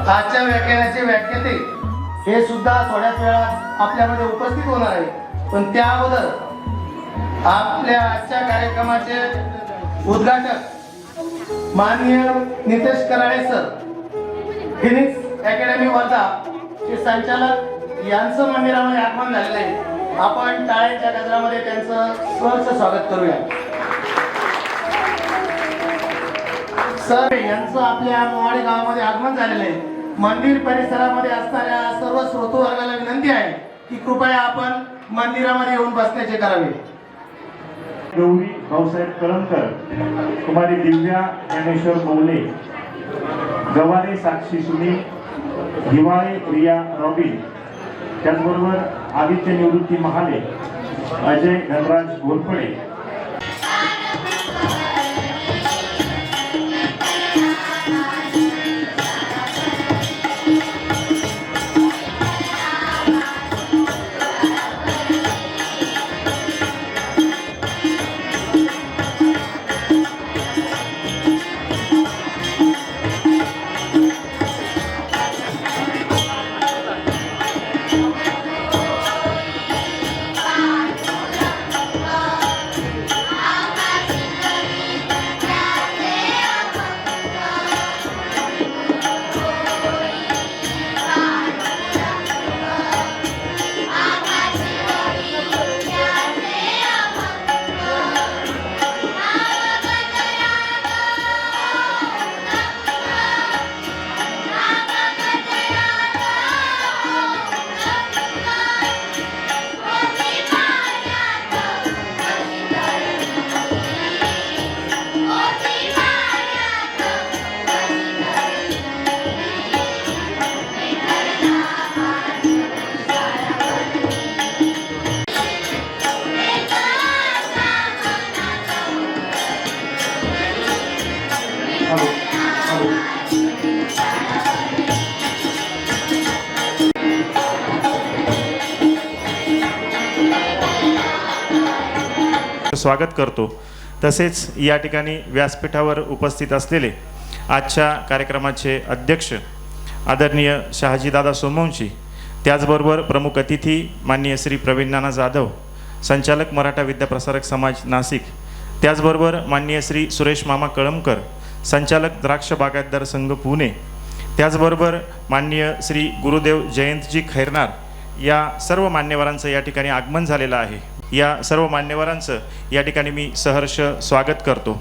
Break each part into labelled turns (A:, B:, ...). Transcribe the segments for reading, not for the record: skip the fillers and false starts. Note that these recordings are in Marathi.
A: आजच्या व्याख्यानाचे व्याख्याते हे सुद्धा थोड्याच वेळात आपल्यामध्ये उपस्थित होणार आहे, पण त्या अगोदर आपल्या आजच्या कार्यक्रमाचे उद्घाटक माननीय Nitesh Karale sir, Phoenix academy Wardha चे संचालक यांचं मंदिरामध्ये आगमन झालेलं आहे. आपण टाळ्यांच्या गजरामध्ये त्यांचं सहर्ष स्वागत करूया. सर यांचं आपल्या मोवाडी गावामध्ये आगमन झालेलं आहे. मंदिर परिसरामध्ये असणाऱ्या सर्व श्रोतू वर्गाला विनंती आहे की कृपया आपण मंदिरामध्ये येऊन बसण्याचे करावे.
B: गौरी भाऊसाहेब कळमकर, कुमारी दिव्या ज्ञानेश्वर मौले, गवारे साक्षी सुनील, हिवाळे प्रिया रॉबिन, त्याचबरोबर आदित्य निवृत्ती महाले, अजय धनराज घोरपडे.
C: स्वागत करतो. तसेच या ठिकाणी व्यासपीठावर उपस्थित असलेले आजच्या कार्यक्रमाचे अध्यक्ष आदरणीय शहाजीदादा सोमवंशी, त्याचबरोबर प्रमुख अतिथी माननीय श्री प्रवीण नाना जाधव, संचालक मराठा विद्याप्रसारक समाज नाशिक, त्याचबरोबर माननीय श्री सुरेश मामा कळमकर, संचालक द्राक्ष बागायतदार संघ पुणे, त्याचबरोबर माननीय श्री गुरुदेव जयंतजी खैरनार, या सर्व मान्यवरांचं या ठिकाणी आगमन झालेलं आहे. या सर्व मान्यवरांचं या ठिकाणी मी सहर्ष स्वागत करतो.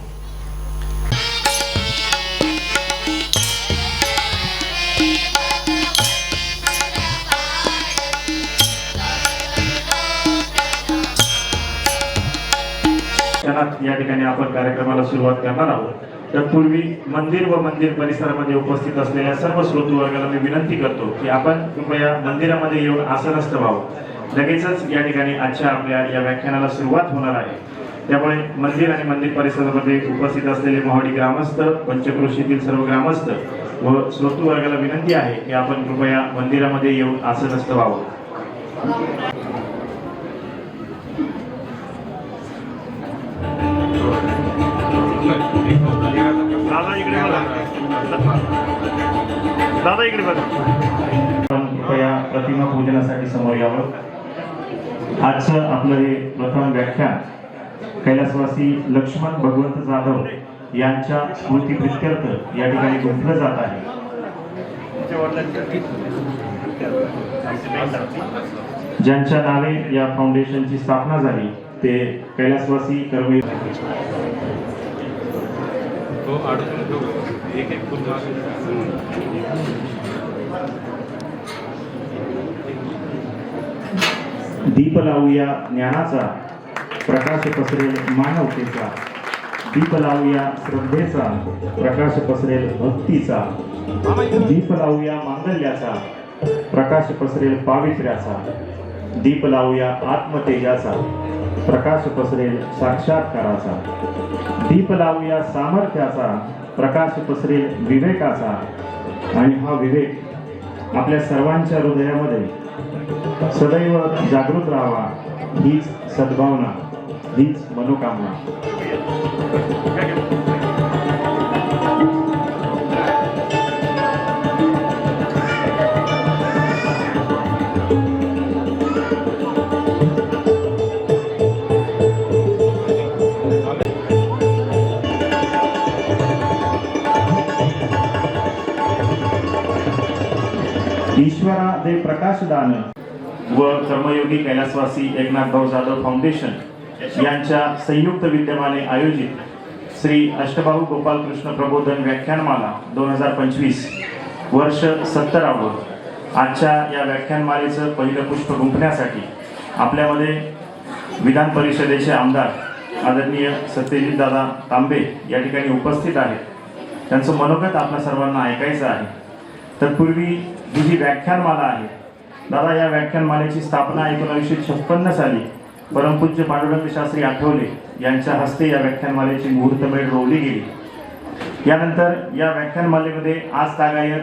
B: या ठिकाणी आपण कार्यक्रमाला सुरुवात करणार आहोत. तत्पूर्वी मंदिर व मंदिर परिसरामध्ये उपस्थित असलेल्या सर्व श्रोतू वर्गाला मी विनंती करतो की आपण कृपया मंदिरामध्ये येऊन आसनस्थ व्हावं. लगेचच या ठिकाणी आजच्या आपल्या या व्याख्यानाला सुरुवात होणार आहे. त्यामुळे मंदिर आणि मंदिर परिसरामध्ये उपस्थित असलेले मोहाडी ग्रामस्थ, पंचक्रोशीतील सर्व ग्रामस्थ व श्रोतू वर्गाला विनंती आहे की आपण कृपया मंदिरामध्ये येऊन आसनस्थ व्हावं.
C: दादा इकडे बघा.
B: कृपया प्रतिमा पूजनासाठी समोर यावं. आजचं आपलं हे प्रथम व्याख्यान कैलासवासी लक्ष्मण भगवंत जाधव यांच्या स्मृती प्रित्यर्थ या ठिकाणी गुंफलं जात आहे. ज्यांच्या नावे या फाउंडेशनची स्थापना झाली ते कैलासवासी कर्मवीर दीप लावूया ज्ञानाचा, प्रकाश पसरेल मानवतेचा. दीप लावूया श्रद्धेचा, प्रकाश पसरेल भक्तीचा. दीप लावूया मांगल्याचा, प्रकाश पसरेल पावित्र्याचा. दीप लावूया आत्मतेजाचा, प्रकाश पसरेल साक्षात्काराचा. दीप लावूया सामर्थ्याचा, प्रकाश पसरेल विवेकाचा. आणि हा विवेक आपल्या सर्वांच्या हृदयामध्ये सदैव जागृत राहावा, हीच सद्भावना, हीच मनोकामना. ईश्वरा दे प्रकाशदान व कर्मयोगी कैलासवासी एकनाथभाऊ जाधव फाउंडेशन यांच्या संयुक्त विद्यमाने आयोजित श्री अष्टबाहू गोपालकृष्ण प्रबोधन व्याख्यानमाला 2025 वर्ष 70वे आजच्या या व्याख्यानमालेचं पहिलं पुष्प गुंफण्यासाठी आपल्यामध्ये विधान परिषदेचे आमदार आदरणीय सत्यजित दादा तांबे या ठिकाणी उपस्थित आहेत. त्यांचं मनोगत आपल्या सर्वांना ऐकायचं आहे. तत्पूर्वी ही जी व्याख्यानमाला आहे, दादा या व्याख्यानमालेची स्थापना 1956 साली परमपूज्य पांडुरंग शास्त्री आठवले यांच्या हस्ते या व्याख्यानमालेची मुहूर्तमेढ रोवली गेली. यानंतर या व्याख्यानमालेमध्ये आज तागायत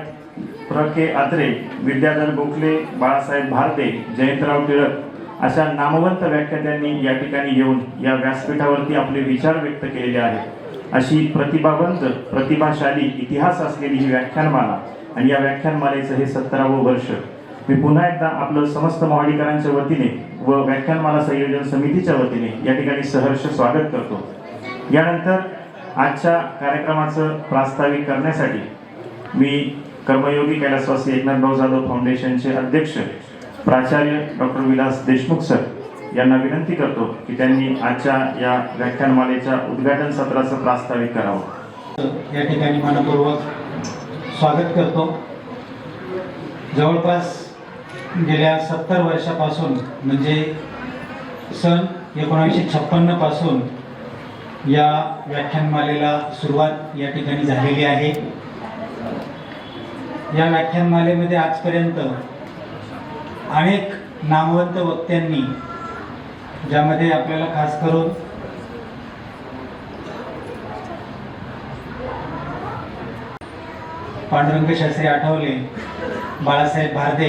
B: प्र के अत्रे, विद्याधर गोखले, बाळासाहेब भारते, जयंतराव टिळक अशा नामवंत व्याख्यात्यांनी या ठिकाणी येऊन या व्यासपीठावरती आपले विचार व्यक्त केलेले आहेत. अशी प्रतिभावंत प्रतिभाशाली इतिहास असलेली ही व्याख्यानमाला आणि या व्याख्यानमालेचं हे 70वे वर्ष. मी पुन्हा एकदा आपलं समस्त मोहाडीकरांच्या वतीने व व्याख्यानमाला संयोजन समितीच्या वतीने या ठिकाणी सहर्ष स्वागत करतो. यानंतर आजच्या कार्यक्रमाचं प्रास्ताविक करण्यासाठी मी कर्मयोगी कैलासवासी एकनाथभाऊ जाधव फाउंडेशनचे अध्यक्ष प्राचार्य डॉक्टर विलास देशमुख सर यांना विनंती करतो की त्यांनी आजच्या या व्याख्यानमालेच्या उद्घाटन सत्राचं प्रास्ताविक करावं.
D: या ठिकाणी मनपूर्वक स्वागत करतो. जवळपास गेल्या 70 वर्षापासून म्हणजे सन 1956 पासून या व्याख्यानमालेला सुरुवात या ठिकाणी झालेली आहे. या व्याख्यानमालेमध्ये आजपर्यंत अनेक नामवंत वक्त्यांनी, ज्यामध्ये आपल्याला खास करून पांडुरंग शास्त्री आठवले, बाळासाहेब भारते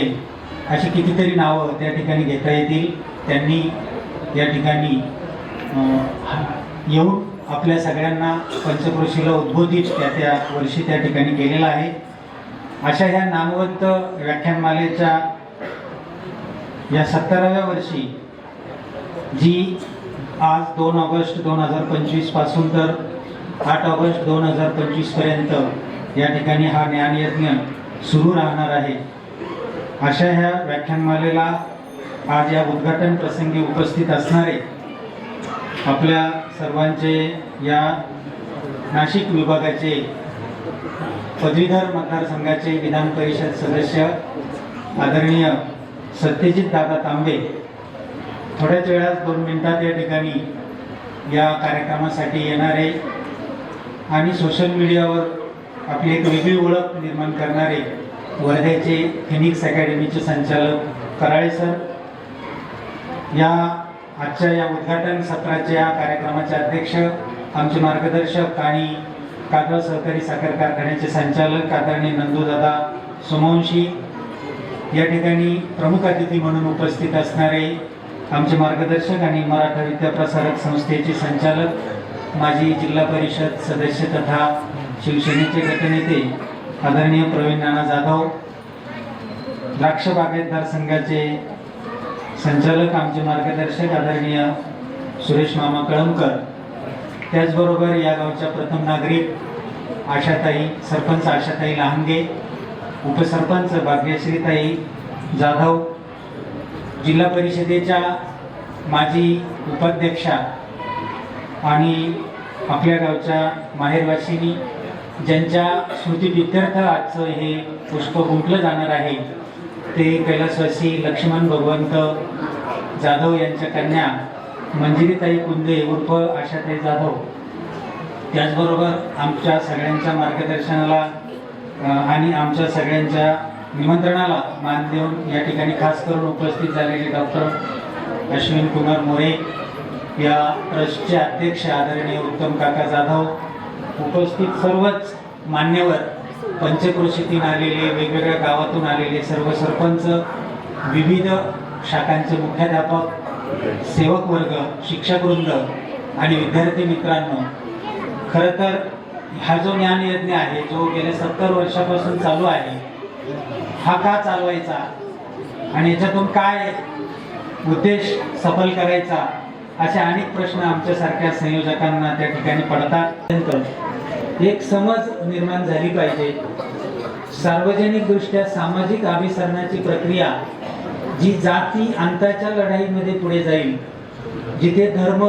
D: अशी कितीतरी नावं त्या ठिकाणी घेता येतील. त्यांनी या ठिकाणी येऊन आपल्या सगळ्यांना पंचक्रोशीला उद्बोधित त्या वर्षी त्या ठिकाणी केलेलं आहे. अशा ह्या नामवंत व्याख्यानमालेच्या या 70व्या वर्षी, जी आज 2 ऑगस्ट 2025 पासून तर 8 ऑगस्ट 2025 पर्यंत या ठिकाणी हा ज्ञानयज्ञ सुरू राहणार आहे, अशा ह्या व्याख्यानमालेला आज या उद्घाटन प्रसंगी उपस्थित असणारे आपल्या सर्वांचे या नाशिक विभागाचे पदवीधर मतदारसंघाचे विधान परिषद सदस्य आदरणीय सत्यजित दादा तांबे थोड्याच वेळात 2 मिनिटात या ठिकाणी या कार्यक्रमासाठी येणारे आणि सोशल मीडियावर आपली एक वेगळी ओळख निर्माण करणारे वर्ध्याचे फिनिक्स अकॅडमीचे संचालक कराळे सर, या आजच्या या उद्घाटन सत्राच्या कार्यक्रमाचे अध्यक्ष, आमचे मार्गदर्शक आणि कागद सहकारी साखर कारखान्याचे संचालक आदरणीय नंदूदादा सोमवंशी, या ठिकाणी प्रमुख अतिथी म्हणून उपस्थित असणारे आमचे मार्गदर्शक आणि मराठा विद्याप्रसारक संस्थेचे संचालक, माजी जिल्हा परिषद सदस्य तथा शिवसेनेचे गटनेते आदरणीय प्रवीण नाना जाधव, द्राक्ष बागायतदार संघाचे संचालक आमचे मार्गदर्शक आदरणीय सुरेश मामा कळमकर, त्याचबरोबर या गावच्या प्रथम नागरिक आशाताई, सरपंच आशाताई लहानगे, उपसरपंच भाग्यश्रीताई जाधव, जिल्हा परिषदेच्या माजी उपाध्यक्षा आणि आपल्या गावच्या माहेरवासिनी, ज्यांच्या स्मृतिप्रित्यर्थ आजचं हे पुष्प गुंफलं जाणार आहे, ते कैलासवासी लक्ष्मण भगवंत जाधव यांच्या कन्या मंजिरीताई कुंदे उर्फ आशाताई जाधव. त्याचबरोबर आमच्या सगळ्यांच्या मार्गदर्शनाला आणि आमच्या सगळ्यांच्या निमंत्रणाला मान देऊन या ठिकाणी खास करून उपस्थित झालेले डॉक्टर अश्विन कुमार मोरे, या ट्रस्टचे अध्यक्ष आदरणीय उत्तम काका जाधव, उपस्थित सर्वच मान्यवर, पंचक्रोशीतून आलेले, वेगवेगळ्या गावातून आलेले सर्व सरपंच, विविध शाखांचे मुख्याध्यापक, सेवक वर्ग, शिक्षकवृंद आणि विद्यार्थी मित्रांनो, खरं तर हा जो ज्ञानयज्ञ आहे, जो गेल्या 70 वर्षापासून चालू आहे, हा का चालवायचा आणि याच्यातून काय उद्देश सफल करायचा, असे अनेक प्रश्न आमच्यासारख्या संयोजकांना त्या ठिकाणी पडतात. एक समज निर्माण झाली पाहिजे सार्वजनिकदृष्ट्या सामाजिक अभिसरणाची प्रक्रिया जी जाती अंताच्या लढाईमध्ये पुढे जाईल, जिथे धर्म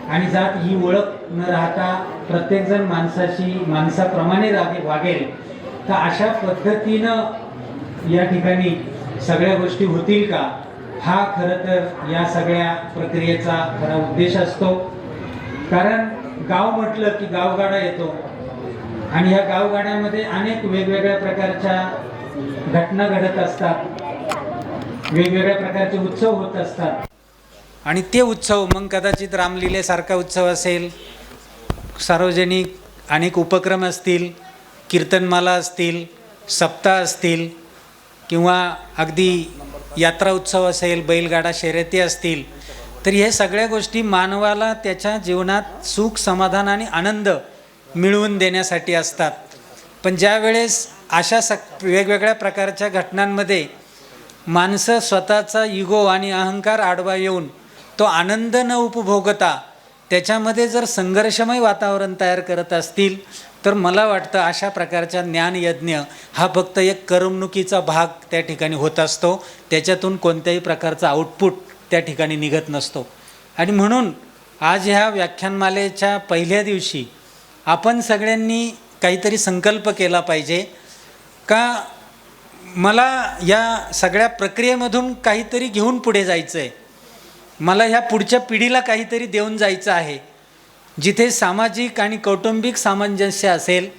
D: आणि जात ही ओळख न राहता प्रत्येकजण माणसाप्रमाणे वागेल, तर अशा पद्धतीनं या ठिकाणी सगळ्या गोष्टी होतील का, हा खरं तर या सगळ्या प्रक्रियेचा खरा उद्देश असतो. कारण गाव म्हटलं की गावगाडा येतो आणि या गावगाड्यामध्ये अनेक वेगवेगळ्या प्रकारच्या घटना घडत असतात, वेगवेगळ्या प्रकारचे उत्सव होत असतात आणि ते उत्सव मग कदाचित रामलीलेसारखा उत्सव असेल, सार्वजनिक अनेक उपक्रम असतील, कीर्तनमाला असतील, सप्ताह असतील किंवा अगदी यात्रा उत्सव असेल, बैलगाडा शर्यती असतील, तर हे सगळ्या गोष्टी मानवाला त्याच्या जीवनात सुख, समाधान आणि आनंद मिळवून देण्यासाठी असतात. पण ज्या वेळेस अशा वेगवेगळ्या प्रकारच्या घटनांमध्ये माणसं स्वतःचा इगो आणि अहंकार आडवा येऊन तो आनंद न उपभोगता त्याच्यामध्ये जर संघर्षमय वातावरण तयार करत असतील, तर मला वाटतं अशा प्रकारच्या ज्ञानयज्ञ हा फक्त एक करमणुकीचा भाग त्या ठिकाणी होत असतो, त्याच्यातून कोणत्याही प्रकारचा आउटपुट त्या ठिकाणी निघत नसतो. आणि म्हणून आज ह्या व्याख्यानमालेच्या पहिल्या दिवशी आपण सगळ्यांनी काहीतरी संकल्प केला पाहिजे का मला या सगळ्या प्रक्रियेमधून काहीतरी घेऊन पुढे जायचं आहे, मला ह्या पुढच्या पिढीला काहीतरी देऊन जायचं आहे, जिथे सामाजिक आणि कौटुंबिक सामंजस्य असेल,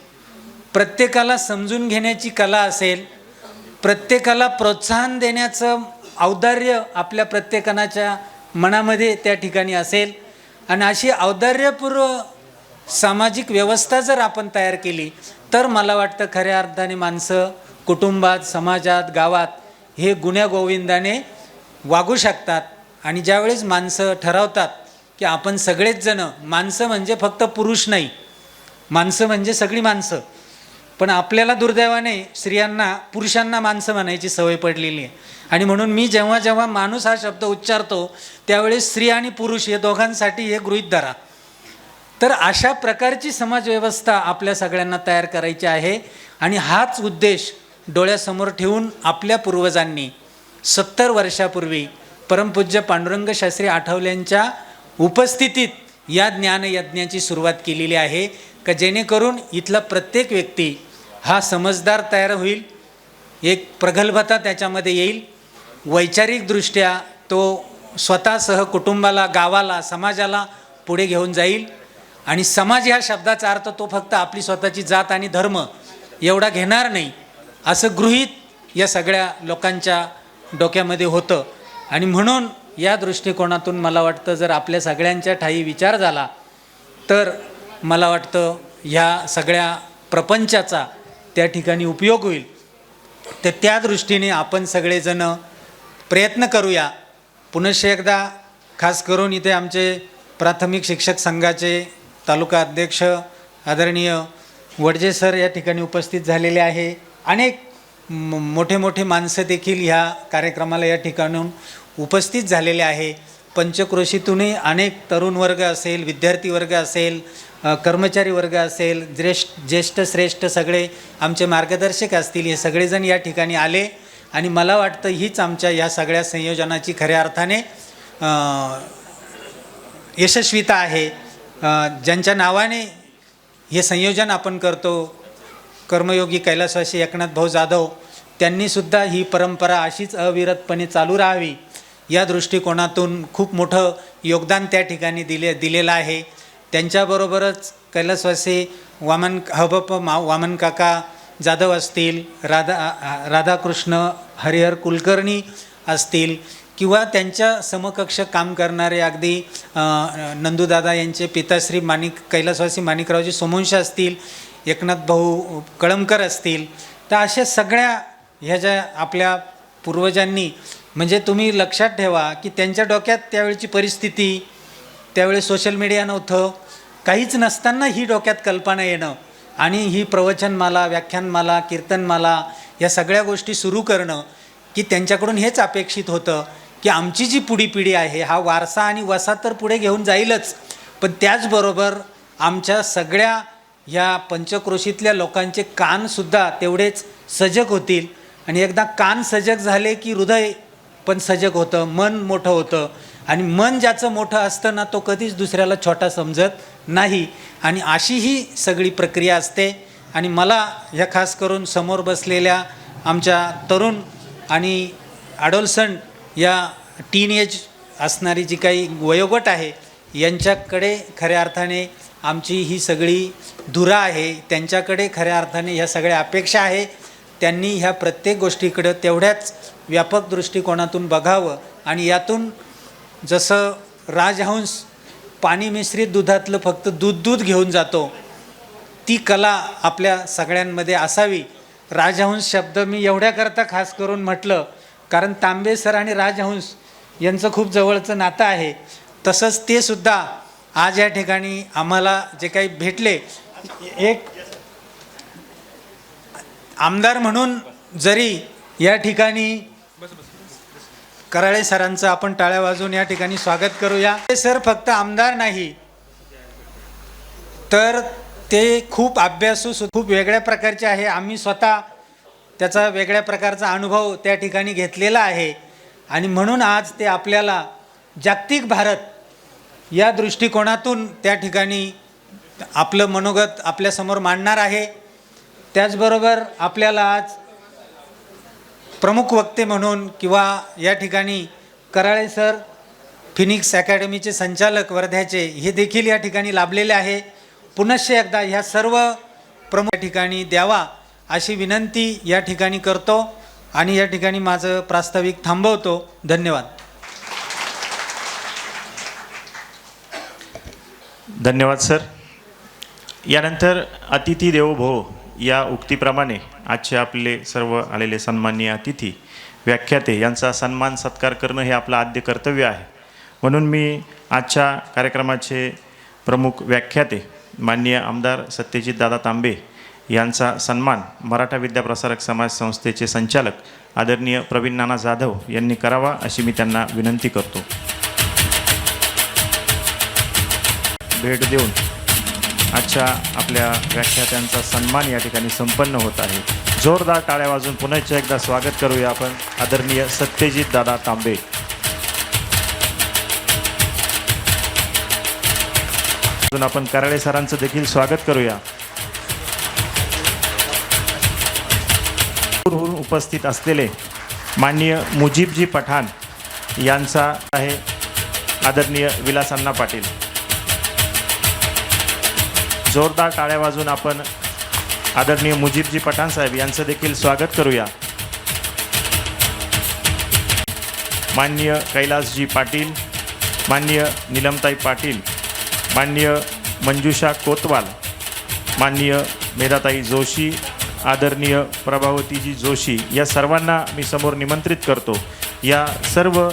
D: प्रत्येकाला समजून घेण्याची कला असेल, प्रत्येकाला प्रोत्साहन देण्याचं औदार्य आपल्या प्रत्येकाच्या मनामध्ये त्या ठिकाणी असेल आणि अशी औदार्यपूर्व सामाजिक व्यवस्था जर आपण तयार केली, तर मला वाटतं खऱ्या अर्थाने माणसं कुटुंबात, समाजात, गावात हे गुण्यागोविंदाने वागू शकतात. आणि ज्यावेळेस माणसं ठरवतात की आपण सगळेच जण, माणसं म्हणजे फक्त पुरुष नाही, माणसं म्हणजे सगळी माणसं, पण आपल्याला दुर्दैवाने स्त्रियांना पुरुषांना माणसं म्हणायची सवय पडलेली आहे. आणि म्हणून मी जेव्हा जेव्हा माणूस हा शब्द उच्चारतो त्यावेळेस स्त्री आणि पुरुष हे दोघांसाठी हे गृहीत धरा. तर अशा प्रकारची समाजव्यवस्था आपल्या सगळ्यांना तयार करायची आहे आणि हाच उद्देश डोळ्यासमोर ठेवून आपल्या पूर्वजांनी 70 वर्षापूर्वी परमपूज्य पांडुरंग शास्त्री आठवल्यांच्या उपस्थितीत या ज्ञानयज्ञाची सुरुवात केलेली आहे का जेणेकरून इथला प्रत्येक व्यक्ती हा समजदार तयार होईल, एक प्रगल्भता त्याच्यामध्ये येईल, वैचारिकदृष्ट्या तो स्वतःसह कुटुंबाला, गावाला, समाजाला पुढे घेऊन जाईल. आणि समाज ह्या शब्दाचा अर्थ तो फक्त आपली स्वतःची जात आणि धर्म एवढा घेणार नाही असं गृहीत या सगळ्या लोकांच्या डोक्यामध्ये होतं. आणि म्हणून या दृष्टिकोनातून मला वाटतं जर आपल्या सगळ्यांच्या ठायी विचार झाला तर मला वाटतं ह्या सगळ्या प्रपंचाचा त्या ठिकाणी उपयोग होईल. तर त्या दृष्टीने आपण सगळेजण प्रयत्न करूया. पुनश्च एकदा खास करून इथे आमचे प्राथमिक शिक्षक संघाचे तालुका अध्यक्ष आदरणीय वडजे सर या ठिकाणी उपस्थित झालेले आहे. अनेक मोठे मोठे माणसं देखील ह्या कार्यक्रमाला या ठिकाणून उपस्थित झालेले आहे. पंचक्रोशीतूनही अनेक तरुण वर्ग असेल, विद्यार्थी वर्ग असेल, कर्मचारी वर्ग असेल, ज्येष्ठ श्रेष्ठ सगळे आमचे मार्गदर्शक असतील, हे सगळेजण या ठिकाणी आले. आणि मला वाटतं हीच आमच्या ह्या सगळ्या संयोजनाची खऱ्या अर्थाने यशस्वीता आहे. ज्यांच्या नावाने हे संयोजन आपण करतो, कर्मयोगी कैलासवासी एकनाथ भाऊ जाधव, त्यांनीसुद्धा ही परंपरा अशीच अविरतपणे चालू राहावी या दृष्टिकोनातून खूप मोठं योगदान त्या ठिकाणी दिलेलं आहे. त्यांच्याबरोबरच कैलासवासी वामन काका जाधव असतील, राधाकृष्ण हरिहर कुलकर्णी असतील किंवा त्यांच्या समकक्ष काम करणारे अगदी नंदूदादा यांचे पिताश्री कैलासवासी माणिकरावजी सोमवंशी असतील, एकनाथ भाऊ कळमकर असतील. तर अशा सगळ्या ह्या ज्या आपल्या पूर्वजांनी, म्हणजे तुम्ही लक्षात ठेवा की त्यांच्या डोक्यात त्यावेळची परिस्थिती, त्यावेळी सोशल मीडिया नव्हतं, काहीच नसताना ही डोक्यात कल्पना येणं आणि ही प्रवचनमाला, व्याख्यानमाला, कीर्तनमाला या सगळ्या गोष्टी सुरू करणं, की त्यांच्याकडून हेच अपेक्षित होतं की आमची जी पुढी पिढी आहे हा वारसा आणि वसा तर पुढे घेऊन जाईलच, पण त्याचबरोबर आमच्या सगळ्या ह्या पंचक्रोशीतल्या लोकांचे कानसुद्धा तेवढेच सजग होतील. आणि एकदा कान सजग झाले की हृदय पण सजग होतं, मन मोठं होतं. आणि मन ज्याचं मोठं असतं ना, तो कधीच दुसऱ्याला छोटा समजत नाही. आणि अशी ही सगळी प्रक्रिया असते. आणि मला ह्या खास करून समोर बसलेल्या आमच्या तरुण आणि ॲडोलसंट या टीनएज असणारी जी काही वयोगट आहे, यांच्याकडे खऱ्या अर्थाने आमची ही सगळी धुरा आहे. त्यांच्याकडे खऱ्या अर्थाने ह्या सगळ्या अपेक्षा आहे. त्यांनी ह्या प्रत्येक गोष्टीकडं तेवढ्याच व्यापक दृष्टिकोनातून बघावं. आणि यातून जसं राजहंस पाणी मिश्रित दुधातलं फक्त दूध घेऊन जातो, ती कला आपल्या सगळ्यांमध्ये असावी. राजहंस शब्द मी एवढ्याकरता खास करून म्हटलं कारण तांबे सर आणि राजहंस यांचं खूप जवळचं नातं आहे. तसंच ते सुद्धा आज या ठिकाणी आम्हाला जे काही भेटले, एक आमदार म्हणून जरी या ठिकाणी कराळे सरांचं आपण टाळ्या वाजवून या ठिकाणी स्वागत करूया. ते सर फक्त आमदार नाही तर ते खूप अभ्यासू, खूप वेगळ्या प्रकारचे आहे. आम्ही स्वतः त्याचा वेगळ्या प्रकारचा अनुभव त्या ठिकाणी घेतलेला आहे. आणि म्हणून आज ते आपल्याला जागतिक भारत या दृष्टिकोनातून त्या ठिकाणी आपलं मनोगत आपल्यासमोर मांडणार आहे. त्याचबरोबर आपल्याला आज प्रमुख वक्ते म्हणून किंवा या ठिकाणी कराळे सर फिनिक्स अकॅडमीचे संचालक वर्ध्याचे हे देखील या ठिकाणी लाभलेले आहे. पुनश्च एकदा ह्या सर्व प्रमुख या ठिकाणी द्यावा अशी विनंती या ठिकाणी करतो आणि या ठिकाणी माझं प्रास्ताविक थांबवतो. धन्यवाद.
C: धन्यवाद सर. यानंतर अतिथी देवो भव या उक्तीप्रमाणे आजचे आपले सर्व आलेले सन्माननीय अतिथी व्याख्याते यांचा सन्मान सत्कार करणं हे आपलं आद्य कर्तव्य आहे. म्हणून मी आजच्या कार्यक्रमाचे प्रमुख व्याख्याते माननीय आमदार सत्यजित दादा तांबे यांचा सन्मान मराठा विद्याप्रसारक समाज संस्थेचे संचालक आदरणीय प्रवीण नाना जाधव यांनी करावा अशी मी त्यांना विनंती करतो. भेट देऊन आजच्या आपल्या व्याख्यात्यांचा सन्मान या ठिकाणी संपन्न होत आहे. जोरदार टाळ्या वाजून पुन्हा एकदा स्वागत करूया आपण आदरणीय सत्यजित दादा तांबे. अजून आपण कराळे सरांचं देखील स्वागत करूया. उपस्थित असलेले माननीय मुजीबजी पठाण यांचा आहे आदरणीय विलास अण्णा पाटील. जोरदार टाळ्या वाजून आपण आदरणीय मुजीबजी पठाण साहेब यांचं देखील स्वागत करूया. माननीय कैलासजी पाटील, माननीय नीलमताई पाटील, माननीय मंजुषा कोतवाल, माननीय मेधाताई जोशी, आदरणीय प्रभावतीजी जोशी या सर्वांना मी समोर निमंत्रित करतो. या सर्व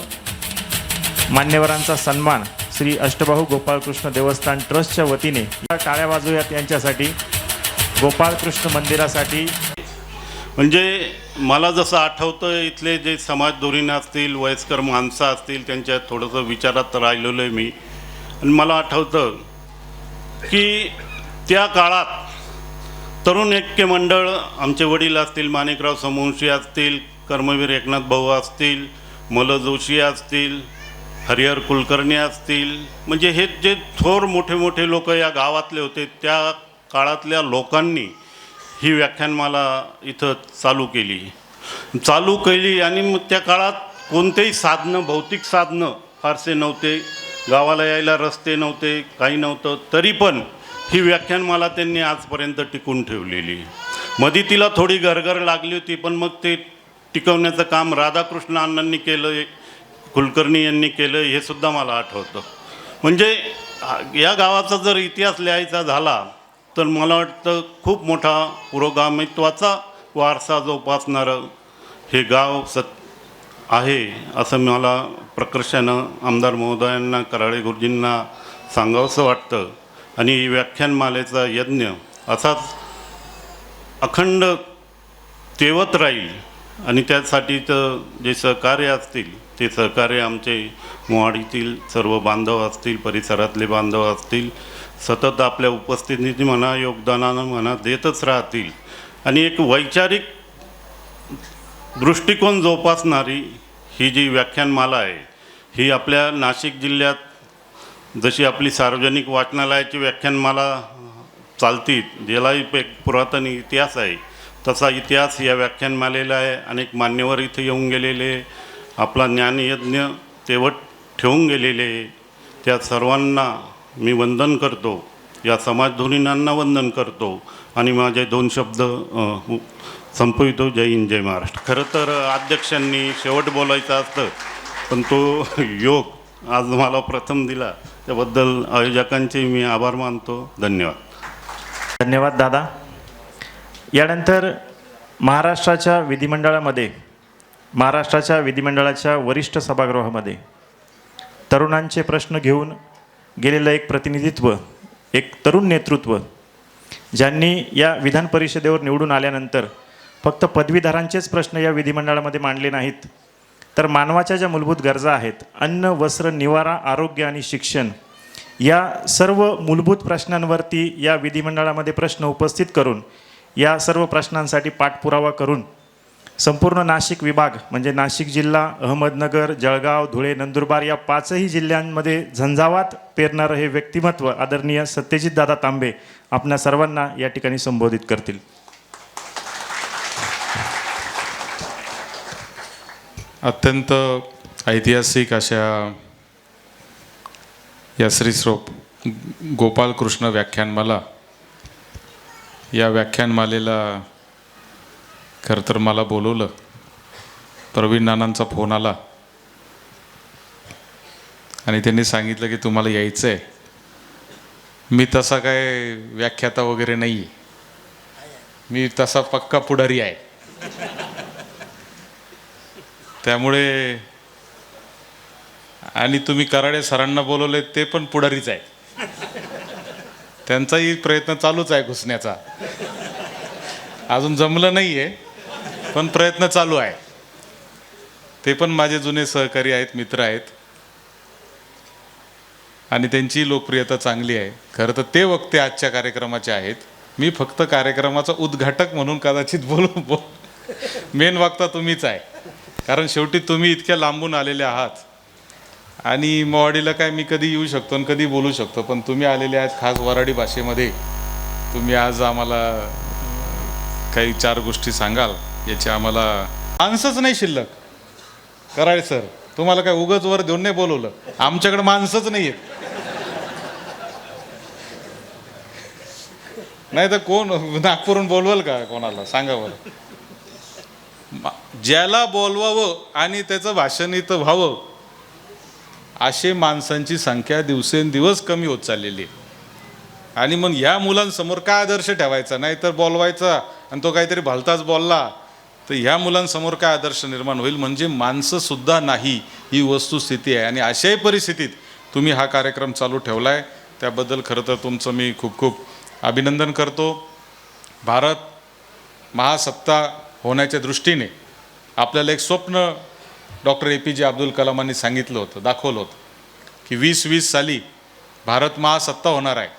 C: मान्यवरांचा सन्मान श्री अष्टबाहू गोपाळकृष्ण देवस्थान ट्रस्टच्या वतीने टाळ्या वाजवूयात यांच्यासाठी, गोपाळकृष्ण मंदिरासाठी.
E: म्हणजे मला जसं आठवतं इथले जे समाज धोरीण असतील, वयस्कर माणसं असतील, त्यांच्या थोडंसं विचारात राहिलेलो आहे मी. आणि मला आठवतं की त्या काळात तरुण ऐक्य मंडळ, आमचे वडील असतील, माणिकराव समवंशी असतील, कर्मवीर एकनाथ भाऊ असतील, मल जोशी असतील, हरिहर कुलकर्णी असतील, म्हणजे हे जे थोर मोठे मोठे लोक या गावातले होते, त्या काळातल्या लोकांनी ही व्याख्यानमाला इथं चालू केली. आणि मग त्या काळात कोणतेही साधनं, भौतिक साधनं फारसे नव्हते, गावाला यायला रस्ते नव्हते, काही नव्हतं. तरी पण ही व्याख्यानमाला त्यांनी आजपर्यंत टिकून ठेवलेली. मध्ये तिला थोडी गरगर लागली होती, पण मग ते टिकवण्याचं काम राधाकृष्ण अण्णांनी केलं, कुलकर्णी यांनी केलं, हे सुद्धा मला आठवतं. म्हणजे या गावाचा जर इतिहास लिहायचा झाला तर मला वाटतं खूप मोठा पुरोगामित्वाचा वारसा जोपासणारं हे गाव आहे असं मला प्रकर्षानं आमदार महोदयांना, कराळे गुरुजींना सांगावंसं वाटतं. आणि व्याख्यानमालेचा यज्ञ असाच अखंड तेवत राहील. आणि त्यासाठीचं जे सहकार्य असतील ते सहकार्य आमचे मोहाडीतील सर्व बांधव असतील, परिसरातले बांधव असतील, सतत आपल्या उपस्थितीने म्हणा, योगदानानं म्हणा देतच राहतील. आणि एक वैचारिक दृष्टिकोन जोपासणारी ही जी व्याख्यानमाला आहे, ही आपल्या नाशिक जिल्ह्यात जशी आपली सार्वजनिक वाचनालयाची व्याख्यानमाला चालती, ज्यालाही एक पुरातन इतिहास आहे, तसा इतिहास या व्याख्यानमालेला आहे. अनेक मान्यवर इथे येऊन गेलेले, आपला ज्ञानयज्ञ तेवट ठेवून गेलेले, त्या सर्वांना मी वंदन करतो, या समाजधुरीणांना वंदन करतो आणि माझे 2 शब्द संपवितो. जय हिंद, जय महाराष्ट्र. खरं तर अध्यक्षांनी शेवट बोलायचं असतं, पण तो योग आज मला प्रथम दिला, त्याबद्दल आयोजकांचे मी आभार मानतो. धन्यवाद.
C: धन्यवाद दादा. यानंतर महाराष्ट्राच्या विधिमंडळाच्या वरिष्ठ सभागृहामध्ये तरुणांचे प्रश्न घेऊन गेलेलं एक प्रतिनिधित्व, एक तरुण नेतृत्व, ज्यांनी या विधान परिषदेवर निवडून आल्यानंतर फक्त पदवीधरांचेच प्रश्न या विधिमंडळामध्ये मांडले नाहीत, तर मानवाच्या ज्या मूलभूत गरजा आहेत, अन्न, वस्त्र, निवारा, आरोग्य आणि शिक्षण, या सर्व मूलभूत प्रश्नांवरती या विधिमंडळामध्ये प्रश्न उपस्थित करून या सर्व प्रश्नांसाठी पाठपुरावा करून संपूर्ण नाशिक विभाग म्हणजे नाशिक जिल्हा, अहमदनगर, जळगाव, धुळे, नंदुरबार या 5ही जिल्ह्यांमध्ये झंझावात पेरणारं हे व्यक्तिमत्व आदरणीय सत्यजितदादा तांबे आपणा सर्वांना या ठिकाणी संबोधित करतील.
F: अत्यंत ऐतिहासिक अशा या श्री गोपालकृष्ण व्याख्यानमाला, या व्याख्यानमालेला खरं तर मला बोलवलं, प्रवीण नानांचा फोन आला आणि त्यांनी सांगितलं की तुम्हाला यायचं आहे. मी तसा काय व्याख्याता वगैरे नाही आहे, मी तसा पक्का पुढारी आहे. त्यामुळे आणि तुम्ही कराडे सरांना बोलवले ते पण पुढारीच आहे, त्यांचाही प्रयत्न चालूच आहे घुसण्याचा. अजून जमलं नाही आहे पण प्रयत्न चालू आहे. ते पण माझे जुने सहकारी आहेत, मित्र आहेत आणि त्यांची लोकप्रियता चांगली आहे. खरं तर ते वक्ते आजच्या कार्यक्रमाचे आहेत, मी फक्त कार्यक्रमाचा उद्घाटक म्हणून कदाचित बोलू. मेन वक्ता तुम्हीच आहे, कारण शेवटी तुम्ही इतक्या लांबून आलेले आहात आणि मोवाडीला काय मी कधी येऊ शकतो आणि कधी बोलू शकतो, पण तुम्ही आलेले आहात खास वराडी भाषेमध्ये. तुम्ही आज आम्हाला काही 4 गोष्टी सांगाल, याची आम्हाला माणसंच नाही शिल्लक. कराळे सर, तुम्हाला काय उगाच वर देऊन नाही बोलवलं, आमच्याकडे माणसंच नाही आहेत. नाही तर कोण नागपूरहून बोलवाल का कोणाला, सांगा बरं. ज्याला बोलवावं आणि त्याचं भाषण इथं व्हावं असे माणसांची संख्या दिवसेंदिवस कमी होत चाललेली आहे. आणि मग या मुलांसमोर काय आदर्श ठेवायचा, नाही तर बोलवायचा आणि तो काहीतरी भलताच बोलला तर ह्या मुलांसमोर काय आदर्श निर्माण होईल. म्हणजे माणसंसुद्धा नाही ही वस्तुस्थिती आहे. आणि अशाही परिस्थितीत तुम्ही हा कार्यक्रम चालू ठेवला आहे, त्याबद्दल खरं तर तुमचं मी खूप खूप अभिनंदन करतो. भारत महासत्ता होण्याच्या दृष्टीने आपल्याला एक स्वप्न डॉक्टर APJ अब्दुल कलामांनी सांगितलं होतं, दाखवलं होतं की 2020 साली भारत महासत्ता होणार आहे.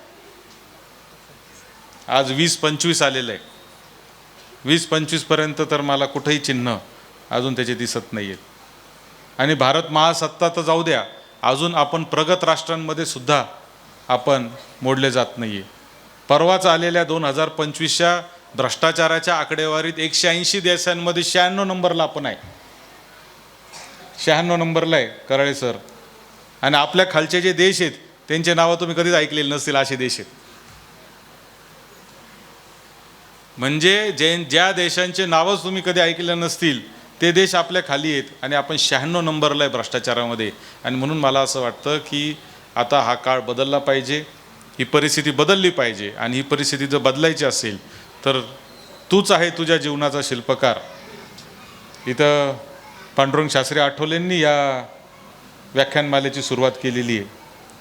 F: आज 2025 आलेलं आहे. 2025 पर्यंत तर मला कुठेही चिन्ह अजून त्याचे दिसत नाही आहेत. आणि भारत महासत्ता तर जाऊ द्या, अजून आपण प्रगत राष्ट्रांमध्ये सुद्धा आपण मोडले जात नाही आहे. परवाच आलेल्या 2025च्या भ्रष्टाचाराच्या आकडेवारीत 180 देशांमध्ये 96 नंबरला आपण आहे. 96 नंबरला आहे कराळे सर. आणि आपल्या खालचे जे देश आहेत त्यांचे नावं तुम्ही कधीच ऐकलेले नसतील, असे देश आहेत. म्हणजे ज्या देशांचे नावच तुम्ही कधी ऐकले नसतील ते देश आपल्या खाली आहेत आणि आपण 96 नंबरला आहे भ्रष्टाचारामध्ये. आणि म्हणून मला असं वाटतं की आता हा काळ बदलला पाहिजे, ही परिस्थिती बदलली पाहिजे. आणि ही परिस्थिती जर बदलायची असेल तर तूच आहे तुझ्या जीवनाचा शिल्पकार. इथं पांडुरंग शास्त्री आठवलेंनी या व्याख्यानमालेची सुरुवात केलेली आहे.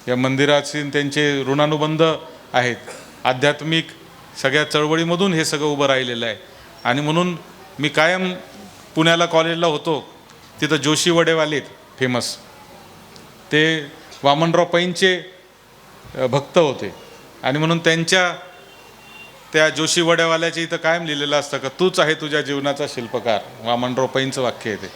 F: या मंदिराचे त्यांचे ऋणानुबंध आहेत, आध्यात्मिक सगळ्या चळवळीमधून हे सगळं उभं राहिलेलं आहे. आणि म्हणून मी कायम पुण्याला कॉलेजला होतो, तिथं जोशी वडेवाले फेमस, ते वामनराव पैंचे भक्त होते. आणि म्हणून त्यांच्या त्या जोशी वड्यावाल्याच्या इथं कायम लिहिलेलं असतं का तूच आहे तुझ्या जीवनाचा शिल्पकार, वामनराव पैंचं वाक्य आहे ते.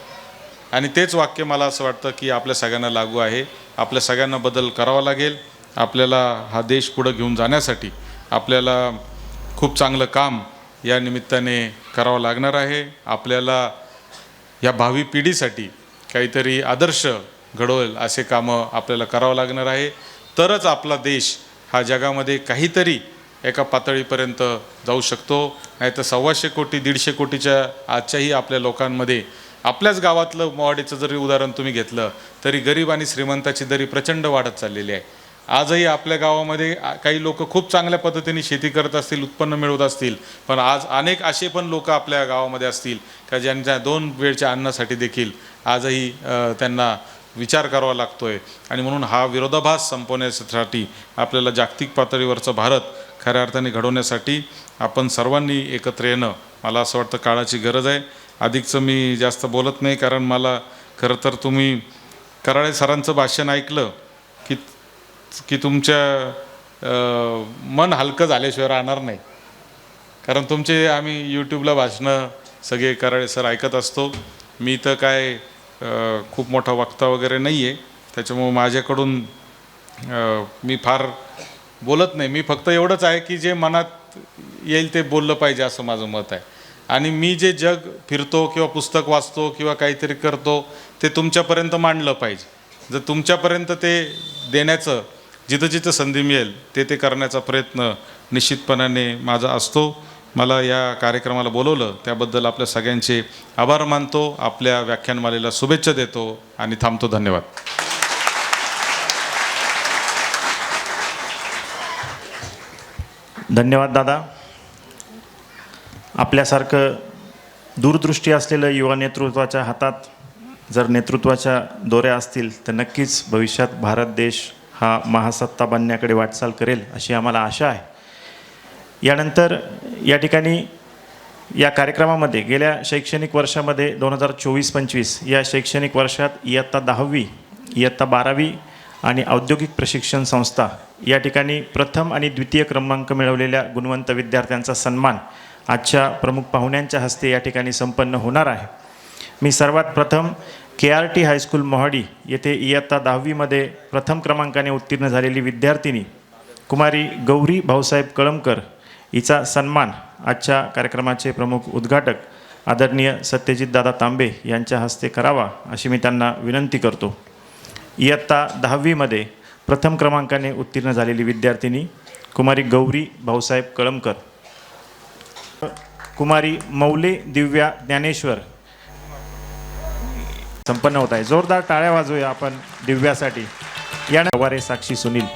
F: आणि तेच वाक्य मला असं वाटतं की आपल्या सगळ्यांना लागू आहे. आपल्या सगळ्यांना बदल करावा लागेल. आपल्याला हा देश पुढं घेऊन जाण्यासाठी आपल्याला खूप चांगलं काम या निमित्ताने करावं लागणार आहे. आपल्याला या भावी पिढीसाठी काहीतरी आदर्श घडवल असे कामं आपल्याला करावं लागणार आहे. तरच आपला देश हा जगामध्ये काहीतरी एका पातळीपर्यंत जाऊ शकतो. नाही तर 125 कोटी 150 कोटीच्या आजच्याही आपल्या लोकांमध्ये आपल्याच गावातलं मोवाडीचं जरी उदाहरण तुम्ही घेतलं तरी गरीब आणि श्रीमंताची दरी प्रचंड वाढत चाललेली आहे. आजही आपल्या गावामध्ये काही लोक खूप चांगल्या पद्धतीने शेती करत असतील, उत्पन्न मिळवत असतील, पण आज अनेक असे पण लोक आपल्या गावामध्ये असतील का ज्यांच्या 2 वेळच्या अन्नासाठी देखील आजही त्यांना विचार करावा लागतोय. आणि म्हणून हा विरोधाभास संपवण्यासाठी आपल्याला जागतिक पातळीवरचा भारत खऱ्या अर्थाने घडवण्यासाठी आपण सर्वांनी एकत्र येणं मला असं वाटतं काळाची गरज आहे. अधिकचं मी जास्त बोलत नाही, कारण मला खरं तर तुम्ही कराळे सरांचं भाषण ऐकलं की तुमच्या मन हलकं झाल्याशिवाय राहणार नाही. कारण तुमचे आम्ही यूट्यूबला भाषणं सगळे कराळे सर ऐकत असतो. मी तर काय खूप मोठा वक्ता वगैरे नाही आहे, त्याच्यामुळं माझ्याकडून मी फार बोलत नाही. मी फक्त एवढंच आहे की जे मनात येईल ते बोललं पाहिजे असं माझं मत आहे. आणि मी जे जग फिरतो किंवा पुस्तक वाचतो किंवा काहीतरी करतो ते तुमच्यापर्यंत मांडलं पाहिजे. जर तुमच्यापर्यंत ते देण्याचं जिथं जिथं संधी मिळेल ते करण्याचा प्रयत्न निश्चितपणाने माझा असतो. मला या कार्यक्रमाला बोलवलं त्याबद्दल आपल्या सगळ्यांचे आभार मानतो. आपल्या व्याख्यानमालेला शुभेच्छा देतो आणि थांबतो. धन्यवाद.
C: धन्यवाद दादा. आपल्यासारखं दूरदृष्टी असलेलं युवा नेतृत्वाच्या हातात जर नेतृत्वाच्या दोऱ्या असतील तर नक्कीच भविष्यात भारत देश हा महासत्ता बनण्याकडे वाटचाल करेल अशी आम्हाला आशा आहे. यानंतर या ठिकाणी या कार्यक्रमामध्ये गेल्या शैक्षणिक वर्षामध्ये 2024-25 या शैक्षणिक वर्षात इयत्ता 10वी, इयत्ता 12वी आणि औद्योगिक प्रशिक्षण संस्था या ठिकाणी प्रथम आणि द्वितीय क्रमांक मिळवलेल्या गुणवंत विद्यार्थ्यांचा सन्मान आजच्या प्रमुख पाहुण्यांच्या हस्ते या ठिकाणी संपन्न होणार आहे. मी सर्वात प्रथम KRT हायस्कूल मोहाडी येथे इयत्ता 10वीमध्ये प्रथम क्रमांकाने उत्तीर्ण झालेली विद्यार्थिनी कुमारी गौरी भाऊसाहेब कळमकर हिचा सन्मान आजच्या कार्यक्रमाचे प्रमुख उद्घाटक आदरणीय सत्यजितदादा तांबे यांच्या हस्ते करावा अशी मी त्यांना विनंती करतो. इयत्ता 10वीमध्ये प्रथम क्रमांकाने उत्तीर्ण झालेली विद्यार्थिनी कुमारी गौरी भाऊसाहेब कळमकर. कुमारी मौले दिव्या ज्ञानेश्वर संपन्न होत आहे. जोरदार टाळ्या वाजवूया आपण दिव्यासाठी. यानंतर साक्षी सुनील.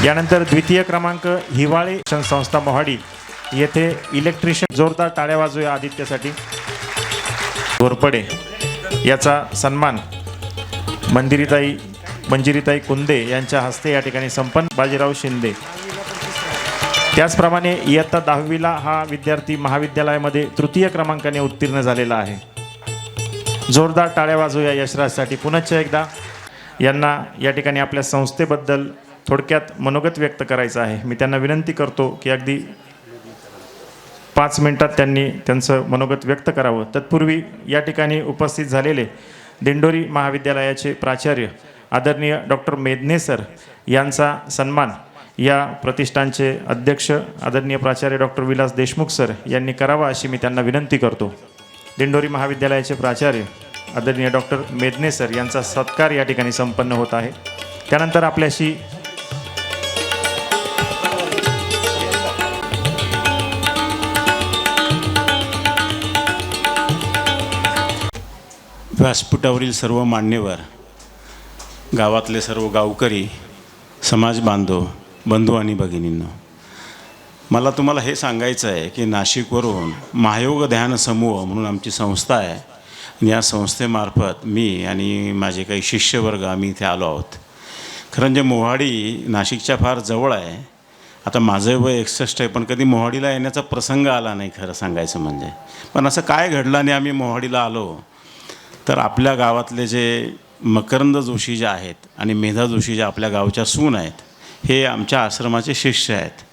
C: यानंतर द्वितीय क्रमांक हिवाळे शिक्षण संस्था मोहाडी येथे इलेक्ट्रिशियन. जोरदार टाळ्या वाजवूया आदित्यसाठी. घोरपडे याचा सन्मान मंजिरीताई कुंदे यांच्या हस्ते या ठिकाणी संपन्न. बाजीराव शिंदे. त्याचप्रमाणे इयत्ता 10वीला हा विद्यार्थी महाविद्यालयामध्ये तृतीय क्रमांकाने उत्तीर्ण झालेला आहे. जोरदार टाळ्या वाजवूया यशराजसाठी. पुनश्च एकदा यांना या ठिकाणी आपल्या संस्थेबद्दल थोडक्यात मनोगत व्यक्त करायचं आहे. मी त्यांना विनंती करतो की अगदी 5 मिनिटात त्यांनी त्यांचं मनोगत व्यक्त करावं. तत्पूर्वी या ठिकाणी उपस्थित झालेले दिंडोरी महाविद्यालयाचे प्राचार्य आदरणीय डॉक्टर मेदने सर यांचा सन्मान या प्रतिष्ठानचे अध्यक्ष आदरणीय प्राचार्य डॉक्टर विलास देशमुख सर यांनी करावा अशी मी त्यांना विनंती करतो. दिंडोरी महाविद्यालयाचे प्राचार्य आदरणीय डॉक्टर मेदने सर यांचा सत्कार या ठिकाणी संपन्न होत आहे. त्यानंतर आपल्याशी
G: व्यासपीठावरील सर्व मान्यवर, गावातले सर्व गावकरी, समाज बांधव, बंधू आणि भगिनींनो, मला तुम्हाला हे सांगायचं आहे की नाशिकवरून महायोग ध्यान समूह म्हणून आमची संस्था आहे आणि या संस्थेमार्फत मी आणि माझे काही शिष्यवर्ग आम्ही इथे आलो आहोत. खरं म्हणजे मोहाडी नाशिकच्या फार जवळ आहे. आता माझं वय 61 आहे, पण कधी मोहाडीला येण्याचा प्रसंग आला नाही खरं सांगायचं म्हणजे. पण असं काय घडलं आणि आम्ही मोहाडीला आलो तर आपल्या गावातले जे मकरंद जोशी जे आहेत आणि मेधा जोशी ज्या आपल्या गावच्या सून आहेत हे आमच्या आश्रमाचे शिष्य आहेत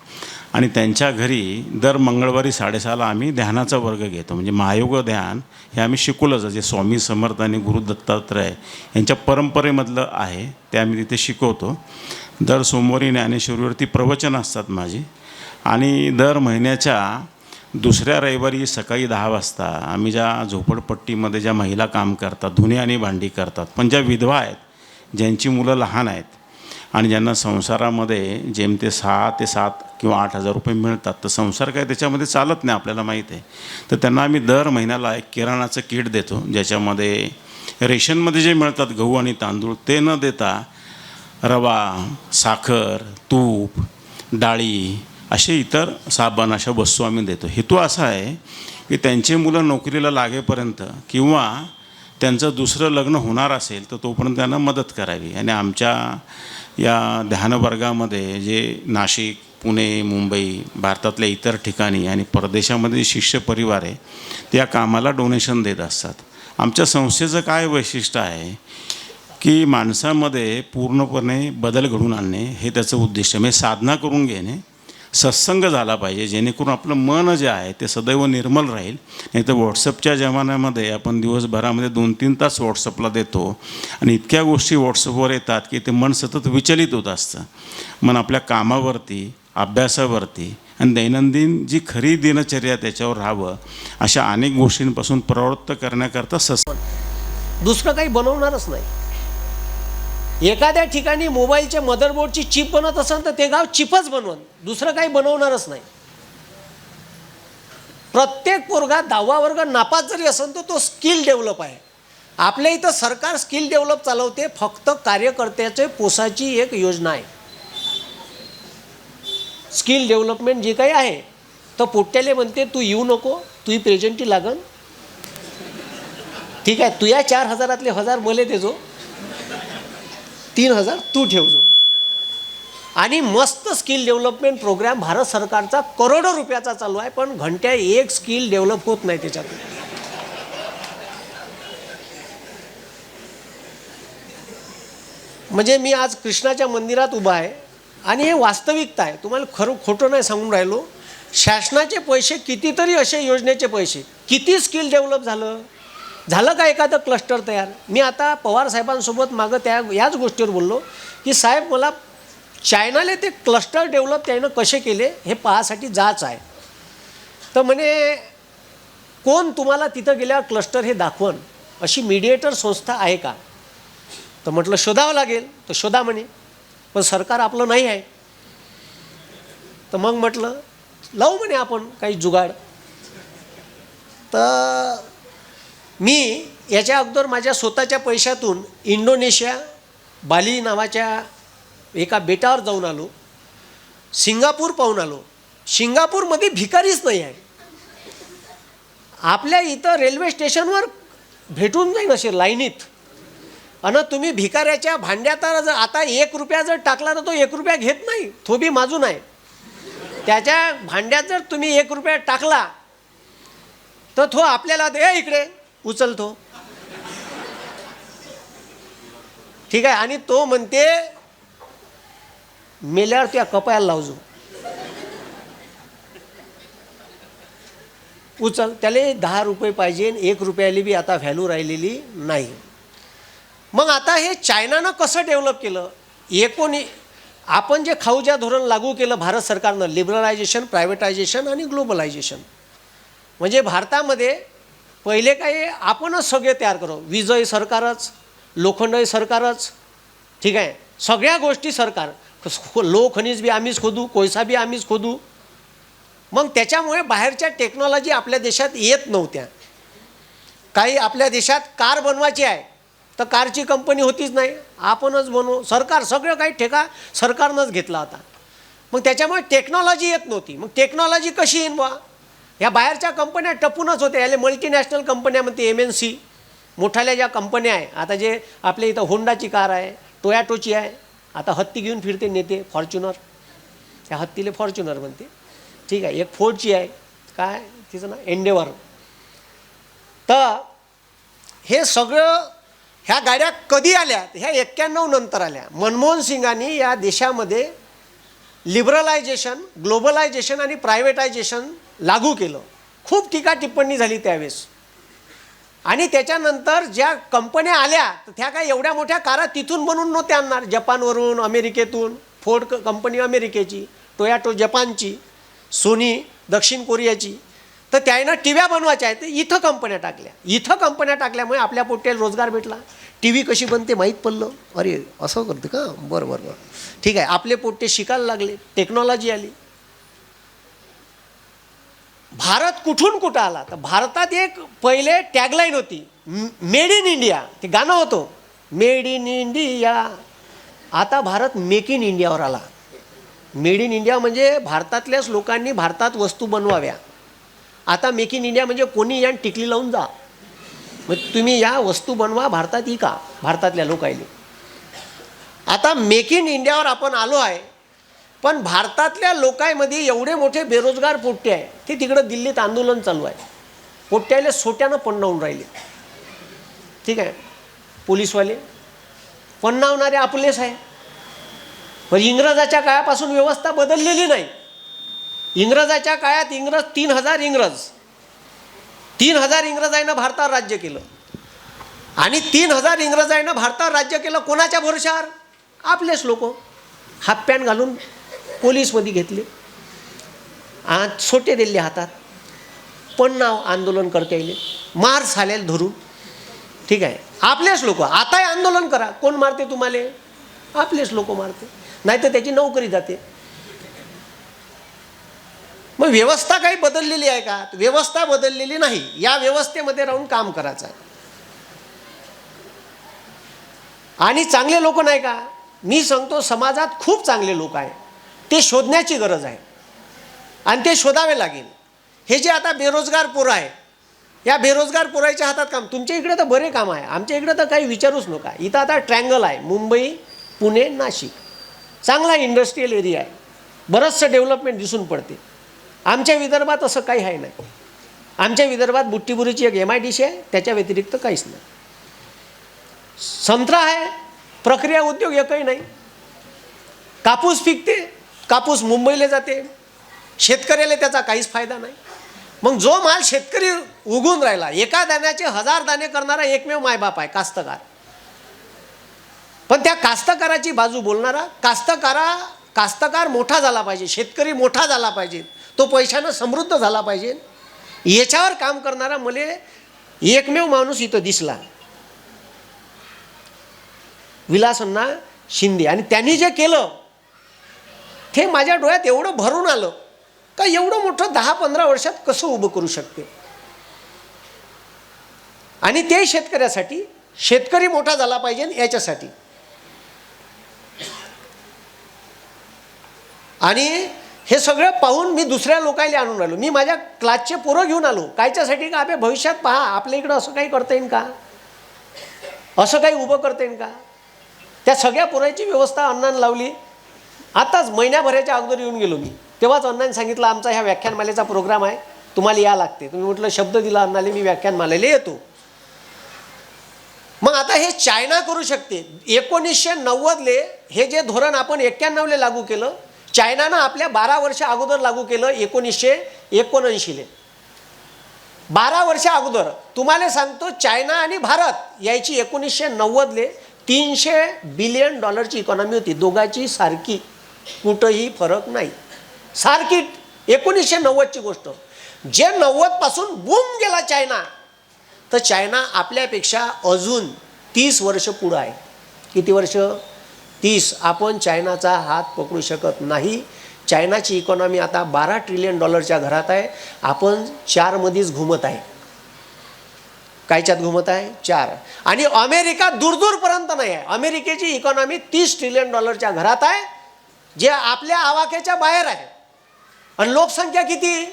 G: आणि त्यांच्या घरी दर मंगळवारी 6:30ला आम्ही ध्यानाचा वर्ग घेतो. म्हणजे महायोग ध्यान हे आम्ही शिकवलंच, जे स्वामी समर्थ आणि गुरु दत्तात्रय यांच्या परंपरेमधलं आहे ते आम्ही तिथे शिकवतो. दर सोमवारी ज्ञानेश्वरीवरती प्रवचन असतात माझी आणि दर महिन्याच्या दुसऱ्या रविवारी सकाळी 10 वाजता आम्ही ज्या झोपडपट्टीमध्ये ज्या महिला काम करतात, धुणे आणि भांडी करतात, पण ज्या विधवा आहेत, ज्यांची मुलं लहान आहेत आणि ज्यांना संसारामध्ये जेमते 6 ते 7 किंवा 8,000 रुपये मिळतात, तर संसार काय त्याच्यामध्ये चालत नाही आपल्याला माहीत आहे. तर त्यांना आम्ही दर महिन्याला एक किराणाचं किट देतो, ज्याच्यामध्ये रेशनमध्ये जे मिळतात गहू आणि तांदूळ ते न देता रवा, साखर, तूप, डाळी असे इतर साबण अशा वस्तू आम्ही देतो. हेतू असा आहे की त्यांचे मुलं नोकरीला लागेपर्यंत किंवा त्यांचं दुसरं लग्न होणार असेल तर तोपर्यंत त्यांना मदत करावी. आणि आमच्या या ध्यानवर्गामध्ये जे नाशिक, पुणे, मुंबई, भारतातल्या इतर ठिकाणी आणि परदेशामध्ये शिष्य परिवार आहे ते या कामाला डोनेशन देत असतात. आमच्या संस्थेचं काय वैशिष्ट्य आहे की माणसामध्ये पूर्णपणे बदल घडवून आणणे हे त्याचं उद्दिष्ट आहे. म्हणजे साधना करून घेणे, सत्संग झाला पाहिजे जेणेकरून आपलं मन जे आहे ते सदैव निर्मल राहील. नाही तर व्हॉट्सअपच्या जमान्यामध्ये आपण दिवसभरामध्ये 2-3 तास व्हॉट्सअपला देतो आणि इतक्या गोष्टी व्हॉट्सअपवर येतात की ते मन सतत विचलित होत असतं. मन आपल्या कामावरती, अभ्यासावरती आणि दैनंदिन जी खरी दिनचर्या त्याच्यावर राहावं अशा अनेक गोष्टींपासून प्रवृत्त करण्याकरता
H: दुसरं काही बनवणारच नाही. एखाद्या ठिकाणी मोबाईलच्या मदरबोर्डची चिप बनत असेल तर ते गाव चिपच बनवून दुसरं काही बनवणारच नाही. प्रत्येक पोरगा 10वा वर्ग नापास जरी असेल तर तो स्किल डेव्हलप आहे. आपल्या इथं सरकार स्किल डेव्हलप चालवते, फक्त कार्यकर्त्याचे पोसाची एक योजना आहे. स्किल डेव्हलपमेंट जे काही आहे तर पोट्ट्याले म्हणते तू येऊ नको, तुही प्रेझेंटी लागन, ठीक आहे, तू या 4,000 1000 मले देजो, 3,000 तू ठेवजो. आणि मस्त स्किल डेव्हलपमेंट प्रोग्राम भारत सरकारचा करोडो रुपयाचा चालू आहे, पण घंट्या एक स्किल डेव्हलप होत नाही त्याच्यातून. म्हणजे मी आज कृष्णाच्या मंदिरात उभा आहे आणि हे वास्तविकता आहे, तुम्हाला खरं खोटं नाही सांगून राहिलो. शासनाचे पैसे कितीतरी असे योजनेचे पैसे, किती स्किल डेव्हलप झालं का एखादं क्लस्टर तयार. मी आता पवार साहेबांसोबत मागं याच गोष्टीवर बोललो की साहेब मला चायनाला ते क्लस्टर डेव्हलप त्यानं कसे केले हे पाहासाठी जायचं आहे. तर म्हणे कोण तुम्हाला तिथं गेल्यावर क्लस्टर हे दाखवण, अशी मीडिएटर संस्था आहे का. तर म्हटलं शोधावं लागेल. तर शोधा म्हणे, पण सरकार आपलं नाही आहे. तर मग म्हटलं लावू म्हणे आपण काही जुगाड. तर मी याच्या अगोदर माझ्या स्वतःच्या पैशातून इंडोनेशिया, बाली नावाच्या एका बेटावर जाऊन आलो, सिंगापूर पाहून आलो. सिंगापूरमध्ये भिकारीच नाही आहे. आपल्या इथं रेल्वे स्टेशनवर भेटून जाईन असे लाईनीत. आणि तुम्ही भिकाऱ्याच्या भांड्यात जर आता 1 रुपया जर टाकला तर तो 1 रुपया घेत नाही, तो बी माजून आहे. त्याच्या भांड्यात जर तुम्ही 1 रुपया टाकला तर तो आपल्याला दे इकडे उचलतो, ठीक आहे. आणि तो म्हणते मेल्यावर त्या कपायाला लावजो, उचल. त्याला 10 रुपये पाहिजे, 1 रुपयाला बी आता व्हॅल्यू राहिलेली नाही. मग आता हे चायनानं कसं डेव्हलप केलं. आपण जे खाऊच्या धोरण लागू केलं भारत सरकारनं, लिबरलायझेशन, प्रायव्हेटायझेशन आणि ग्लोबलायझेशन. म्हणजे भारतामध्ये पहिले काही आपणच सगळे तयार करू, वीजही सरकारच, लोखंडही सरकारच, ठीक आहे, सगळ्या गोष्टी सरकार, लोहखनिज बी आम्हीच खोदू, कोळसा बी आम्हीच खोदू. मग त्याच्यामुळे बाहेरच्या टेक्नॉलॉजी आपल्या देशात येत नव्हत्या. काही आपल्या देशात कार बनवायची आहे तर कारची कंपनी होतीच नाही, आपणच बनवू. सरकार सगळं काही ठेका सरकारनंच घेतला होता. मग त्याच्यामुळे टेक्नॉलॉजी येत नव्हती. मग टेक्नॉलॉजी कशी येईन बा. ह्या बाहेरच्या कंपन्या टपूनच होत्या. याले मल्टीनॅशनल कंपन्या म्हणते, MNC मोठाल्या ज्या कंपन्या आहे. आता जे आपल्या इथं होंडाची कार आहे, टोयॅटोची आहे, आता हत्ती घेऊन फिरते नेते, फॉर्च्युनर, त्या हत्तीले फॉर्च्युनर म्हणते, ठीक आहे. एक फोर्डची आहे, काय तिचं ना एंडेवर. तर हे सगळं ह्या गाड्या कधी आल्या, ह्या 91 नंतर आल्या. मनमोहन सिंगांनी या देशामध्ये लिबरलायझेशन, ग्लोबलायझेशन आणि प्रायव्हेटायझेशन लागू केलं. खूप टीका टिप्पणी झाली त्यावेळेस. आणि त्याच्यानंतर ज्या कंपन्या आल्या तर त्या काय एवढ्या मोठ्या कारा तिथून बनवून नव्हत्या आणणार, जपानवरून, अमेरिकेतून. फोर्ड कंपनी अमेरिकेची, टोयाटो जपानची, सोनी दक्षिण कोरियाची. तर त्यानं टी व्या बनवायच्या आहेत, इथं कंपन्या टाकल्या. इथं कंपन्या टाकल्यामुळे आपल्या पोट्याला रोजगार भेटला. टी व्ही कशी बनते माहीत पडलं. अरे असं करते का, बरं बरं बरं ठीक आहे. आपले पोट्टे शिकायला लागले, टेक्नॉलॉजी आली. भारत कुठून कुठं आला तर भारतात एक पहिले टॅगलाईन होती, मेड इन इंडिया. ते गाणं होतं, मेड इन इंडिया. आता भारत मेक इन इंडियावर आला. मेड इन इंडिया म्हणजे भारतातल्याच लोकांनी भारतात वस्तू बनवाव्या. आता मेक इन इंडिया म्हणजे कोणी या टिकली लावून जा, मग तुम्ही या वस्तू बनवा, भारतात इका, भारतातल्या लोकांनी. आता मेक इन इंडियावर आपण आलो आहे. पण भारतातल्या लोकांमध्ये एवढे मोठे बेरोजगार पोट्टे आहे, ते तिकडं दिल्लीत आंदोलन चालू आहे. पोट्ट्याला सोट्यानं पणणावून राहिले. ठीक आहे, पोलीसवाले पणणावणारे आपलेच आहे. पण इंग्रजाच्या काळापासून व्यवस्था बदललेली नाही. इंग्रजाच्या काळात 3,000 इंग्रजांना भारतावर राज्य केलं. आणि 3,000 इंग्रजांना भारतावर राज्य केलं कोणाच्या भरोशावर? आपलेच लोक हाफ पॅन्ट घालून पोलीसमध्ये घेतले, सोटे दिले हातात, पण नाव आंदोलन करता येईल, मार झालेल धरून. ठीक आहे, आपलेच लोक. आताही आंदोलन करा, कोण मारते तुम्हाला? आपलेच लोक मारते, नाही तर त्याची नोकरी जाते. मग व्यवस्था काही बदललेली आहे का? व्यवस्था बदललेली नाही. या व्यवस्थेमध्ये राहून काम करायचं आहे. आणि चांगले लोक नाही का? मी सांगतो, समाजात खूप चांगले लोक आहे, ते शोधण्याची गरज आहे आणि ते शोधावे लागेल. हे जे आता बेरोजगार पोरं आहे, या बेरोजगार पोराच्या हातात काम. तुमच्या इकडे तर बरे काम आहे, आमच्या इकडे तर काही विचारूच नका. इथं आता ट्रँगल आहे, मुंबई, पुणे, नाशिक, चांगला इंडस्ट्रियल एरिया आहे, बरंचसं डेव्हलपमेंट दिसून पडते. आमच्या विदर्भात असं काही आहे नाही. आमच्या विदर्भात बुट्टीबुरीची एक MIDC आहे, त्याच्या व्यतिरिक्त काहीच नाही. संत्रा आहे, प्रक्रिया उद्योग एकही नाही. कापूस पिकते, कापूस मुंबईला जाते, शेतकऱ्याला त्याचा काहीच फायदा नाही. मग जो माल शेतकरी उगून राहिला, एका दाण्याचे 1000 दाणे करणारा एकमेव मायबाप आहे कास्तकार. पण त्या कास्तकाराची बाजू बोलणारा, कास्तकार मोठा झाला पाहिजे, शेतकरी मोठा झाला पाहिजे, तो पैशानं समृद्ध झाला पाहिजे, याच्यावर काम करणारा मला एकमेव माणूस इथं दिसला, विलासअण्णा शिंदे. आणि त्यांनी जे केलं ते माझ्या डोळ्यात एवढं भरून आलं का एवढं मोठं 10-15 वर्षात कसं उभं करू शकते. आणि ते शेतकऱ्यासाठी, शेतकरी मोठा झाला पाहिजे याच्यासाठी. आणि हे सगळं पाहून मी दुसऱ्या लोकांना आणून राहिलो. मी माझ्या क्लासचे पोरं घेऊन आलो. कायच्यासाठी का? अबे भविष्यात पहा, आपल्या इकडं असं काही करता येईल का? असं काही उभं करता येईल का? त्या सगळ्या पोरांची व्यवस्था अण्णांनी लावली. आताच महिन्याभराच्या अगोदर येऊन गेलो मी. तेव्हाच अण्णांनी सांगितलं, आमचा ह्या व्याख्यानमालेचा प्रोग्राम आहे, तुम्हाला या लागते. तुम्ही म्हटलं शब्द दिला अण्णाले, मी व्याख्यानमालेला येतो. मग आता हे चायना करू शकते. 1990ले हे जे धोरण आपण 91ले लागू केलं, चायनानं आपल्या 12 वर्ष अगोदर लागू केलं 1979ले. 12 वर्ष अगोदर. तुम्हाला सांगतो, चायना आणि भारत याची 1990ले $300 बिलियन इकॉनॉमी होती. दोघांची सारखी, कुठंही फरक नाही, सारखी. 1990ची गोष्ट. जे 90 पासून बूम गेला चायना, तर चायना आपल्यापेक्षा अजून 30 वर्ष पुढं आहे. किती वर्ष? 30. आपण चायनाचा हात पकडू शकत नाही. चायनाची इकॉनॉमी आता $12 ट्रिलियन घरात आहे. आपण 4 मध्येच घुमत आहे. कायच्यात घुमत आहे? 4. आणि अमेरिका दूरदूरपर्यंत नाही आहे. अमेरिकेची इकॉनॉमी $30 ट्रिलियन घरात आहे, जे आपल्या आवाक्याच्या बाहेर आहे. आणि लोकसंख्या किती?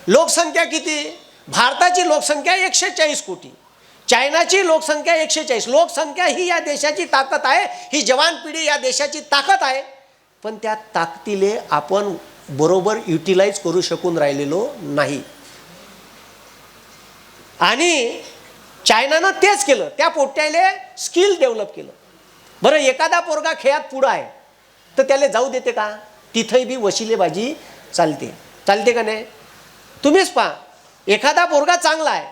H: लोकसंख्या किती? भारताची लोकसंख्या 140 कोटी, चायनाची लोकसंख्या 140. लोकसंख्या ही या देशाची ताकद आहे, ही जवान पिढी या देशाची ताकद आहे. पण त्या ताकदीले आपण बरोबर युटिलाइज करू शकून राहिलेलो नाही. आणि चायनानं तेच केलं. त्या पोट्ट्याले स्किल डेव्हलप केलं. बरं, एखादा पोरगा खेळात पुढं आहे तर त्याला जाऊ देते का? तिथंही बी वशिलेबाजी चालते. चालते का नाही? तुम्हीच पहा, एखादा पोरगा चांगला आहे.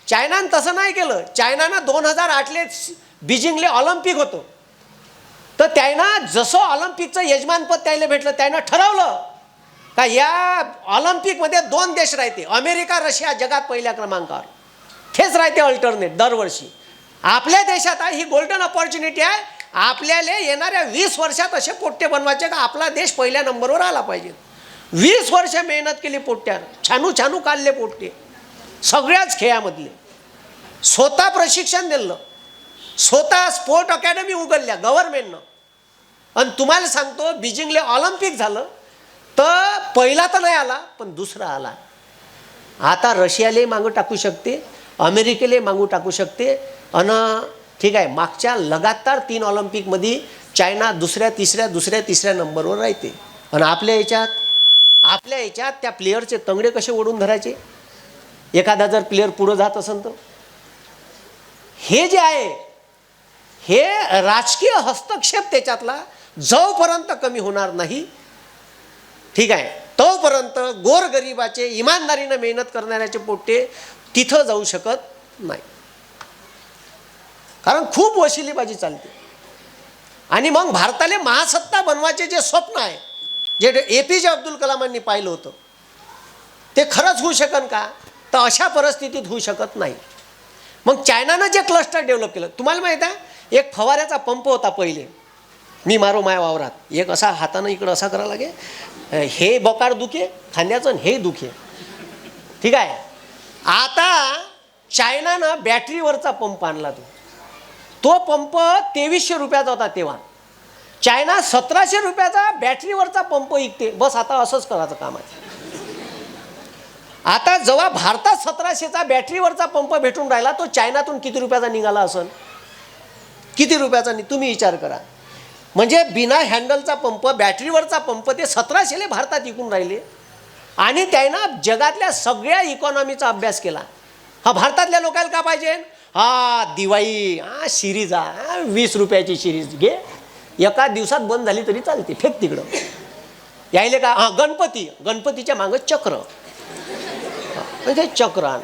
H: चायनानं तसं नाही केलं. चायनानं 2008ले बीजिंगले ऑलिम्पिक होतं, तर त्यानं जसं ऑलिम्पिकचं यजमानपद त्याला भेटलं, त्यानं ठरवलं का या ऑलिम्पिकमध्ये 2 देश राहते, अमेरिका रशिया जगात पहिल्या क्रमांकावर. तेच राहते अल्टरनेट दरवर्षी. आपल्या देशात ही गोल्डन अपॉर्च्युनिटी आहे. आपल्याला येणाऱ्या 20 वर्षात असे पोट्टे बनवायचे का आपला देश पहिल्या नंबरवर आला पाहिजे. 20 वर्ष मेहनत केली पोट्ट्यावर, छानू छानू काढले पोट्टे सगळ्याच खेळामधले. स्वतः प्रशिक्षण दिलं, स्वतः स्पोर्ट अकॅडमी उघडल्या गव्हर्नमेंटनं. आणि तुम्हाला सांगतो, बीजिंगले ऑलिम्पिक झालं तर पहिला तर नाही आला, पण दुसरा आला. आता रशियालाही मागं टाकू शकते, अमेरिकेलाही मागू टाकू शकते. आणि ठीक आहे, मागच्या लगातार 3 ऑलिम्पिकमध्ये चायना दुसऱ्या तिसऱ्या नंबरवर राहते. आणि आपल्या याच्यात त्या प्लेयरचे तंगडे कसे ओढून धरायचे. एखादा जर प्लेयर पुढं जात असेल तर हे जे आहे हे राजकीय हस्तक्षेप त्याच्यातला जोपर्यंत कमी होणार नाही, ठीक आहे, तोपर्यंत गोरगरिबाचे इमानदारीनं मेहनत करणाऱ्याचे पोट्टे तिथं जाऊ शकत नाही. कारण खूप वशिलेबाजी चालते. आणि मग भारताला महासत्ता बनवायचे जे स्वप्न आहे, जे APJ अब्दुल कलामांनी पाहिलं होतं, ते खरंच होऊ शकन का? तर अशा परिस्थितीत होऊ शकत नाही. मग चायनानं जे क्लस्टर डेव्हलप केलं, तुम्हाला माहीत आहे, एक फवाऱ्याचा पंप होता पहिले. मी मारो माया वावरात, एक असा हातानं इकडं असा करायला लागे, हे बोकाड दुखे खांद्याचं, हे दुखे. ठीक आहे. आता चायनानं बॅटरीवरचा पंप आणला. तो पंप 2300 रुपयाचा होता तेव्हा. चायना 1700 रुपयाचा बॅटरीवरचा पंप विकते. बस आता असंच करायचं काम आहे. आता जेव्हा भारतात 1700चा बॅटरीवरचा पंप भेटून राहिला, तो चायनातून किती रुपयाचा निघाला असेल? किती रुपयाचा तुम्ही विचार करा. म्हणजे बिना हँडलचा पंप, बॅटरीवरचा पंप ते 1700ले भारतात विकून राहिले. आणि त्यानं जगातल्या सगळ्या इकॉनॉमीचा अभ्यास केला. हा भारतातल्या लोकांना का पाहिजे? दिवाळी, सिरीज, 20 रुपयाची सिरीज घे, एका दिवसात बंद झाली तरी चालते, फेक तिकडं. यायले का गणपतीच्या मागं चक्र, ते चक्र आण.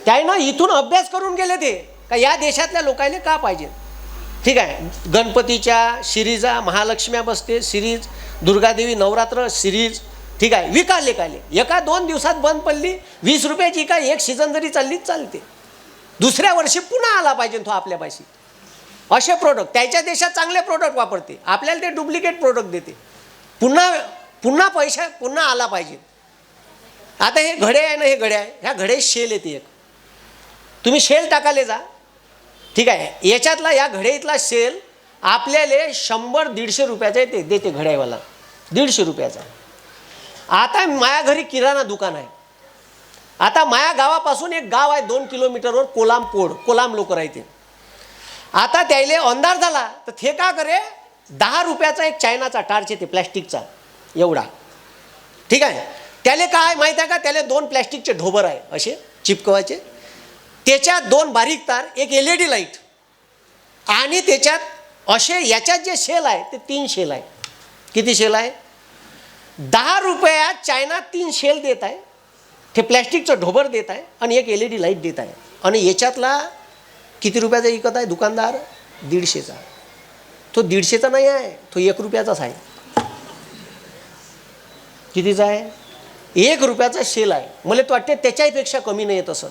H: त्यानं इथून अभ्यास करून गेले ते का या देशातल्या लोकांना का पाहिजे. ठीक आहे. गणपतीच्या सिरीजा, महालक्ष्म्या बसते सिरीज, दुर्गादेवी नवरात्र सिरीज, ठीक आहे, विकाले काले. एका 2 दिवसात बंद पडली, 20 रुपयाची का एक सीझन जरी चाललीच चालते. दुसऱ्या वर्षी पुन्हा आला पाहिजे तो आपल्यापाशी. असे प्रोडक्ट त्याच्या देशात चांगले प्रोडक्ट वापरते, आपल्याला ते डुप्लिकेट प्रोडक्ट देते. पुन्हा पैसा पुन्हा आला पाहिजे. आता हे घडे आहे ना, हे घडे आहे, ह्या घडे शेल येते एक. तुम्ही शेल टाकाले जा, ठीक आहे. याच्यातला या घड्यातला सेल आपल्याला 100-150 रुपयाचा येते, देते घड्यावाला 150 रुपयाचा. आता माया घरी किराणा दुकान आहे. आता माया गावापासून एक गाव आहे 2 किलोमीटरवर, कोलाम लोक राहते. आता त्याला अंधार झाला तर ते का करे, 10 रुपयाचा एक चायनाचा टार्च येते प्लॅस्टिकचा एवढा. ठीक आहे. त्याला काय माहीत आहे का, त्याला 2 प्लॅस्टिकचे ढोबर आहे असे चिपकवायचे, त्याच्यात 2 बारीक तार, एक LED लाईट, आणि त्याच्यात असे याच्यात जे शेल आहे ते 3 शेल आहे. किती शेल आहे? 10 रुपयात चायना 3 शेल देत आहे, ते प्लॅस्टिकचं ढोबर देत आहे आणि एक LED लाईट देत आहे. आणि याच्यातला किती रुपयाचा विकत आहे दुकानदार? 150चा. तो 150चा नाही आहे, तो 1 रुपयाचाच आहे. कितीचा आहे? 1 रुपयाचा शेल आहे. मला तो वाटते त्याच्यापेक्षा कमी नाही येत असं.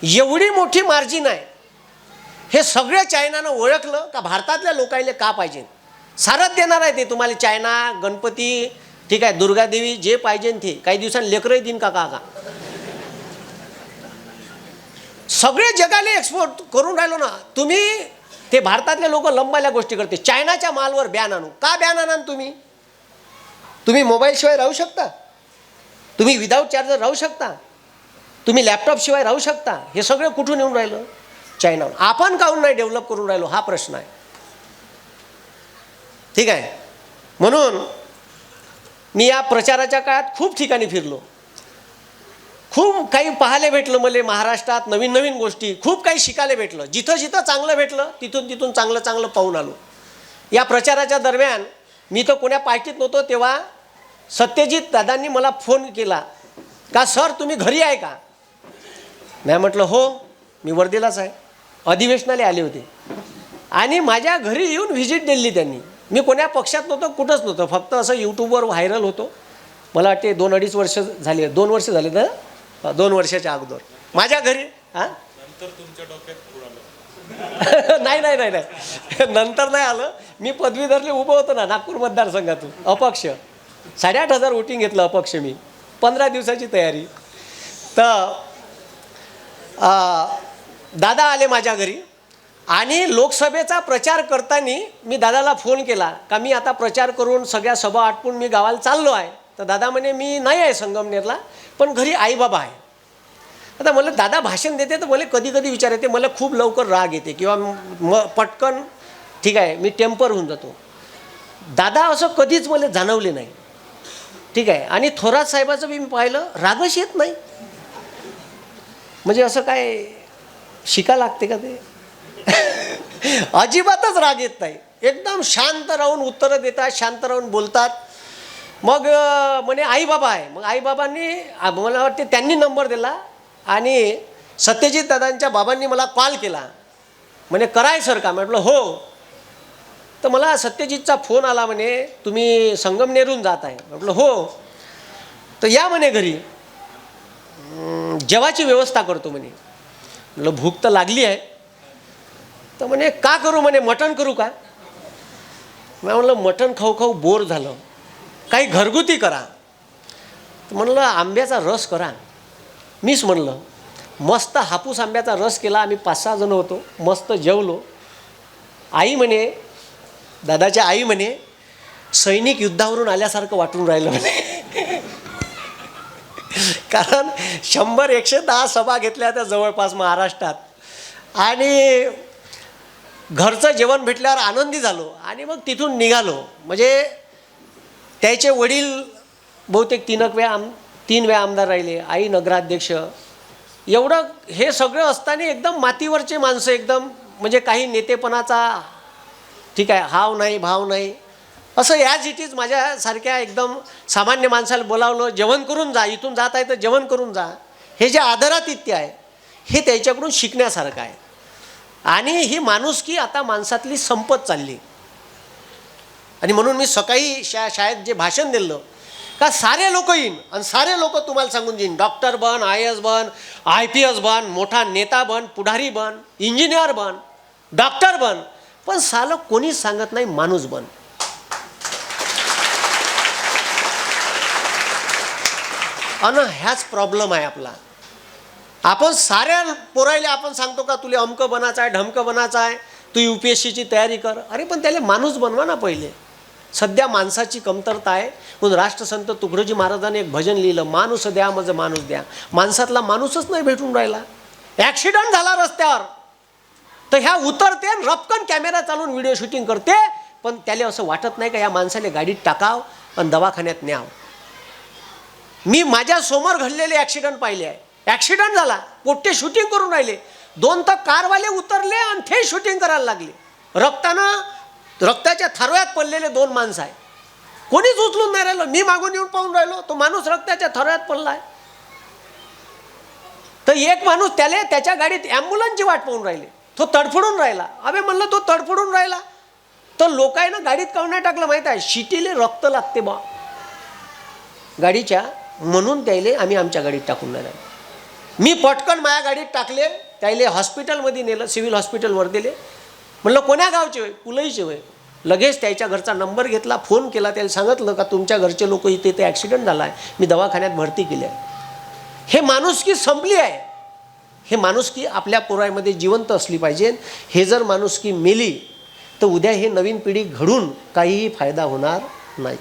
H: एवढी मोठी मार्जिन आहे. हे सगळं चायनानं ओळखलं का भारतातल्या लोकांना का पाहिजे. सारच देणार आहे ते तुम्हाला. चायना, गणपती, ठीक आहे, दुर्गादेवी, जे पाहिजे ते. काही दिवसांनी लेकरही देईन का सगळे जगाला एक्सपोर्ट करून राहिलो ना तुम्ही. ते भारतातले लोक लंबाल्या गोष्टी करते. चायनाच्या मालवर बॅन आणू. का बॅन आणा तुम्ही? तुम्ही मोबाईलशिवाय राहू शकता, तुम्ही विदाऊट चार्जर राहू शकता, तुम्ही लॅपटॉपशिवाय राहू शकता. हे सगळं कुठून येऊन राहिलं? चायनाहून. आपण काहून नाही डेव्हलप करून राहिलो हा प्रश्न आहे. ठीक आहे. म्हणून मी या प्रचाराच्या काळात खूप ठिकाणी फिरलो, खूप काही पाहायला भेटलं. मला महाराष्ट्रात नवीन नवीन गोष्टी खूप काही शिकायला भेटलं. जिथं जिथं चांगलं भेटलं तिथून चांगलं पाहून आलो. या प्रचाराच्या दरम्यान मी तर कोण्या पार्टीत नव्हतो तेव्हा सत्यजित दादांनी मला फोन केला का सर तुम्ही घरी आहे का. नाही म्हटलं हो मी वर्धेलाच आहे. अधिवेशनाला आले होते आणि माझ्या घरी येऊन व्हिजिट दिली त्यांनी. मी कोण्या पक्षात नव्हतो कुठंच नव्हतं, फक्त असं यूट्यूबवर व्हायरल होतो. मला वाटते 2-2.5 वर्ष झाले, 2 वर्ष झाले तर 2 वर्षाच्या अगोदर माझ्या घरी. हां नाही नाही नाही नाही नंतर नाही आलं. मी पदवीधरले उभं होतो ना नागपूर मतदारसंघातून अपक्ष. 8,500 वोटिंग घेतलं अपक्ष मी. 15 दिवसाची तयारी. तर दादा आले माझ्या घरी आणि लोकसभेचा प्रचार करताना मी दादाला फोन केला का मी आता प्रचार करून सगळ्या सभा आटपून मी गावाला चाललो आहे. तर दादा म्हणे मी नाही आहे संगमनेरला, पण घरी आईबाबा आहे. आता मला दादा भाषण देते तर मला कधी कधी विचार येते, मला खूप लवकर राग येते किंवा पटकन ठीक आहे मी टेम्पर होऊन जातो. दादा असं कधीच मला जाणवले नाही. ठीक आहे. आणि थोरात साहेबाचं मी पाहिलं रागच येत नाही. म्हणजे असं काय शिका लागते का ते अजिबातच राग येत नाही. एकदम शांत राहून उत्तरं देतात, शांत राहून बोलतात. मग म्हणे आईबाबा आहे. मग आईबाबांनी मला वाटते त्यांनी नंबर दिला आणि सत्यजित दादांच्या बाबांनी मला कॉल केला. म्हणे कराय सर का. म्हटलं हो. तर मला सत्यजितचा फोन आला म्हणे तुम्ही संगमनेरून जात आहे. म्हटलं हो. तर या म्हणे घरी जेवाची व्यवस्था करतो म्हणे. म्हटलं भूक तर लागली आहे. तर म्हणे का करू म्हणे मटण करू का. मी म्हणलं मटण खाऊ खाऊ बोर झालं, काही घरगुती करा. तर म्हणलं आंब्याचा रस करा. मीच म्हणलं मस्त हापूस आंब्याचा रस केला. आम्ही 5-6 जण होतो. मस्त जेवलो. आई म्हणे दादाच्या आई म्हणे सैनिक युद्धावरून आल्यासारखं वाटून राहिलं म्हणे. कारण 100-110 सभा घेतल्या त्या जवळपास महाराष्ट्रात. आणि घरचं जेवण भेटल्यावर आनंदी झालो आणि मग तिथून निघालो. म्हणजे त्याचे वडील बहुतेक 3 वेळा आमदार राहिले, आई नगराध्यक्ष. एवढं हे सगळं असताना एकदम मातीवरचे माणसं, एकदम म्हणजे काही नेतेपणाचा ठीक आहे हाव नाही भाव नाही असं ॲज इट इज माझ्यासारख्या एकदम सामान्य माणसाला बोलावलं, जेवण करून जा, इथून जात आहे तर जेवण करून जा. हे जे आदरातिथ्य आहे हे त्याच्याकडून शिकण्यासारखं आहे. आणि ही माणुसकी आता माणसातली संपत चालली. आणि म्हणून मी सकाळी शाळेत जे भाषण दिलं का सारे लोक येईन आणि सारे लोक तुम्हाला सांगून देईन डॉक्टर बन, IAS बन, IPS बन, मोठा नेता बन, पुढारी बन, इंजिनियर बन, डॉक्टर बन, पण सालं कोणीच सांगत नाही माणूस बन. अन ह्याच प्रॉब्लेम आहे आपला. आपण साऱ्या पोरायला आपण सांगतो का तुला अमकं बनायचं आहे, ढमकं बनायचं आहे, तू UPSCची तयारी कर. अरे पण त्याला माणूस बनवा ना पहिले. सध्या माणसाची कमतरता आहे. म्हणून राष्ट्रसंत तुकडोजी महाराजांनी एक भजन लिहिलं, माणूस द्या मज माणूस द्या. माणसातला माणूसच नाही भेटून राहिला. ॲक्सिडेंट झाला रस्त्यावर तर ह्या उतरते रपकन कॅमेरा चालून व्हिडिओ शूटिंग करते, पण त्याला असं वाटत नाही का या माणसाला गाडीत टाकाव आणि दवाखान्यात न्याव. मी माझ्या समोर घडलेले ॲक्सिडेंट पाहिले आहे. ॲक्सिडेंट झाला, पोट्टे शूटिंग करून राहिले, 2 तर कारवाले उतरले आणि ते शूटिंग करायला लागले. रक्ताच्या थरव्यात पडलेले 2 माणसं आहे. कोणीच उचलून नाही राहिलं. मी मागून येऊन पाहून राहिलो, तो माणूस रक्ताच्या थरव्यात पडला आहे. तर एक माणूस त्याला त्याच्या गाडीत ॲम्ब्युलन्सची वाट पाहून राहिले, तो तडफडून राहिला. अबे म्हणलं तो तडफडून राहिला तर लोकांना गाडीत काऊन नाही टाकलं माहीत आहे, शिटीले रक्त लागते बा गाडीच्या, म्हणून त्याले आम्ही आमच्या गाडीत टाकून नाही राहिलो. मी पटकन माझ्या गाडीत टाकले, त्याले हॉस्पिटलमध्ये नेलं, सिव्हिल हॉस्पिटलवर दिले. म्हणलं कोण्या गावचे होय, पुलईचे होय. लगेच त्याच्या घरचा नंबर घेतला, फोन केला, त्याला सांगितलं का तुमच्या घरचे लोक इथे ते ॲक्सिडेंट झाला आहे, मी दवाखान्यात भरती केली आहे. हे माणुसकी संपली आहे. हे माणुसकी आपल्या पोरामध्ये जिवंत असली पाहिजे. हे जर माणुसकी मेली तर उद्या हे नवीन पिढी घडून काहीही फायदा होणार नाही.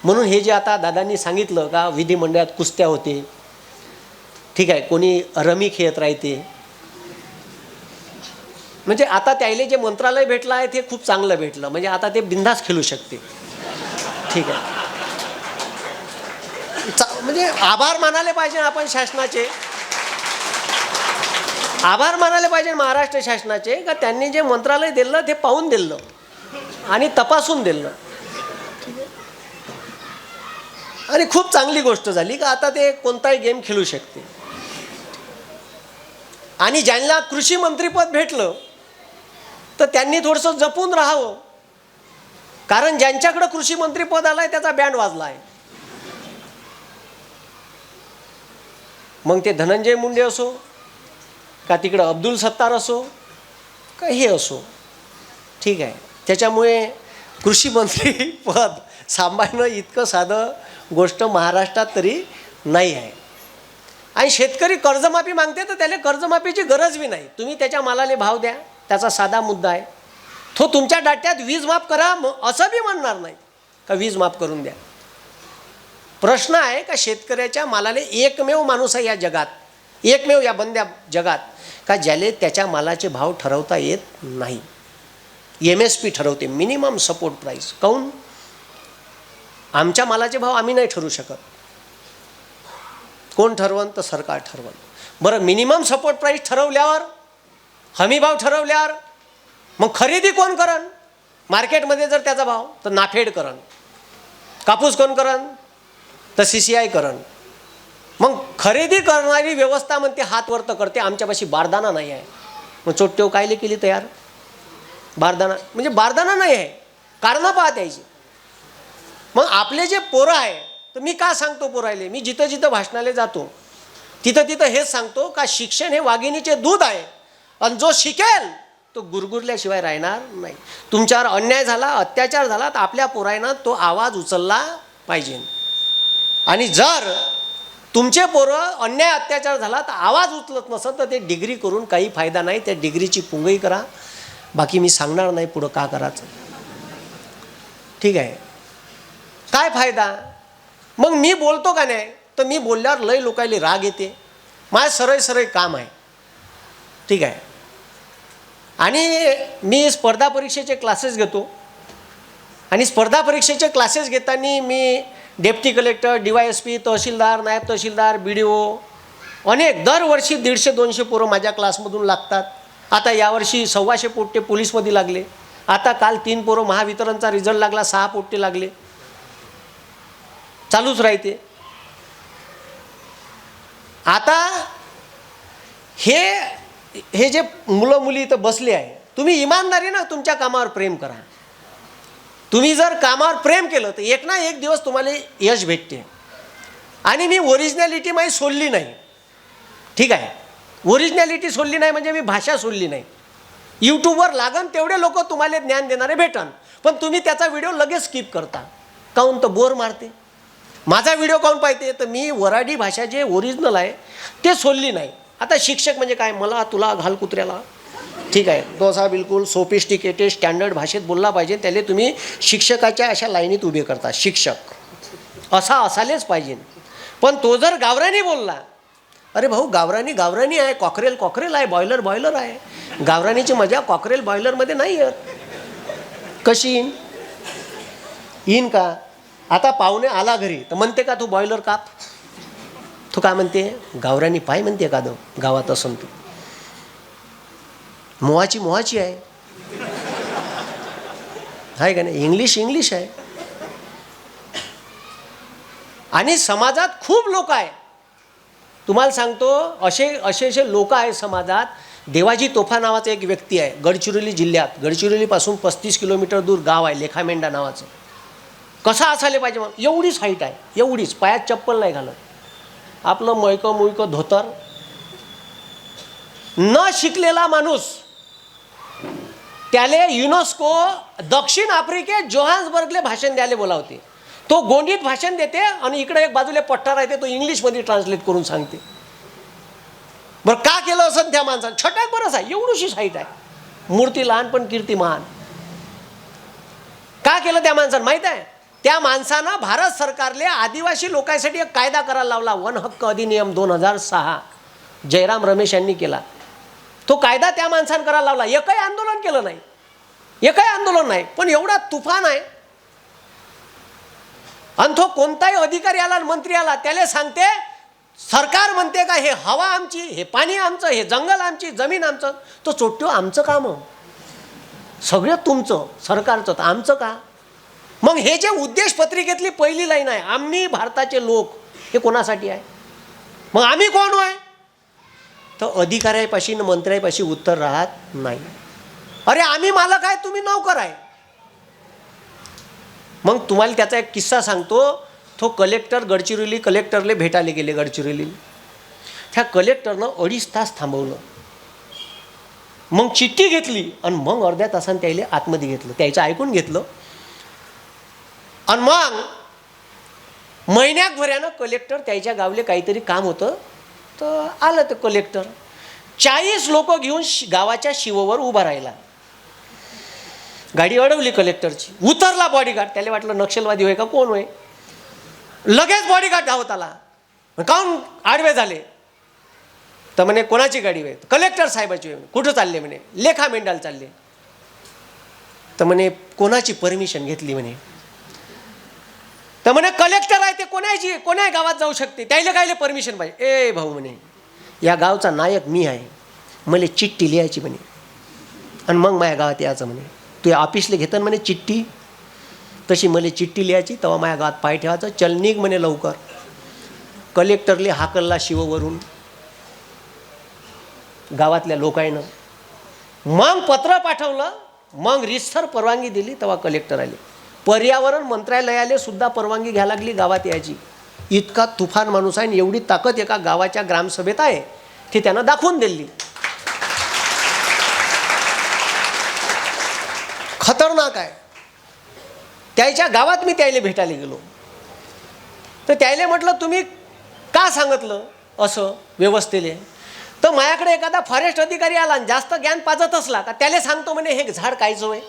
H: म्हणून हे जे आता दादांनी सांगितलं का विधिमंडळात कुस्त्या होते, ठीक आहे, कोणी रमी खेळत राहते, म्हणजे आता त्याला जे मंत्रालय भेटलं आहे ते खूप चांगलं भेटलं. म्हणजे आता ते बिंदास खेळू शकते. ठीक आहे, म्हणजे आभार मानायला पाहिजे आपण शासनाचे, आभार मानायला पाहिजे महाराष्ट्र शासनाचे का त्यांनी जे मंत्रालय दिलं ते पाहून दिलं. आणि तपासून दिलं. आणि खूप चांगली गोष्ट झाली का आता ते कोणताही गेम खेळू शकते. आणि ज्यांना कृषी मंत्रीपद भेटलं तर त्यांनी थोडंसं जपून राहावं, कारण ज्यांच्याकडे कृषी मंत्रीपद आलाय त्याचा बँड वाजला आहे. मग ते धनंजय मुंडे असो का तिकडं अब्दुल सत्तार असो का हे असो, ठीक आहे. त्याच्यामुळे कृषी मंत्री पद सांभाळणं इतकं साधं गोष्ट महाराष्ट्रात तरी नाही आहे. आणि शेतकरी कर्जमाफी मागते तर त्याला कर्जमाफीची गरज बी नाही. तुम्ही त्याच्या मालाला भाव द्या, त्याचा साधा मुद्दा आहे. तो तुमच्या डाट्यात वीज माफ करा असं बी म्हणणार नाही का वीज माफ करून द्या. प्रश्न आहे का शेतकऱ्याच्या मालाला एकमेव माणूस आहे या जगात, एकमेव या बंद्या जगात का ज्याले त्याच्या मालाचे भाव ठरवता येत नाही. MSP ठरवते, मिनिमम सपोर्ट प्राईस. काऊन? आमच्या मालाचे भाव आम्ही नाही ठरवू शकत. कोण ठरवण? तर सरकार ठरवण. बरं, मिनिमम सपोर्ट प्राईस ठरवल्यावर, हमी भाव ठरवल्यावर मग खरेदी कोण करण? मार्केटमध्ये जर त्याचा भाव तर नाफेड करण. कापूस कोण करण? तर CCI करण. मग खरेदी करणारी व्यवस्था म्हणते हात वर तर करते, आमच्यापाशी बारदाना नाही आहे. मग चोट्टेव कायले केली तयार? बारदाना म्हणजे बारदाना नाही आहे, कारणं पाहत यायची. मग आपले जे पोरं आहे, तर मी का सांगतो पोरायले, मी जिथं जिथं भाषणाला जातो तिथं तिथं हेच सांगतो का शिक्षण हे वाघिणीचे दूध आहे आणि जो शिकेल तो गुरगुरल्याशिवाय राहणार नाही. तुमच्यावर अन्याय झाला, अत्याचार झाला तर आपल्या पोरायनं तो आवाज उचलला पाहिजे. आणि जर तुमचे पोरं अन्याय अत्याचार झाला तर आवाज उचलत नसत तर ते डिग्री करून काही फायदा नाही. त्या डिग्रीची पुंगई करा, बाकी मी सांगणार नाही पुढं का करायचं, ठीक आहे. काय फायदा? मग मी बोलतो का नाही, तर मी बोलल्यावर लय लोकायले राग येते. माझं सरळ सरळ काम आहे, ठीक आहे. आणि मी स्पर्धा परीक्षेचे क्लासेस घेतो आणि स्पर्धा परीक्षेचे क्लासेस घेताना मी डेप्टी कलेक्टर, DYSP, तहसीलदार, नायब तहसीलदार, BDO अनेक दरवर्षी 150-200 पोरं माझ्या क्लासमधून लागतात. आता यावर्षी 125 पोट्टे पोलीसमध्ये लागले. आता काल 3 पोरं महावितरणचा रिझल्ट लागला, 6 पोट्टे लागले. चालूच राहते. आता हे जे मुलं मुली इथं बसले आहे, तुम्ही इमानदारीनं तुमच्या कामावर प्रेम करा. तुम्ही जर कामावर प्रेम केलं तर एक ना एक दिवस तुम्हाला यश भेटते. आणि मी ओरिजिनॅलिटी माझी सोडली नाही, ठीक आहे. ओरिजिनॅलिटी सोडली नाही म्हणजे मी भाषा सोडली नाही. यूट्यूबवर लागन तेवढे लोक तुम्हाला ज्ञान देणारे भेटन, पण तुम्ही त्याचा व्हिडिओ लगेच स्किप करता. काहून? तर बोर मारते. माझा व्हिडिओ काहून पाहते? तर मी वराडी भाषा जे ओरिजिनल आहे ते सोडली नाही. आता शिक्षक म्हणजे काय? मला तुला घाल कुत्र्याला, ठीक आहे. तो असा बिलकुल सोफिस्टिकेटेड स्टँडर्ड भाषेत बोलला पाहिजे. त्याला तुम्ही शिक्षकाच्या अशा लाईनीत उभे करता. शिक्षक असा असायलाच पाहिजे. पण तो जर गावरानी बोलला, अरे भाऊ गावरानी गावरानी आहे, कॉकरेल कॉकरेल आहे, बॉयलर बॉयलर आहे. गावरानीची मजा कॉकरेल बॉयलरमध्ये नाही येत. कशी येईन का? आता पाहुणे आला घरी तर म्हणते का तू बॉयलर काप? तू काय म्हणते? गावरानी पाय म्हणते का दो गावात असून तू मोहाची आहे, हाय का नाही? इंग्लिश आहे. आणि समाजात खूप लोक आहे, तुम्हाला सांगतो, असे लोक आहे समाजात. देवाजी तोफा नावाचा एक व्यक्ती आहे, गडचिरोली जिल्ह्यात. गडचिरोलीपासून 35 किलोमीटर दूर गाव आहे लेखामेंढा नावाचं. कसा असायला पाहिजे मग? एवढीच हाईट आहे, एवढीच, पायात चप्पल नाही घालत, आपलं मयकं मुयकं धोतर. न शिकलेला माणूस त्याले युनेस्को दक्षिण आफ्रिकेत जोहान्सबर्गले भाषण द्यायला बोलावते. तो गोंडीत भाषण देते आणि इकडे एक बाजूला पट्टा राहते, तो इंग्लिशमध्ये ट्रान्सलेट करून सांगते. बरं का केलं असं त्या माणसानं? छटाक बरंच आहे, एवढीशीच हाईट आहे, मूर्ती लहान पण कीर्ती महान. का केलं त्या माणसानं माहीत आहे? त्या माणसानं भारत सरकारले आदिवासी लोकांसाठी एक कायदा करायला लावला, वन हक्क अधिनियम 2006, जयराम रमेश यांनी केला. तो कायदा त्या माणसानं करायला लावला. एकही आंदोलन केलं नाही, एकही आंदोलन नाही, पण एवढा तुफान आहे. आणि तो कोणताही अधिकारी आला, मंत्री आला, त्याला सांगते, सरकार म्हणते का हे हवा आमची, हे पाणी आमचं, हे जंगल आमची, जमीन आमचं. तो चोट्टो आमचं काम, सगळं तुमचं सरकारचं, तर आमचं का? मग हे जे उद्देश पत्रिकेतली पहिली लाईन आहे, आम्ही भारताचे लोक, हे कोणासाठी आहे? मग आम्ही कोण आहे? तर अधिकाऱ्यापाशी न मंत्र्यापाशी उत्तर राहत नाही. अरे आम्ही मालक आहे, तुम्ही नौकर आहे. मग तुम्हाला त्याचा एक किस्सा सांगतो. तो कलेक्टर गडचिरोली कलेक्टरले भेटायला गेले गडचिरोली. त्या कलेक्टरनं 2.5 तास थांबवलं. मग चिठ्ठी घेतली आणि मग अर्ध्या तासानं त्याला आतमध्ये घेतलं, त्याचं ऐकून घेतलं. आणि मग महिन्याभरानं कलेक्टर त्याच्या गावले काहीतरी काम होतं तर आलं. ते कलेक्टर 40 लोक घेऊन गावाच्या शिववर उभा राहिला. गाडी अडवली कलेक्टरची. उतरला बॉडीगार्ड. त्याला वाटलं नक्षलवादी होय का कोण होय. लगेच बॉडीगार्ड धावत आला. काहून आडवे झाले? तर म्हणे कोणाची गाडी होय? कलेक्टर साहेबाची होय. कुठं चालले? म्हणे लेखा मेंढाल चालले. तर म्हणे कोणाची परमिशन घेतली? म्हणे तर म्हणे कलेक्टर आहे ते कोणाही गावात जाऊ शकते, त्याला कायले परमिशन पाहिजे? ए भाऊ म्हणे, या गावचा नायक मी आहे, मला चिठ्ठी लिहायची म्हणे आणि मग माझ्या गावात यायचं म्हणे. तू या ऑफिसला घेतं म्हणे चिठ्ठी, तशी मला चिठ्ठी लिहायची, तेव्हा माझ्या गावात पाय ठेवायचं. चल निघ म्हणे लवकर. कलेक्टरले हाकलला शिववरून गावातल्या लोकांना. मग पत्र पाठवलं, मग रितसर परवानगी दिली, तेव्हा कलेक्टर आले. पर्यावरण मंत्रालयाला सुद्धा परवानगी घ्यायला लागली गावात यायची. इतका तुफान माणूस आहे आणि एवढी ताकद एका गावाच्या ग्रामसभेत आहे की त्यानं दाखवून दिली. खतरनाक आहे. त्याच्या गावात मी त्याला भेटायला गेलो तर त्याला म्हटलं तुम्ही का सांगितलं असं व्यवस्थेले? तर माझ्याकडे एखादा फॉरेस्ट अधिकारी आला आणि जास्त ज्ञान पाजत असला का त्याला सांगतो म्हणे हे झाड कायचं आहे.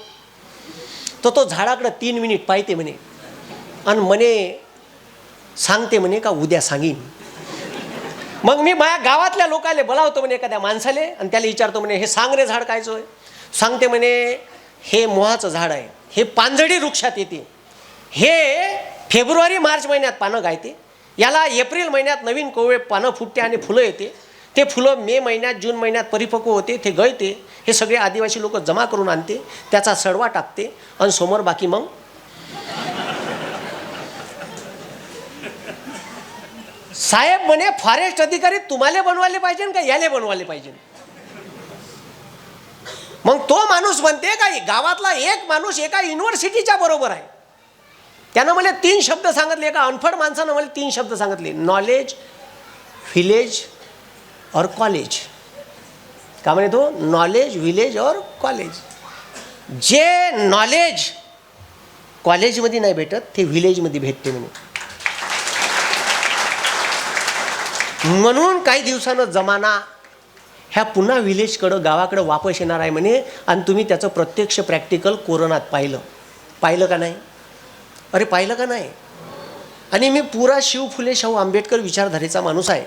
H: तर तो झाडाकडं 3 मिनिट पाहते म्हणे आणि म्हणे सांगते म्हणे का उद्या सांगीन. मग मी माझ्या गावातल्या लोकांना बोलावतो म्हणे एखाद्या माणसाले आणि त्याला विचारतो म्हणे हे सांग रे झाड कायचं आहे. सांगते म्हणे हे मोहाचं झाड आहे, हे पानझडी वृक्षात येते, हे फेब्रुवारी मार्च महिन्यात पानं गायते, याला एप्रिल महिन्यात नवीन कोवळे पानं फुटते आणि फुलं येते, ते फुलं मे महिन्यात जून महिन्यात परिपक्व होते, ते गळते. हे सगळे आदिवासी लोक जमा करून आणते, त्याचा सडवा टाकते आणि समोर बाकी मग साहेब म्हणे फॉरेस्ट अधिकारी तुम्हाला बनवायला पाहिजे का याले बनवायला पाहिजे? मग तो माणूस म्हणते का गावातला एक माणूस एका युनिव्हर्सिटीच्या बरोबर आहे. त्यानं मला 3 शब्द सांगितले. एका अनफड माणसानं मला 3 शब्द सांगितले, नॉलेज, विलेज और कॉलेज. का म्हणे तो? नॉलेज, विलेज और कॉलेज. जे नॉलेज कॉलेजमध्ये नाही भेटत ते विलेजमध्ये भेटते म्हणे. म्हणून काही दिवसानं जमाना ह्या पुन्हा विलेजकडं गावाकडं वापस येणार आहे म्हणे. आणि तुम्ही त्याचं प्रत्यक्ष प्रॅक्टिकल कोरोनात पाहिलं का नाही? अरे पाहिलं का नाही? आणि मी पुरा शिव फुले शाहू आंबेडकर विचारधारेचा माणूस आहे.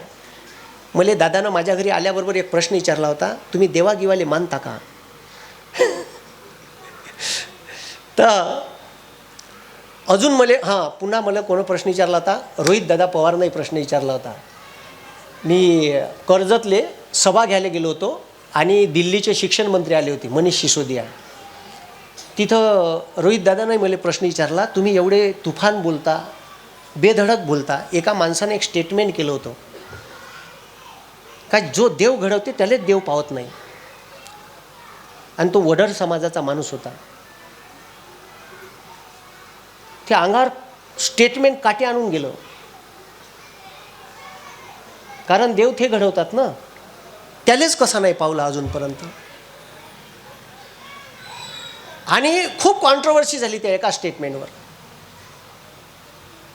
H: मला दादानं माझ्या घरी आल्याबरोबर एक प्रश्न विचारला होता, तुम्ही देवागिवाले मानता का? तर अजून पुन्हा मला कोण प्रश्न विचारला होता, रोहित दादा पवारनं प्रश्न विचारला होता. मी कर्जतले सभा घ्यायला गेलो होतो आणि दिल्लीचे शिक्षण मंत्री आले होते, मनीष सिसोदिया. तिथं रोहित दादानं मला प्रश्न विचारला, तुम्ही एवढे तुफान बोलता, बेधडक बोलता. एका माणसाने एक स्टेटमेंट केलं होतं का जो देव घडवते त्यालाच देव पावत नाही. आणि तो वडर समाजाचा माणूस होता. त्या अंगावर स्टेटमेंट काटे आणून गेलं. कारण देव ते घडवतात ना, त्यालाच कसा नाही पावला अजूनपर्यंत. आणि खूप कॉन्ट्रोवर्सी झाली त्या एका स्टेटमेंटवर.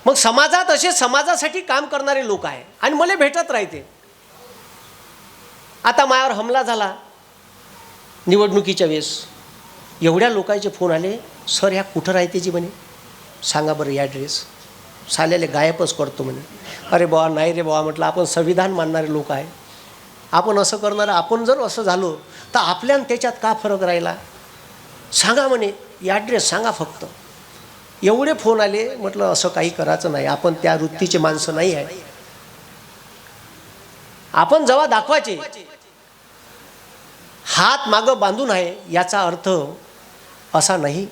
H: मग समाजात असे समाजासाठी काम करणारे लोक आहे आणि मला भेटत राहते. आता माझ्यावर हमला झाला निवडणुकीच्या वेळेस. एवढ्या लोकांचे फोन आले, सर ह्या कुठं राहतेची म्हणे, सांगा बरं ॲड्रेस. साल्याले गायबच करतो म्हणे. अरे बुवा नाही रे बुवा, म्हटलं आपण संविधान मानणारे लोक आहे, आपण असं करणारं, आपण जर असं झालो तर आपल्यानं त्याच्यात का फरक राहिला? सांगा म्हणे ॲड्रेस सांगा फक्त. एवढे फोन आले. म्हटलं असं काही करायचं नाही, आपण त्या वृत्तीचे माणसं नाही आहे. आपण जेव्हा दाखवायचे हात मागं बांधून आहे याचा अर्थ असा नाही.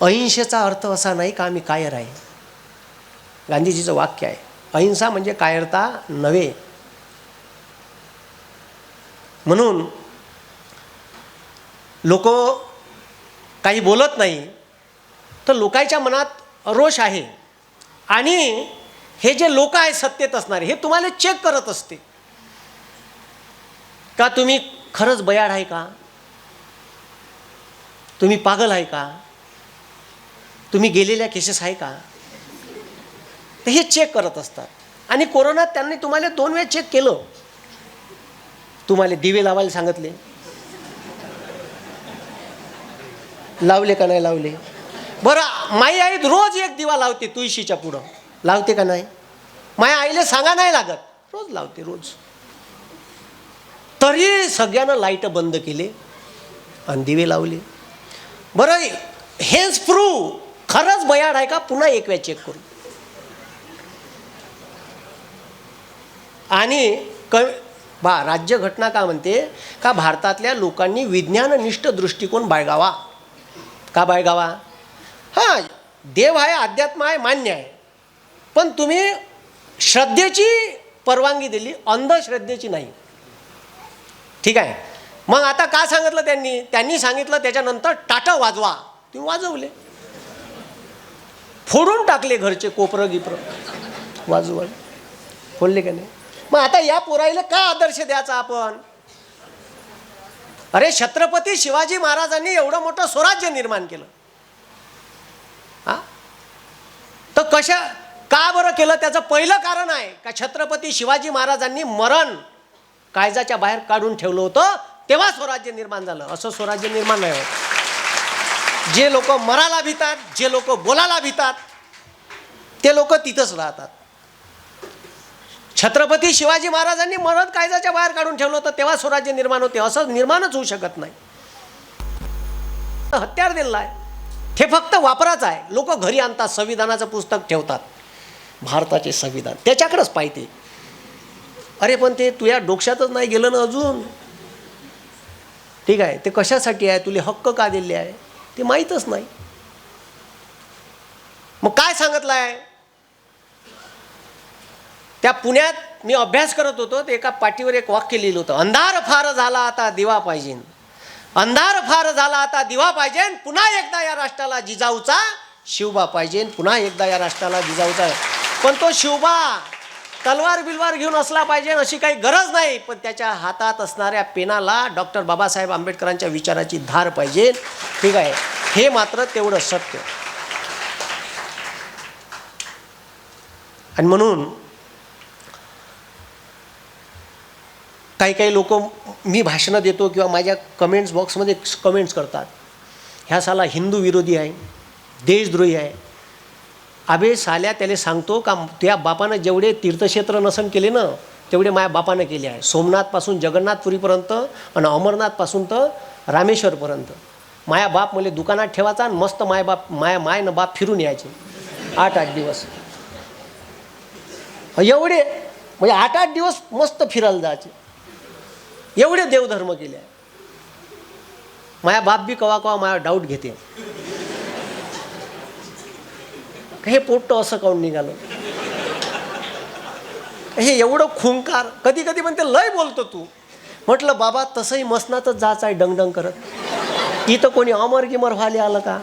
H: अहिंसेचा अर्थ असा नाही का आम्ही कायर आहे. गांधीजीचं वाक्य आहे, अहिंसा म्हणजे कायरता नव्हे. म्हणून लोक काही बोलत नाही तर लोकांच्या मनात रोष आहे. आणि हे जे लोक आहेत सत्तेत असणारे, हे तुम्हाला चेक करत असते का तुम्ही खरंच बयाड आहे का, तुम्ही पागल आहे का, तुम्ही गेलेल्या केसेस आहे का, तर हे चेक करत असतात. आणि कोरोनात त्यांनी तुम्हाला 2 वेळा चेक केलं. तुम्हाला दिवे लावायला सांगितले, लावले का नाही लावले. बरं, माई आई रोज एक दिवा लावते तुळशीच्या पुढं, लावते का नाही. माया आईला सांगा नाही लागत, रोज लावते रोज. तरी सगळ्यांना लाईट बंद केले आणि दिवे लावले. बरं, हेच प्रूव्ह खरंच बयाड आहे का, पुन्हा एक वेळा चेक करू. आणि राज्यघटना का म्हणते का भारतातल्या लोकांनी विज्ञाननिष्ठ दृष्टिकोन बाळगावा. का बाळगावा. हां, देव आहे, अध्यात्म आहे, मान्य आहे, पण तुम्ही श्रद्धेची परवानगी दिली, अंधश्रद्धेची नाही. ठीक आहे. मग आता का सांगितलं त्यांनी सांगितलं त्याच्यानंतर टाटं वाजवा. तुम्ही वाजवले, फोडून टाकले घरचे कोपरं गिपरं, वाजवा फोडले का नाही. मग आता या पोराईला काय आदर्श द्यायचा आपण. अरे, छत्रपती शिवाजी महाराजांनी एवढं मोठं स्वराज्य निर्माण केलं. हा, तर का बरं केलं. त्याचं पहिलं कारण आहे का छत्रपती शिवाजी महाराजांनी मरण कायद्याच्या बाहेर काढून ठेवलं होतं, तेव्हा स्वराज्य निर्माण झालं. असं स्वराज्य निर्माण नाही होत. जे लोक मराला भितात, जे लोक बोलायला भितात, ते लोक तिथंच राहतात. छत्रपती शिवाजी महाराजांनी मरण कायद्याच्या बाहेर काढून ठेवलं होतं, तेव्हा स्वराज्य निर्माण होते. असं निर्माणच होऊ शकत नाही. हत्यार दिलेलं आहे, हे फक्त वापराचं आहे. लोक घरी आणतात, संविधानाचं पुस्तक ठेवतात, भारताचे संविधान, त्याच्याकडेच पाहिजे. अरे, पण ते तुझ्या डोक्यातच नाही गेलं ना अजून. ठीक आहे, ते कशासाठी आहे, तुला हक्क का दिले आहे ते माहीतच नाही. मग काय सांगितलं आहे. त्या पुण्यात मी अभ्यास करत होतो, ते एका पाटीवर एक वाक्य लिहिलं होतं, अंधार फार झाला आता दिवा पाहिजे, अंधार फार झाला आता दिवा पाहिजे, पुन्हा एकदा या राष्ट्राला जिजाऊचा शिवबा पाहिजे, पुन्हा एकदा या राष्ट्राला जिजाऊचा. पण तो शिवबा तलवार बिलवार घेऊन असला पाहिजे अशी काही गरज नाही, पण त्याच्या हातात असणाऱ्या पेनाला डॉक्टर बाबासाहेब आंबेडकरांच्या विचाराची धार पाहिजे. ठीक आहे, हे मात्र तेवढं सत्य. आणि म्हणून काही लोक, मी भाषणं देतो किंवा माझ्या कमेंट्स बॉक्समध्ये कमेंट्स करतात, ह्या साला हिंदू विरोधी आहे, देशद्रोही आहे. अबे साल्या, त्याला सांगतो का त्या बापानं जेवढे तीर्थक्षेत्र नसन केले ना, तेवढे माझ्या बापानं केले आहे. सोमनाथपासून जगन्नाथपुरीपर्यंत आणि अमरनाथपासून तर रामेश्वरपर्यंत. माया बाप मला दुकानात ठेवायचा आणि मस्त माय न बाप फिरून यायचे 8-8 दिवस. एवढे म्हणजे 8-8 दिवस मस्त फिरायला जायचे. एवढे देवधर्म केले आहे. माया बाप बी कवा माझा डाऊट घेते, हे पोट्ट असं काऊन निघालं, हे एवढं खुंकार. कधी कधी म्हणते लय बोलतो तू. म्हटलं बाबा, तसंही मसनातच जायचं आहे डंगडंग करत. इथं कोणी अमर गिमर व्हायला आलं का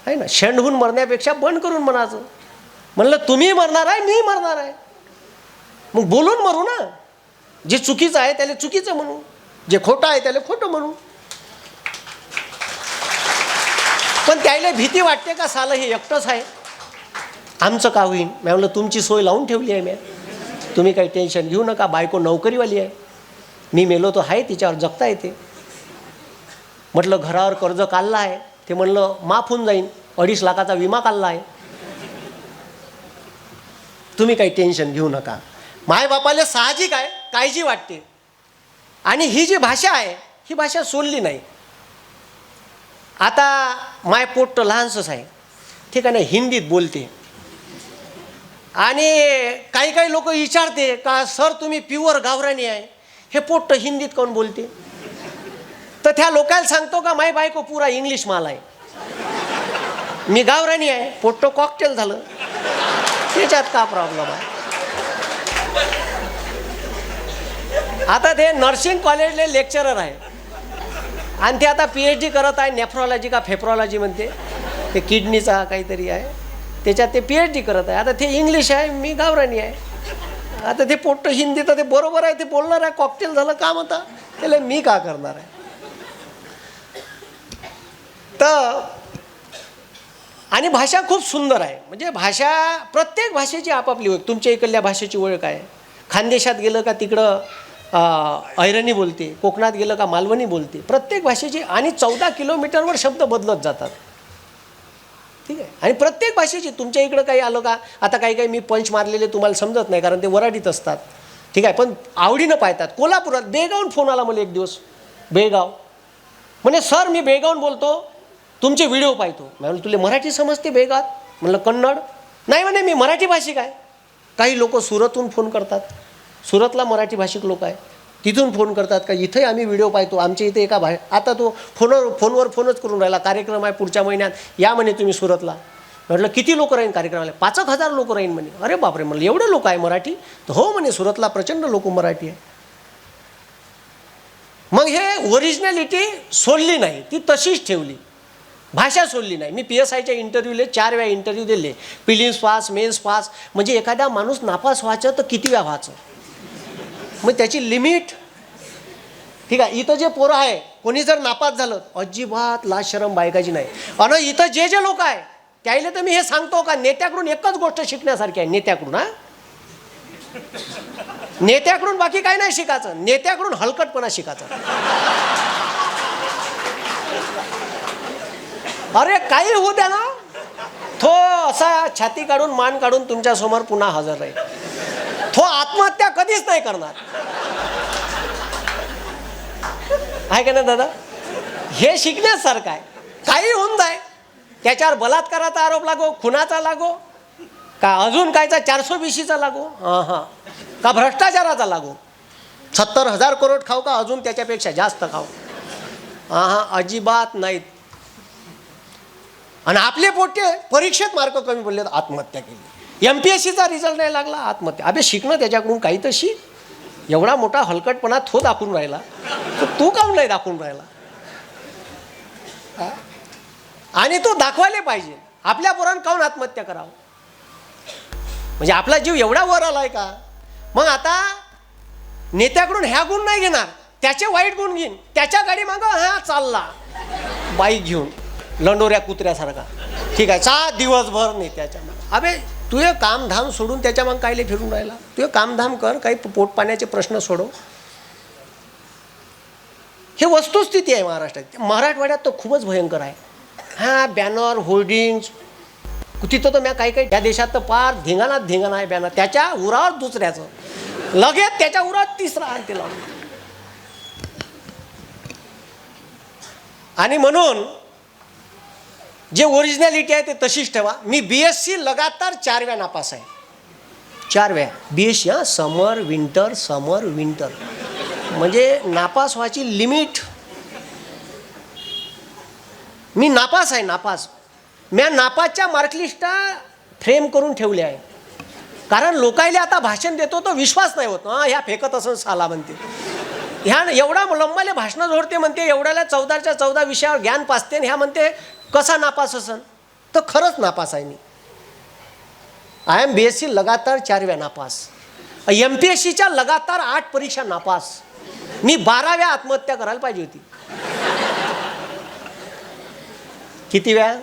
H: आहे ना. शेंडहून मरण्यापेक्षा बंद करून म्हणायचं. म्हणलं तुम्ही मरणार आहे, मी मरणार आहे, मग बोलून मरू ना. जे चुकीचं आहे त्याला चुकीचं म्हणू, जे खोटं आहे त्याला खोटं म्हणू. पण त्याला भीती वाटते का सालं हे एकटंच आहे, आमचं का होईन. मी म्हणलं तुमची सोय लावून ठेवली आहे मी, तुम्ही काही टेन्शन घेऊ नका. बायको नोकरीवाली आहे, मी मेलो तो आहे, तिच्यावर जगता येते. म्हटलं घरावर कर्ज काढलं आहे, ते म्हणलं माफ होऊन जाईन, 2.5 लाखाचा विमा काढला आहे, तुम्ही काही टेन्शन घेऊ नका. मायबापाला साहजिक आहे, काळजी वाटते. आणि ही जी भाषा आहे, ही भाषा सोडली नाही. आता माय पोट्ट लहानसंच आहे, ठीक आहे ना, हिंदीत बोलते. आणि काही लोक विचारते का सर तुम्ही प्युअर गावरानी आहे, हे पोट्ट हिंदीत कोण बोलते. तर त्या लोकांना सांगतो का माय बायको पुरा इंग्लिश माल आहे, मी गावरानी आहे, पोट्टो कॉकटेल झालं, त्याच्यात का प्रॉब्लेम आहे. आता ते नर्सिंग कॉलेजले लेक्चरर आहे आणि ते आता PhD करत आहे, नेफ्रॉलॉजी का फेफ्रॉलॉजी म्हणते, ते किडनीचा काहीतरी आहे, त्याच्यात ते PhD करत आहे. आता ते इंग्लिश आहे, मी गावरानी आहे. आता ते पोट्ट हिंदी तर ते बरोबर आहे, ते बोलणार आहे, कॉकटेल झालं काम आता, त्याला मी का करणार आहे. तर आणि भाषा खूप सुंदर आहे, म्हणजे भाषा प्रत्येक भाषेची आपापली ओळख. तुमच्या इकडल्या भाषेची ओळख आहे, खानदेशात गेलं का तिकडं ऐरणी बोलते, कोकणात गेलं का मालवणी बोलते, प्रत्येक भाषेची. आणि 14 किलोमीटरवर शब्द बदलत जातात, ठीक आहे. आणि प्रत्येक भाषेची तुमच्या इकडं काही आलं का, आता काही काही मी पंच मारलेले तुम्हाला समजत नाही कारण ते वराडीत असतात, ठीक आहे, पण आवडीनं पाहतात. कोल्हापुरात बेळगावून फोन आला मला एक दिवस, बेळगाव म्हणे सर मी बेळगावून बोलतो, तुमचे व्हिडिओ पाहतो. म्हणलं तुला मराठी समजते बेळगावात? म्हणलं कन्नड नाही. म्हणे मी मराठी भाषिक आहे. काही लोक सुरतहून फोन करतात, सुरतला मराठी भाषिक लोक आहे, तिथून फोन करतात का इथंही आम्ही व्हिडिओ पाहतो, आमच्या इथे एका आता तो फोनवर फोनच करून राहिला, कार्यक्रम आहे पुढच्या महिन्यात या म्हणे तुम्ही सुरतला. म्हटलं किती लोक राहीन कार्यक्रमाला? 5,000 लोक राहीन म्हणे. अरे बापरे, म्हणलं एवढे लोक आहे मराठी? तर हो म्हणे सुरतला प्रचंड लोक मराठी आहे. मग हे ओरिजिनॅलिटी सोडली नाही, ती तशीच ठेवली, भाषा सोडली नाही. मी PSIच्या इंटरव्ह्यूले 4 वेळा इंटरव्ह्यू दिले, प्रिलिम्स पास, मेन्स पास. म्हणजे एखादा माणूस नापास व्हायचं तर किती वेळा व्हायचं, मग त्याची लिमिट, ठीक आहे. इथं जे पोरं आहे कोणी जर नापास झालं अजिबात लाज शरम बायकाची नाही. आणि इथं जे जे लोक आहे त्याला तर मी हे सांगतो का नेत्याकडून एकच गोष्ट शिकण्यासारखी आहे, नेत्याकडून. हा, नेत्याकडून बाकी काही नाही शिकायचं, नेत्याकडून हलकटपणा शिकायचा. अरे काही होऊ द्या ना, तो असा छाती काढून मान काढून तुमच्या समोर पुन्हा हजर राहील, तो आत्महत्या कधीच नाही करणार, आहे का ना दादा. हे शिकण्यासारखं आहे. काही होऊन जाय, त्याच्यावर बलात्काराचा आरोप लागो, खुनाचा लागो, का अजून कायचा 420चा लागो, हां का भ्रष्टाचाराचा लागो, 70,000 करोड खाऊ का अजून त्याच्यापेक्षा जास्त खाऊ, हां अजिबात नाहीत. आणि आपले पोटे परीक्षेत मार्क कमी पडले तर आत्महत्या केली, MPSCचा रिझल्ट नाही लागला आत्महत्या. अबे शिकणं त्याच्याकडून काही तर शिक. एवढा मोठा हलकटपणा तो दाखवून राहिला तर तू काऊन नाही दाखवून राहिला. आणि तो दाखवायला पाहिजे. आपल्या पोरानं काऊन आत्महत्या करावं, म्हणजे आपला जीव एवढा वर आलाय का. मग आता नेत्याकडून ह्या गुण नाही घेणार, त्याचे वाईट गुण घेईन. त्याच्या गाडी मागं हा चालला बाईक घेऊन लंडोऱ्या कुत्र्यासारखा, ठीक आहे, 7 दिवसभर नेत्याच्या मागं. अबे तू हे कामधाम सोडून त्याच्या मग कायले फिरून राहिला. तू हे कामधाम कर, काही पोट पाण्याचे प्रश्न सोडव. हे वस्तुस्थिती आहे महाराष्ट्रात. मराठवाड्यात तर खूपच भयंकर आहे. हां बॅनर होर्डिंग्स तिथं तर मी काही त्या देशात तर पार धिंगाणा आहे बॅनर, त्याच्या उरावर दुसऱ्याचं, लगेच त्याच्या उरावर तिसरा आणते लावून. आणि म्हणून जे ओरिजिनॅलिटी आहे ते तशीच ठेवा. मी BSc लगातार 4 वेळा नापास आहे, 4 वेळा BSc. हां समर विंटर म्हणजे नापास व्हायची लिमिट. मी नापास आहे, नापास. मी नापासच्या मार्कलिस्टा फ्रेम करून ठेवल्या आहे, कारण लोकायले आता भाषण देतो तो विश्वास नाही होत. हां ह्या फेकत असं साला म्हणते, ह्या एवढा लंबाले भाषणं जोडते म्हणते, एवढ्याला 14च्या 14 विषयावर ज्ञान पाचते, आणि ह्या म्हणते कसा नापास असन. तर खरंच नापास आहे मी. I am BSc लगातार 4 वेळा नापास, MPSCच्या लगातार 8 परीक्षा नापास. मी 12 वेळा आत्महत्या करायला पाहिजे होती. किती वेळा?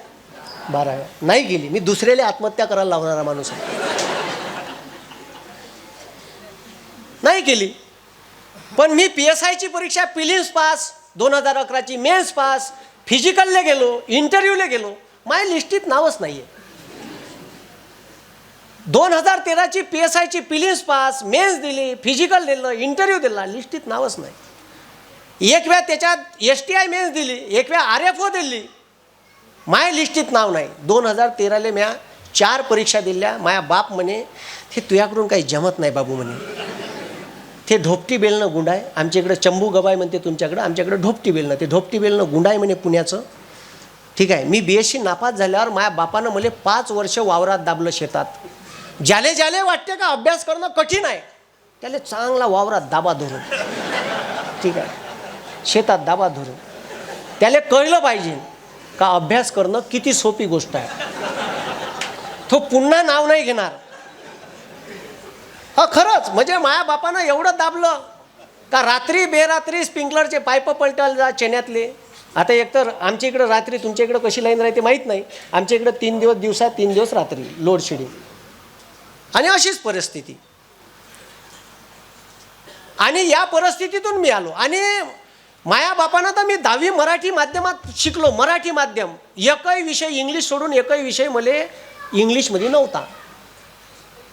H: 12 वेळा नाही केली. मी दुसऱ्याला आत्महत्या करायला लावणारा माणूस आहे, नाही केली. पण मी PSIची परीक्षा प्रिलिम्स पास, 2011ची मेन्स पास, फिजिकलला गेलो, इंटरव्ह्यूला गेलो, माझ्या लिस्टीत नावच नाही आहे. 2013ची PSIची प्रिलिम्स पास, मेन्स दिली, फिजिकल दिलं, इंटरव्ह्यू दिला, लिस्टीत नावच नाही. एक वेळा त्याच्यात STI मेन्स दिली, एक वेळा RFO दिली, माझ्या लिस्टीत नाव नाही. 2013ला म्या 4 परीक्षा दिल्या. माझ्या बाप म्हणे हे तुझ्याकडून काही जमत नाही बाबू म्हणे, ते ढोपटी बेलणं गुंड आहे. आमच्या इकडं चंबू गबाय म्हणते तुमच्याकडं, आमच्याकडं ढोपटी बेलणं. ते ढोपटी बेलणं गुंड आहे म्हणे पुण्याचं. ठीक आहे. मी BSc नापास झाल्यावर माझ्या बापानं मला 5 वर्ष वावरात दाबलं शेतात. ज्याले ज्याले वाटते का अभ्यास करणं कठीण आहे त्याला चांगला वावरात दाबा धरून, ठीक आहे, शेतात दाबा धरून त्याला कळलं पाहिजे का अभ्यास करणं किती सोपी गोष्ट आहे. तो पुन्हा नाव नाही घेणार. हा खरंच, म्हणजे माझ्या बापानं एवढं दाबलं का रात्री बेरात्री स्प्रिंकलरचे पाईप पलटायला जा चेन्यातले. आता एकतर आमच्या इकडं रात्री, तुमच्या इकडं कशी लाईन राहते माहीत नाही, आमच्या इकडं 3 दिवस दिवसा 3 दिवस रात्री लोड शेडिंग आणि अशीच परिस्थिती. आणि या परिस्थितीतून मी आलो. आणि माया बापानं तर मी 10वी मराठी माध्यमात शिकलो, मराठी माध्यम. एकही विषय इंग्लिश सोडून एकही विषय मला इंग्लिशमध्ये नव्हता.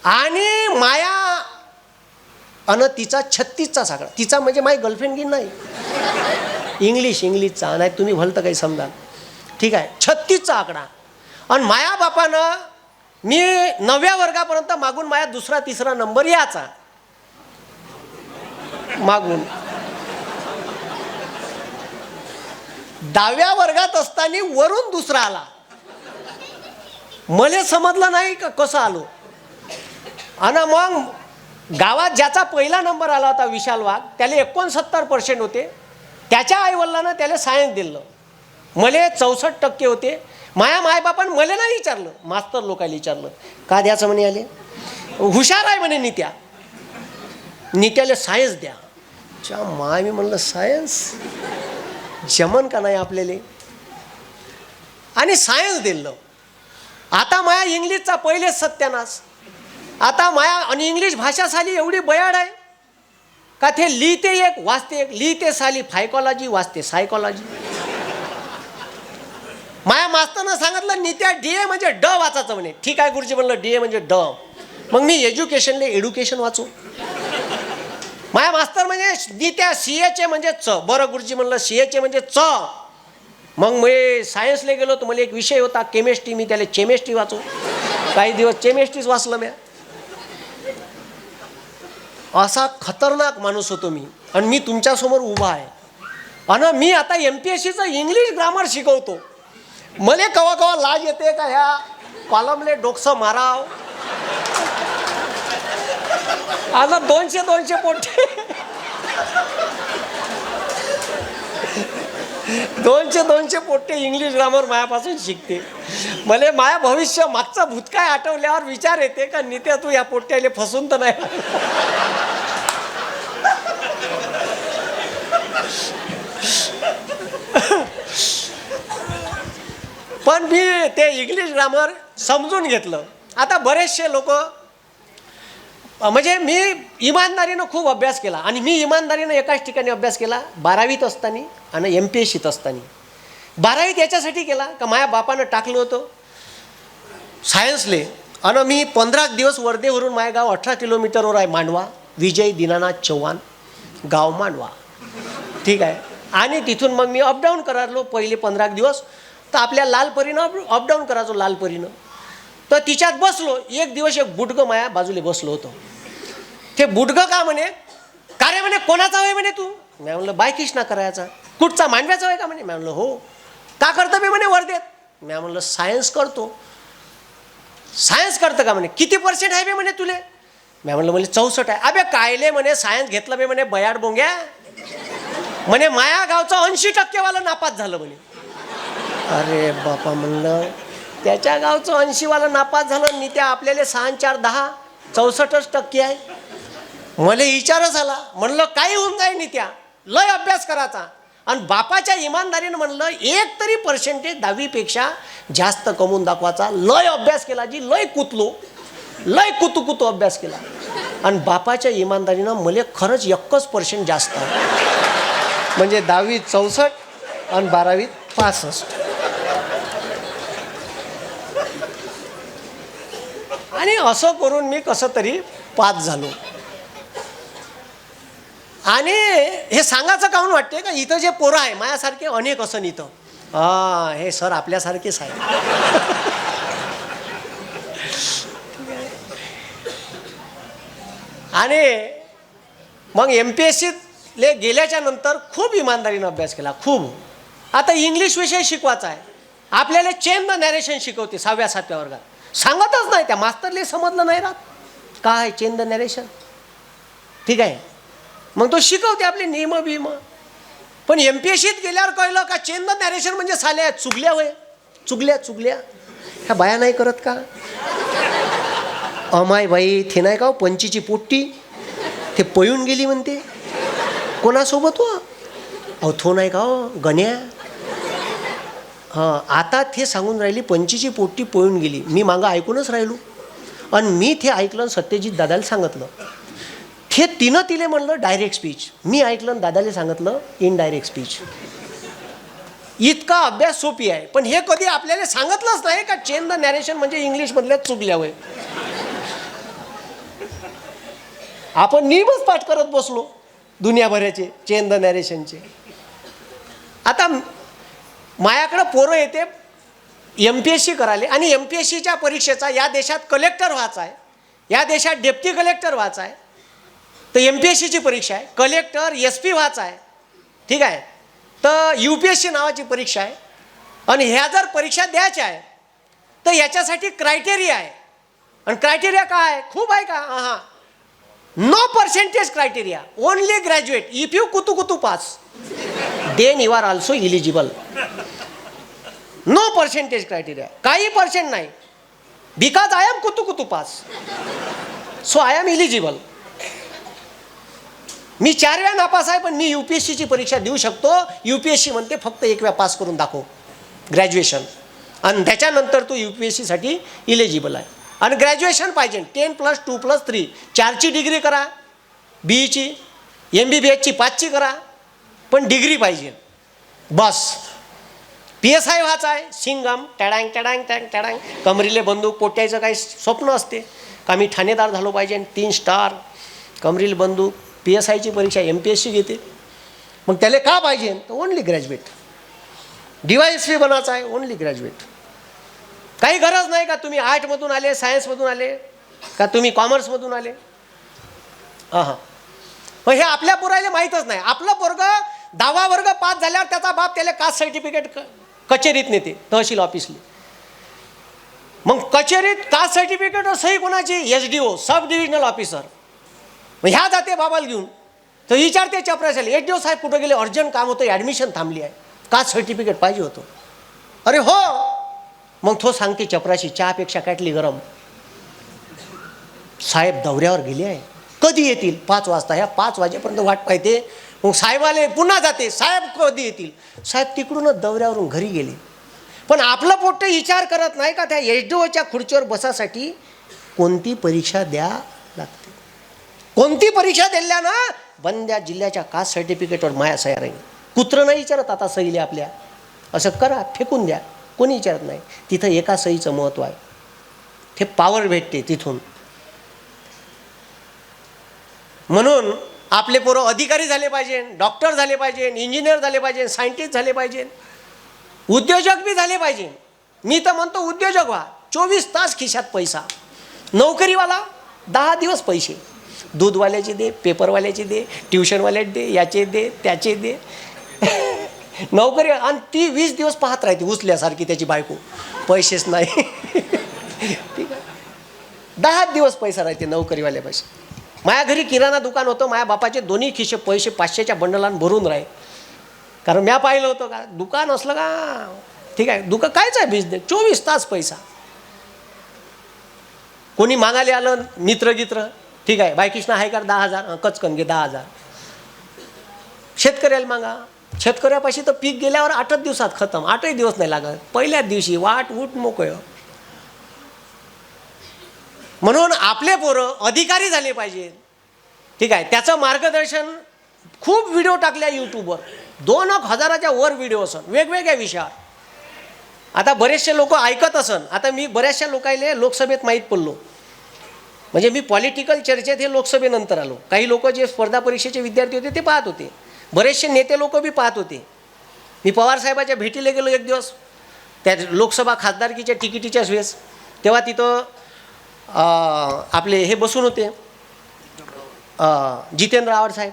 H: आणि माया अन तिचा 36चा साखळा. तिचा म्हणजे माझी गर्लफ्रेंड की नाही, इंग्लिशचा नाही, तुम्ही भलतं काही समजा, ठीक आहे, 36चा आकडा. आणि माया बापानं मी 9व्या वर्गापर्यंत मागून माया 2रा 3रा नंबर याचा मागून. 10व्या वर्गात असताना वरून 2रा आला. मला समजलं नाही का कसं आलो. आणि मग गावात ज्याचा पहिला नंबर आला होता विशाल वाघ, त्याला 69% होते. त्याच्या आईवडिलांना त्याला सायन्स दिलं. मला 64% होते. मायबापानं मला नाही विचारलं, मास्तर लोकांना विचारलं का द्यायचं म्हणे. आले हुशार आहे म्हणे नित्याला सायन्स द्या. मी म्हणलं सायन्स जमन का नाही आपल्याला. आणि सायन्स दिलं. आता माया इंग्लिशचा पहिलेच सत्यानाश. आता माया आणि इंग्लिश भाषा साली एवढी बयाड आहे का ते लिहिते एक वाचते एक, लिहिते साली फायकॉलॉजी वाचते सायकॉलॉजी. माया मास्तरनं सांगितलं नित्या DA म्हणजे ड वाचायचं म्हणे. ठीक आहे गुरुजी म्हणलं DA म्हणजे ड. मग मी एज्युकेशनले एड्युकेशन वाचू. माया मास्तर म्हणजे नित्या CH म्हणजे च. बरं गुरुजी म्हणलं CH म्हणजे च. मग मी सायन्सला गेलो तर मला एक विषय होता केमिस्ट्री, मी त्याला केमिस्ट्री वाचू. काही दिवस केमिस्ट्रीच वाचलं मी. असा खतरनाक माणूस होतो मी. आणि मी तुमच्यासमोर उभा आहे. आणि मी आता MPSCचं इंग्लिश ग्रामर शिकवतो. मला कवा कवा लाज येते का ह्या कॉलमले डोकसं माराव. आता 200 पोट्टे 200 पोट्टे इंग्लिश ग्रामर मायापासून शिकते. मला माया भविष्य मागचा भूतकाळ आठवल्यावर विचार येते का नित्या तू या पोट्ट्याले फसून तर नाही. पण मी ते इंग्लिश ग्रामर समजून घेतलं. आता बरेचसे लोक, म्हणजे मी इमानदारीनं खूप अभ्यास केला. आणि मी इमानदारीनं एकाच ठिकाणी अभ्यास केला 12वीत असताना आणि MPSCत असताना. 12वीत याच्यासाठी केला का माझ्या बापानं टाकलं होतं सायन्सले. आणि मी 15 दिवस वर्धेवरून माझ्या गाव 18 किलोमीटरवर आहे मांडवा. विजय दीनानाथ चव्हाण गाव मांडवा, ठीक आहे. आणि तिथून मग मी अपडाऊन करायलो पहिले 15 दिवस. तर आपल्या लालपरीनं अपडाऊन करायचो लालपरीनं. तर तिच्यात बसलो. एक दिवस एक बुडगं माया बाजूला बसलो होतो. ते बुडगं का म्हणे, का रे म्हणे कोणाचा होय म्हणे तू. मी म्हणलं बायकिष्णा करायचा. कुठचा मांडव्याचा होय का म्हणे. मी म्हणलं हो. का करतं मी म्हणे वर्धेत. मी म्हणलं सायन्स करतो. सायन्स करतं का म्हणे. किती % आहे बे म्हणे तुले. मी म्हणलं मला 64 आहे. अबे कायले म्हणे सायन्स घेतलं बे म्हणे बयाड बोंग्या. म्हणे माया गावचं 80% वाला नापास झालं म्हणे. अरे बापा म्हणलं त्याच्या गावचं 80 वाला नापास झालं. नित्या आपल्याला 6 4 10 64% आहे. मला विचारच आला. म्हणलं काही होऊन जाईल नित्या, लय अभ्यास करायचा. आणि बापाच्या इमानदारीनं म्हणलं एक तरी % 10वीपेक्षा जास्त कमवून दाखवायचा. लय अभ्यास केला जी, लय कुतलो, लय कुतू अभ्यास केला. आणि बापाच्या इमानदारीनं मला खरंच 1% जास्त आहे. म्हणजे 10वीत 64 आणि 12वीत 65. आणि असं करून मी कसं तरी पास झालो. आणि हे सांगायचं काहून वाटते का इथं जे पोरं आहे माझ्यासारखे अनेक असं इथं. हे सर आपल्यासारखेच आहे. आणि मग MPSCले गेल्याच्या नंतर खूप इमानदारीनं अभ्यास केला, खूप. आता इंग्लिश विषय शिकवायचा आहे, आपल्याला चेन द नॅरेशन शिकवते 6व्या 7व्या वर्गात. सांगतच नाही, त्या मास्तरले समजलं नाही राहत काय चेन द नॅरेशन. ठीक आहे, मग तो शिकवते आपले नियम बिम. पण MPSCत गेल्यावर कळलं का चेन द नॅरेशन म्हणजे साल्या चुगल्या होय, चुगल्या ह्या बाया नाही करत का. अमाय बाई ते नाही का पंचीची पोट्टी ते पळून गेली म्हणते. कोणासोबत हो? अहो तो नाही का हो गण्या. हां, आता ते सांगून राहिली पंचीची पोट्टी पळून गेली. मी मागं ऐकूनच राहिलो आणि मी ते ऐकलं, सत्यजित दादाला सांगितलं. हे तिनं तिले म्हणलं डायरेक्ट स्पीच, मी ऐकलं आणि दादाला सांगितलं इनडायरेक्ट स्पीच. इतका अभ्यास सोपी आहे, पण हे कधी आपल्याला सांगितलंच नाही का चेन द नॅरेशन म्हणजे इंग्लिशमधल्या चुकल्या होय. आपण नियमच पाठ करत बसलो दुनियाभराचे चेन द नॅरेशनचे. आता माझ्याकडं पोरं येते MPSC करायला आणि MPSCच्या परीक्षेचा या देशात कलेक्टर व्हायचा आहे, या देशात डेप्टी कलेक्टर व्हायचा आहे. तर MPSCची परीक्षा आहे, कलेक्टर SP व्हायचा आहे. ठीक आहे, तर UPSC नावाची परीक्षा आहे आणि ह्या जर परीक्षा द्यायच्या आहे तर याच्यासाठी क्रायटेरिया आहे. आणि क्रायटेरिया काय आहे? खूप आहे का? हां, no percentage criteria, only graduate. If you कुतू pass then you are also eligible. No percentage criteria, काही पर्सेंट नाही. बिकॉज आय एम कुतू pass, so I am eligible. मी 4 वेळा नापास आहे, पण मी UPSCची परीक्षा देऊ शकतो. UPSC म्हणते फक्त 1 वेळा पास करून दाखव ग्रॅज्युएशन, आणि त्याच्यानंतर तू UPSCसाठी इलिजिबल आहे. आणि ग्रॅज्युएशन पाहिजे 10+2+3, 4ची डिग्री करा, BEची, MBBSची 5ची करा, पण डिग्री पाहिजे बस. PSI व्हायचा आहे, सिंगम टॅडांग टॅडांग टँग टॅडांग, कमरीले बंदूक, पोट्याचं काही स्वप्न असते का मी ठाणेदार झालो पाहिजे, 3 स्टार, कमरील बंदूक. PSIची परीक्षा MPSC घेते, मग त्याला का पाहिजे? तर ओनली ग्रॅज्युएट. DYSP बनायचा आहे, ओनली ग्रॅज्युएट. काही गरज नाही का तुम्ही आर्टमधून आले, सायन्समधून आले, का तुम्ही कॉमर्समधून आले. हां, मग हे आपल्या पोराला माहीतच नाही. आपलं पोरग 10वा वर्ग पास झाल्यावर त्याचा बाप त्याला कास्ट सर्टिफिकेट कचेरीत नेते, तहसील ऑफिसला. मग कचेरीत कास्ट सर्टिफिकेट सही कोणाची? SDO, सब डिव्हिजनल ऑफिसर. मग ह्या जाते बाबाला घेऊन, तर विचारते चपराशाला, SDO साहेब कुठं गेले? अर्जंट काम होतं, ॲडमिशन थांबली आहे, कास्ट सर्टिफिकेट पाहिजे होतं. अरे हो, मग तो सांगते चपराशी चहापेक्षा काटली गरम. साहेब दौऱ्यावर गेले आहे, कधी येतील? 5 वाजता. ह्या 5 वाजेपर्यंत वाट पाहते. मग साहेबाले पुन्हा जाते, साहेब कधी येतील? साहेब तिकडूनच दौऱ्यावरून घरी गेले. पण आपलं पोट्ट विचार करत नाही का त्या SDOच्या खुर्चीवर बसासाठी कोणती परीक्षा द्या लागते. कोणती परीक्षा दिल्या ना बंद्या जिल्ह्याच्या कास्ट सर्टिफिकेटवर माया सह्या राहील. कुत्रं नाही विचारत आता सहीले आपल्या, असं करा फेकून द्या, कोणी विचारत नाही. तिथं एका सहीचं महत्त्व आहे, ते पॉवर भेटते तिथून. म्हणून आपले पोरं अधिकारी झाले पाहिजे, डॉक्टर झाले पाहिजे, इंजिनियर झाले पाहिजे, सायंटिस्ट झाले पाहिजे, उद्योजक बी झाले पाहिजे. मी तर म्हणतो उद्योजक व्हा, 24 तास खिशात पैसा. नोकरीवाला 10 दिवस पैसे, दूधवाल्याचे दे, पेपरवाल्याचे दे, ट्युशनवाल्याचे दे, याचे दे, त्याचे दे. नोकरी, आणि ती 20 दिवस पाहत राहते उचल्यासारखी त्याची बायको, पैसेच नाही. ठीक आहे, 10 दिवस पैसा राहते नोकरीवाल्या पैसे. माझ्या घरी किराणा दुकान होतं, माझ्या बापाचे दोन्ही खिशे पैसे 500च्या बंडलान भरून राहे. कारण म्या पाहिलं होतं का दुकान असलं का, ठीक आहे, दुकान कायच आहे बिझनेस, 24 तास पैसा. कोणी मागायला आलं मित्रगित्र, ठीक आहे, बायकिष्णा आहे का 10,000, कचकन घे 10,000. शेतकऱ्याला मागा, शेतकऱ्यापाशी तर पीक गेल्यावर 8 दिवसात खतम, 8 दिवस नाही लागत, पहिल्याच दिवशी वाट उठ मोकळं. म्हणून आपले पोरं अधिकारी झाले पाहिजे. ठीक आहे, त्याचं मार्गदर्शन खूप व्हिडिओ टाकल्या यूट्यूबवर, 2,000च्या वर व्हिडिओ असन वेगवेगळ्या विषयावर. आता बरेचसे लोक ऐकत असन. आता मी बऱ्याचशा लोकांना लोकसभेत माहीत पडलो, म्हणजे मी पॉलिटिकल चर्चेत हे लोकसभेनंतर आलो. काही लोक जे स्पर्धा परीक्षेचे विद्यार्थी होते ते पाहत होते, बरेचसे नेते लोक बी पाहत होते. मी पवारसाहेबाच्या भेटीला गेलो एक दिवस, त्या लोकसभा खासदारकीच्या तिकिटीच्याच वेळेस. तेव्हा तिथं आपले हे बसून होते, जितेंद्र आव्हाड साहेब.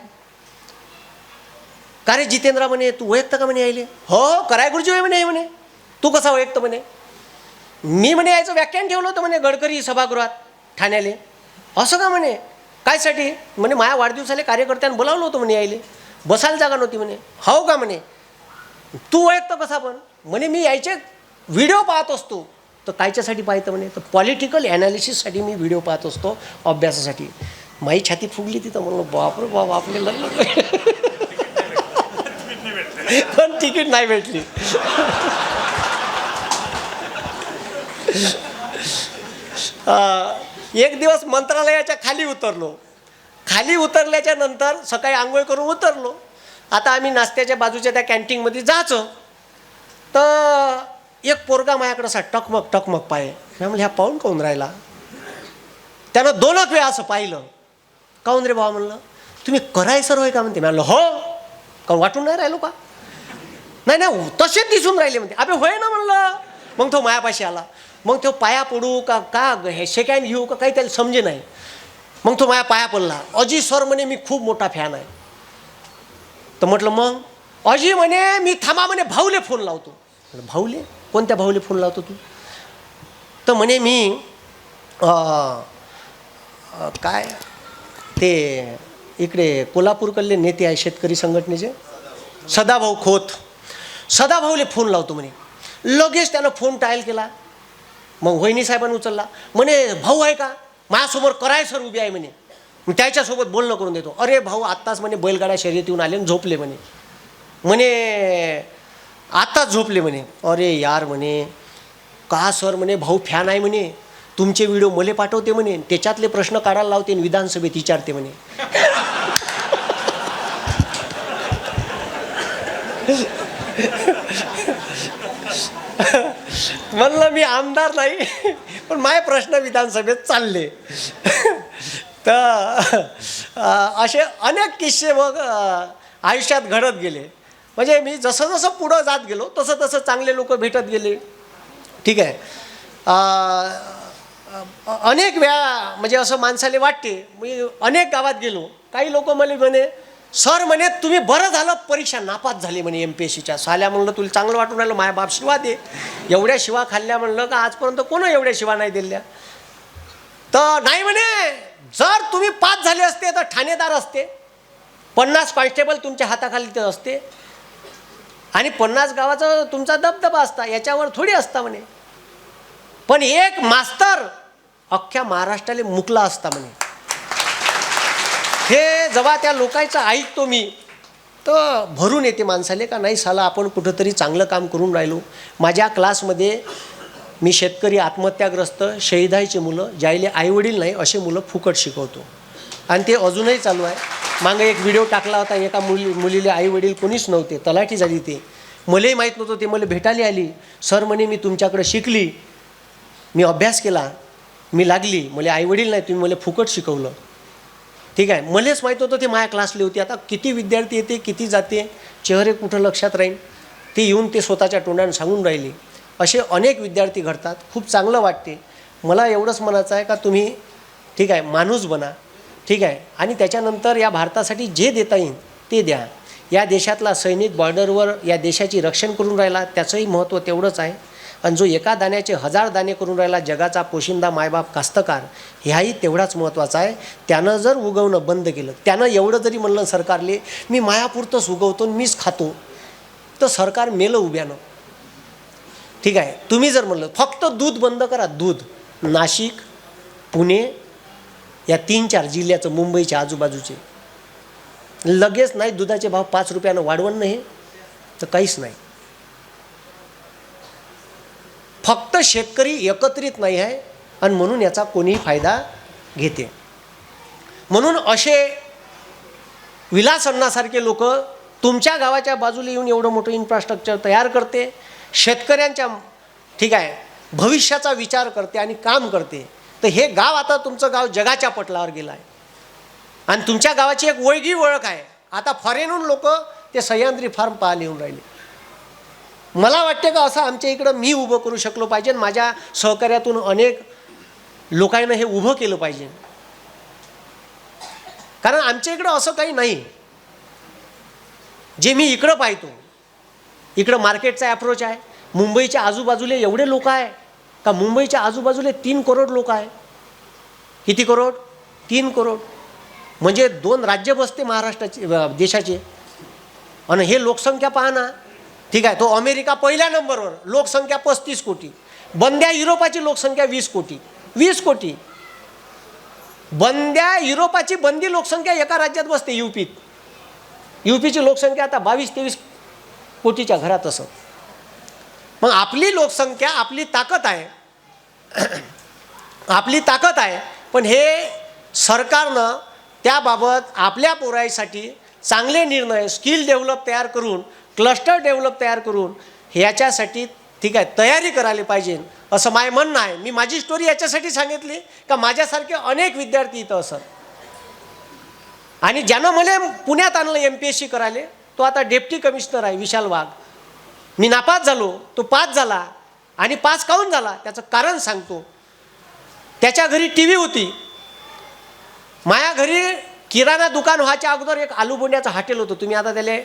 H: का रे जितेंद्र म्हणे तू ओळखतं का म्हणे यायले? हो कराय गुरुजी होय म्हणे. म्हणे तू कसा ओळखतं म्हणे? मी म्हणे यायचं व्याख्यान ठेवलं होतं म्हणे गडकरी सभागृहात ठाण्याले. असं का म्हणे? कायसाठी? म्हणे माझ्या वाढदिवसाले कार्यकर्त्यांना बोलावलं होतं म्हणे यायले, बसायला जागा नव्हती म्हणे. हो का म्हणे? तू ओळखतं कसा पण? म्हणे मी यायचे व्हिडिओ पाहत असतो. तर कायच्यासाठी पाहतं म्हणे? तर पॉलिटिकल ॲनालिसिससाठी मी व्हिडिओ पाहत असतो, अभ्यासासाठी. माई छाती फुगली तिथं. म्हणलं बापरे बाप आपले लग्न पण तिकीट नाही भेटली. एक दिवस मंत्रालयाच्या खाली उतरलो. खाली उतरल्याच्या नंतर सकाळी आंघोळ करून उतरलो. आता आम्ही नाश्त्याच्या बाजूच्या त्या कॅन्टीनमध्ये जायचो. तर एक पोरगा माझ्याकडं असा टकमक पाहे. मी म्हणलं ह्या पाहून काहून राहिला? त्यानं 2 वेळा असं पाहिलं. काहून रे भावा म्हणलं? तुम्ही कराय सर होय का म्हणते? मी म्हणलं हो. काहून वाटून नाही राहिलो का? नाही तसेच दिसून राहिले म्हणते. अबे होय ना म्हणलं. मग तो मायापाशी आला. मग तो पाया पडू का हे सेकंड घेऊ का काही त्याला समजे नाही. मग तो माझ्या पाया पडला. अजी सर म्हणे मी खूप मोठा फॅन आहे. तर म्हटलं मग? अजी म्हणे मी थांबा म्हणे भाऊले फोन लावतो. भाऊले? कोणत्या भाऊले फोन लावतो तू? तर म्हणे मी काय ते इकडे कोल्हापूरकडले नेते आहे शेतकरी संघटनेचे, सदाभाऊ खोत. सदाभाऊले फोन लावतो म्हणे. लगेच त्यानं फोन टायल केला. मग वहिनी साहेबांनी उचलला. म्हणे भाऊ आहे का? माझ्यासमोर कराय सर उभी आहे म्हणे. मग त्याच्यासोबत बोलणं करून देतो. अरे भाऊ आत्ताच म्हणे बैलगाड्या शर्यतीहून आले आणि झोपले म्हणे. आत्ताच झोपले म्हणे. अरे यार म्हणे का सर म्हणे भाऊ फॅन आहे म्हणे, तुमचे व्हिडिओ मले पाठवते म्हणे, त्याच्यातले प्रश्न काढायला लावते आणि विधानसभेत विचारते म्हणे. म्हणलं मी आमदार नाही पण माझे प्रश्न विधानसभेत चालले. तर असे अनेक किस्से मग आयुष्यात घडत गेले. म्हणजे मी जसं जसं पुढं जात गेलो तसं तसं चांगले लोक भेटत गेले. ठीक आहे. अनेक वेळा म्हणजे असं माणसाले वाटते. मी अनेक गावात गेलो. काही लोक मला म्हणे सर म्हणे तुम्ही बरं झालं परीक्षा नापास झाली म्हणे MPSCच्या. साल्या म्हणलं तुला चांगलं वाटून राहिलं, माझ्या बाप शिवा दे. एवढ्या शिवा खाल्ल्या म्हणलं का आजपर्यंत कोण एवढ्या शिवा नाही दिल्या. तर नाही म्हणे जर तुम्ही पास झाले असते तर ठाणेदार असते, 50 कॉन्स्टेबल तुमच्या हाताखाली तर असते आणि 50 गावाचा तुमचा दबदबा असता, याच्यावर थोडी असता म्हणे. पण एक मास्तर अख्ख्या महाराष्ट्राला मुकला असता म्हणे. हे जेव्हा त्या लोकांचं ऐकतो मी तर भरून येते माणसाले का नाही साला आपण कुठंतरी चांगलं काम करून राहिलो. माझ्या क्लासमध्ये मी शेतकरी आत्महत्याग्रस्त शहीदाईचे मुलं ज्यायले आईवडील नाही असे मुलं फुकट शिकवतो आणि ते अजूनही चालू आहे. मागे एक व्हिडिओ टाकला होता. एका मुलीला आईवडील कोणीच नव्हते, तलाठी झाली. ते मलाही माहीत नव्हतं. ते मला भेटायला आली. सर म्हणे मी तुमच्याकडे शिकली, मी अभ्यास केला, मी लागली, मला आईवडील नाही, तुम्ही मला फुकट शिकवलं. ठीक आहे. मलाच माहीत होतं ते माझ्या क्लासले होते. आता किती विद्यार्थी येते किती जाते चेहरे कुठं लक्षात राहील. ते येऊन ते स्वतःच्या तोंडाने सांगून राहिले. असे अनेक विद्यार्थी घडतात. खूप चांगलं वाटते. मला एवढंच म्हणायचं आहे का तुम्ही ठीक आहे माणूस बना. ठीक आहे. आणि त्याच्यानंतर या भारतासाठी जे देता येईल ते द्या. या देशातला सैनिक बॉर्डरवर या देशाची रक्षण करून राहिला त्याचंही महत्त्व तेवढंच आहे. आणि जो एका दाण्याचे 1000 दाणे करून राहिला जगाचा पोशिंदा मायबाप कास्तकार ह्याही तेवढाच महत्त्वाचा आहे. त्यानं जर उगवणं बंद केलं, त्यानं एवढं जरी म्हणलं सरकारले मी मायापुरतंच उगवतो मीच खातो, तर सरकार मेलं उभ्यानं. ठीक आहे. तुम्ही जर म्हणलं फक्त दूध बंद करा, दूध नाशिक पुणे या 3-4 जिल्ह्याचं मुंबईच्या आजूबाजूचे लगेच नाही दुधाचे भाव 5 रुपयानं वाढवण नाही तर काहीच नाही. फक्त शेतकरी एकत्रित नाही आहे आणि म्हणून याचा कोणीही फायदा घेते. म्हणून असे विलास अण्णासारखे लोक तुमच्या गावाच्या बाजूला येऊन एवढं मोठं इन्फ्रास्ट्रक्चर तयार करते, शेतकऱ्यांच्या ठीक आहे भविष्याचा विचार करते आणि काम करते. तर हे गाव आता तुमचं गाव जगाच्या पटलावर गेलं आहे आणि तुमच्या गावाची एक वेगळी ओळख आहे. आता फॉरेनहून लोक ते सह्याद्री फार्म पाहायला येऊन राहिले. मला वाटते का असं आमच्या इकडं मी उभं करू शकलो पाहिजे, माझ्या सहकार्यातून अनेक लोकांना हे उभं केलं पाहिजे. कारण आमच्या इकडं असं काही नाही. जे मी इकडं पाहतो, इकडं मार्केटचा अप्रोच आहे. मुंबईच्या आजूबाजूला एवढे लोक आहे का मुंबईच्या आजूबाजूला 3 करोड लोक आहे. किती करोड? 3 करोड. म्हणजे 2 राज्य बसते महाराष्ट्राचे, देशाचे. आणि हे लोकसंख्या पहा ना. ठीक आहे, तो अमेरिका पहिल्या नंबरवर, लोकसंख्या 35 कोटी. बंद्या युरोपाची लोकसंख्या 20 कोटी. 20 कोटी. बंद्या युरोपाची बंदी लोकसंख्या एका राज्यात बसते, यूपीत. यूपीची लोकसंख्या आता 22-23 कोटीच्या घरात असं. मग आपली लोकसंख्या, आपली ताकद आहे, आपली ताकद आहे. पण हे सरकारनं त्याबाबत आपल्या पोराईसाठी चांगले निर्णय, स्किल डेव्हलप तयार करून, क्लस्टर डेव्हलप तयार करून ह्याच्यासाठी ठीक आहे तयारी करायला पाहिजे असं माझं म्हणणं आहे. मी माझी स्टोरी याच्यासाठी सांगितली का माझ्यासारखे अनेक विद्यार्थी इथं असत. आणि ज्यानं मला पुण्यात आणलं MPSC करायला, तो आता डेप्टी कमिशनर आहे, विशाल वाघ. मी नापास झालो, तो पास झाला. आणि पास काहून झाला त्याचं कारण सांगतो. त्याच्या घरी TV होती. माझ्या घरी किराणा दुकान व्हायच्या अगोदर एक आलू बोंड्याचं हॉटेल होतं. तुम्ही आता त्याला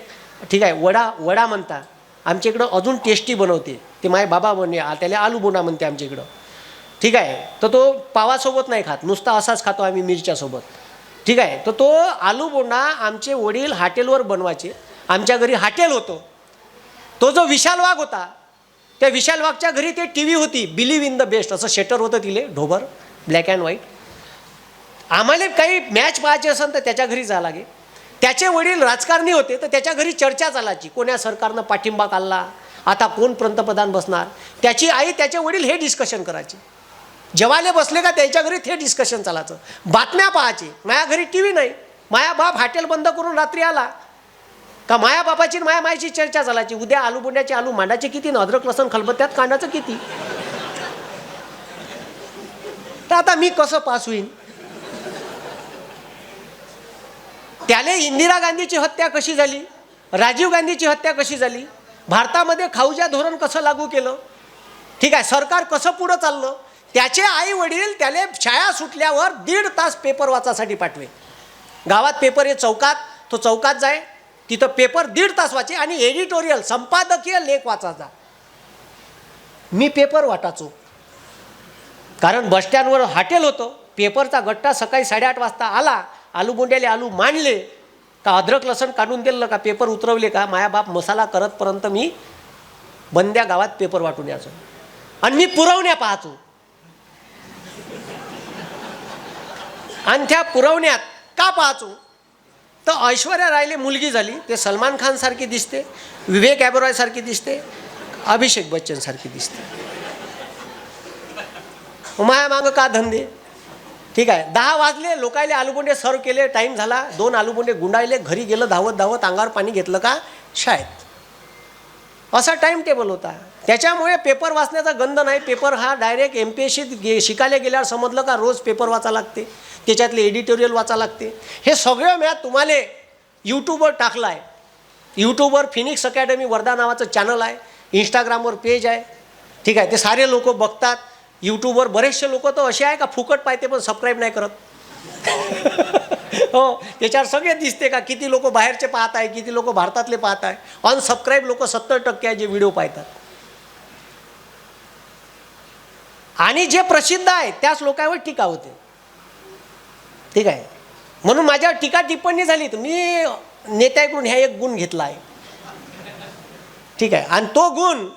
H: ठीक आहे वडा म्हणता. आमच्या इकडं अजून टेस्टी बनवते ते माझे बाबा म्हणे, त्याला आलू बोंडा म्हणते आमच्या इकडं. ठीक आहे, तर तो पावासोबत नाही खात, नुसता असाच खातो आम्ही मिरच्यासोबत. ठीक आहे, तर तो आलू बोंडा आमचे वडील हॉटेलवर बनवायचे. आमच्या घरी हॉटेल होतं. तो जो विशाल वाघ होता, त्या विशाल वाघच्या घरी ते TV होती, बिलीव्ह इन द बेस्ट असं शेटर होतं तिले, ढोबर, ब्लॅक अँड व्हाईट. आम्हाला काही मॅच पाहायची असेल तर त्याच्या घरी जावं लागे. त्याचे वडील राजकारणी होते, तर त्याच्या घरी चर्चा चालायची, कोण्या सरकारनं पाठिंबा काढला, आता कोण पंतप्रधान बसणार. त्याची आई, त्याचे वडील हे डिस्कशन करायचे. जेवायला बसले का त्याच्या घरी ते डिस्कशन चालायचं. बातम्या पाहायचे. माझ्या घरी TV नाही. माया बाप हॉटेल बंद करून रात्री आला का माया बापाची माया मायची चर्चा चालायची. उद्या आलू बोंड्याचे आलू मांडाचे किती न अद्रक लसण खलबत्त्यात कांडाचं किती. तर आता मी कसं पास होईन. त्याले इंदिरा गांधीची हत्या कशी झाली, राजीव गांधीची हत्या कशी झाली, भारतामध्ये खाऊजा धोरण कसं लागू केलं, ठीक आहे, सरकार कसं पुढं चाललं. त्याचे आई वडील त्याला शाळा सुटल्यावर 1.5 तास पेपर वाचासाठी पाठवे. गावात पेपर आहे चौकात, तो चौकात जाय, तिथं पेपर 1.5 तास वाचे आणि एडिटोरियल संपादकीय लेख वाचायचा. मी पेपर वाटायचो, कारण बसस्टँडवर हॉटेल होतं. पेपरचा गट्टा सकाळी 8:30 वाजता आला, आलू बोंड्याले आलू मांडले का अद्रक लसण काढून दिलं का पेपर उतरवले का माया बाप मसाला करतपर्यंत मी बंद्या गावात पेपर वाटून यायचो. आणि मी पुरवण्या पाहायचो. आणि त्या पुरवण्यात का पाहायचो तर ऐश्वर्या रायले मुलगी झाली, ते सलमान खान सारखी दिसते, विवेक ओबेरॉय सारखी दिसते, अभिषेक बच्चन सारखी दिसते. माया मागं का धंदे. ठीक आहे, 10 वाजले, लोकायले आलूबोंडे सर्व केले, टाईम झाला, 2 आलूबोंडे गुंडाळले, घरी गेलं धावत धावत, अंगावर पाणी घेतलं का शाळेत. असा टाईम टेबल होता. त्याच्यामुळे पेपर वाचण्याचा गंध नाही. पेपर हा डायरेक्ट MPSC शिकायला गेल्यावर समजलं का रोज पेपर वाचा लागते, त्याच्यातले एडिटोरियल वाचा लागते. हे सगळं मी तुम्हाला यूट्यूबवर टाकलं आहे. यूट्यूबवर फिनिक्स अकॅडमी वर्धा नावाचं चॅनल आहे, इंस्टाग्रामवर पेज आहे. ठीक आहे, ते सारे लोक बघतात. यूट्यूबवर बरेचसे लोक तर असे आहे का फुकट पाहते पण सबस्क्राईब नाही करत. हो, त्याच्यावर सगळे दिसते का किती लोक बाहेरचे पाहत आहे, किती लोक भारतातले पाहत आहे. अनसबस्क्राईब लोक 70% आहे जे व्हिडिओ पाहतात. आणि जे प्रसिद्ध आहे त्याच लोकांवर टीका होते. ठीक आहे, म्हणून माझ्यावर टीका टिप्पणी झाली तर मी नेत्याकडून ह्या एक गुण घेतला आहे. ठीक आहे, आणि तो गुण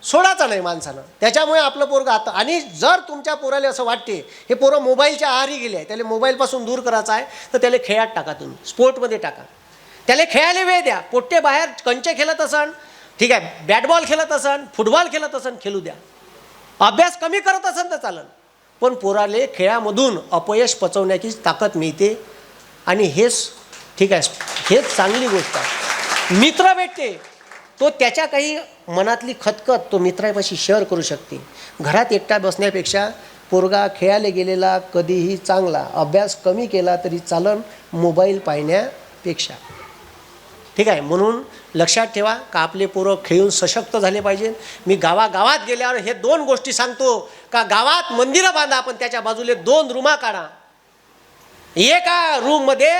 H: सोडायचा नाही माणसानं. त्याच्यामुळे आपलं पोरगं आता. आणि जर तुमच्या पोराला असं वाटते हे पोरं मोबाईलच्या आहारी गेले आहे, त्याला मोबाईलपासून दूर करायचं आहे, तर त्याला खेळात टाका, तुम्ही स्पोर्टमध्ये टाका. त्याला खेळायला वेळ द्या. पोट्टे बाहेर कंचे खेळत असन, ठीक आहे, बॅटबॉल खेळत असन, फुटबॉल खेळत असन, खेळू द्या. अभ्यास कमी करत असन तर चालन, पण पोराले खेळामधून अपयश पचवण्याची ताकद मिळते. आणि हेच ठीक आहे, हेच चांगली गोष्ट आहे. मित्र भेटते, तो त्याच्या काही मनातली खतखत तो मित्रापाशी शेअर करू शकते. घरात एकटा बसण्यापेक्षा पोरगा खेळायला गेलेला कधीही चांगला. अभ्यास कमी केला तरी चालन मोबाईल पाहण्यापेक्षा. ठीक आहे, म्हणून लक्षात ठेवा का आपले पोरं खेळून सशक्त झाले पाहिजे. मी गावागावात गेल्यावर हे 2 गोष्टी सांगतो का गावात मंदिरं बांधा, पण त्याच्या बाजूले 2 रूमा काढा. एका रूममध्ये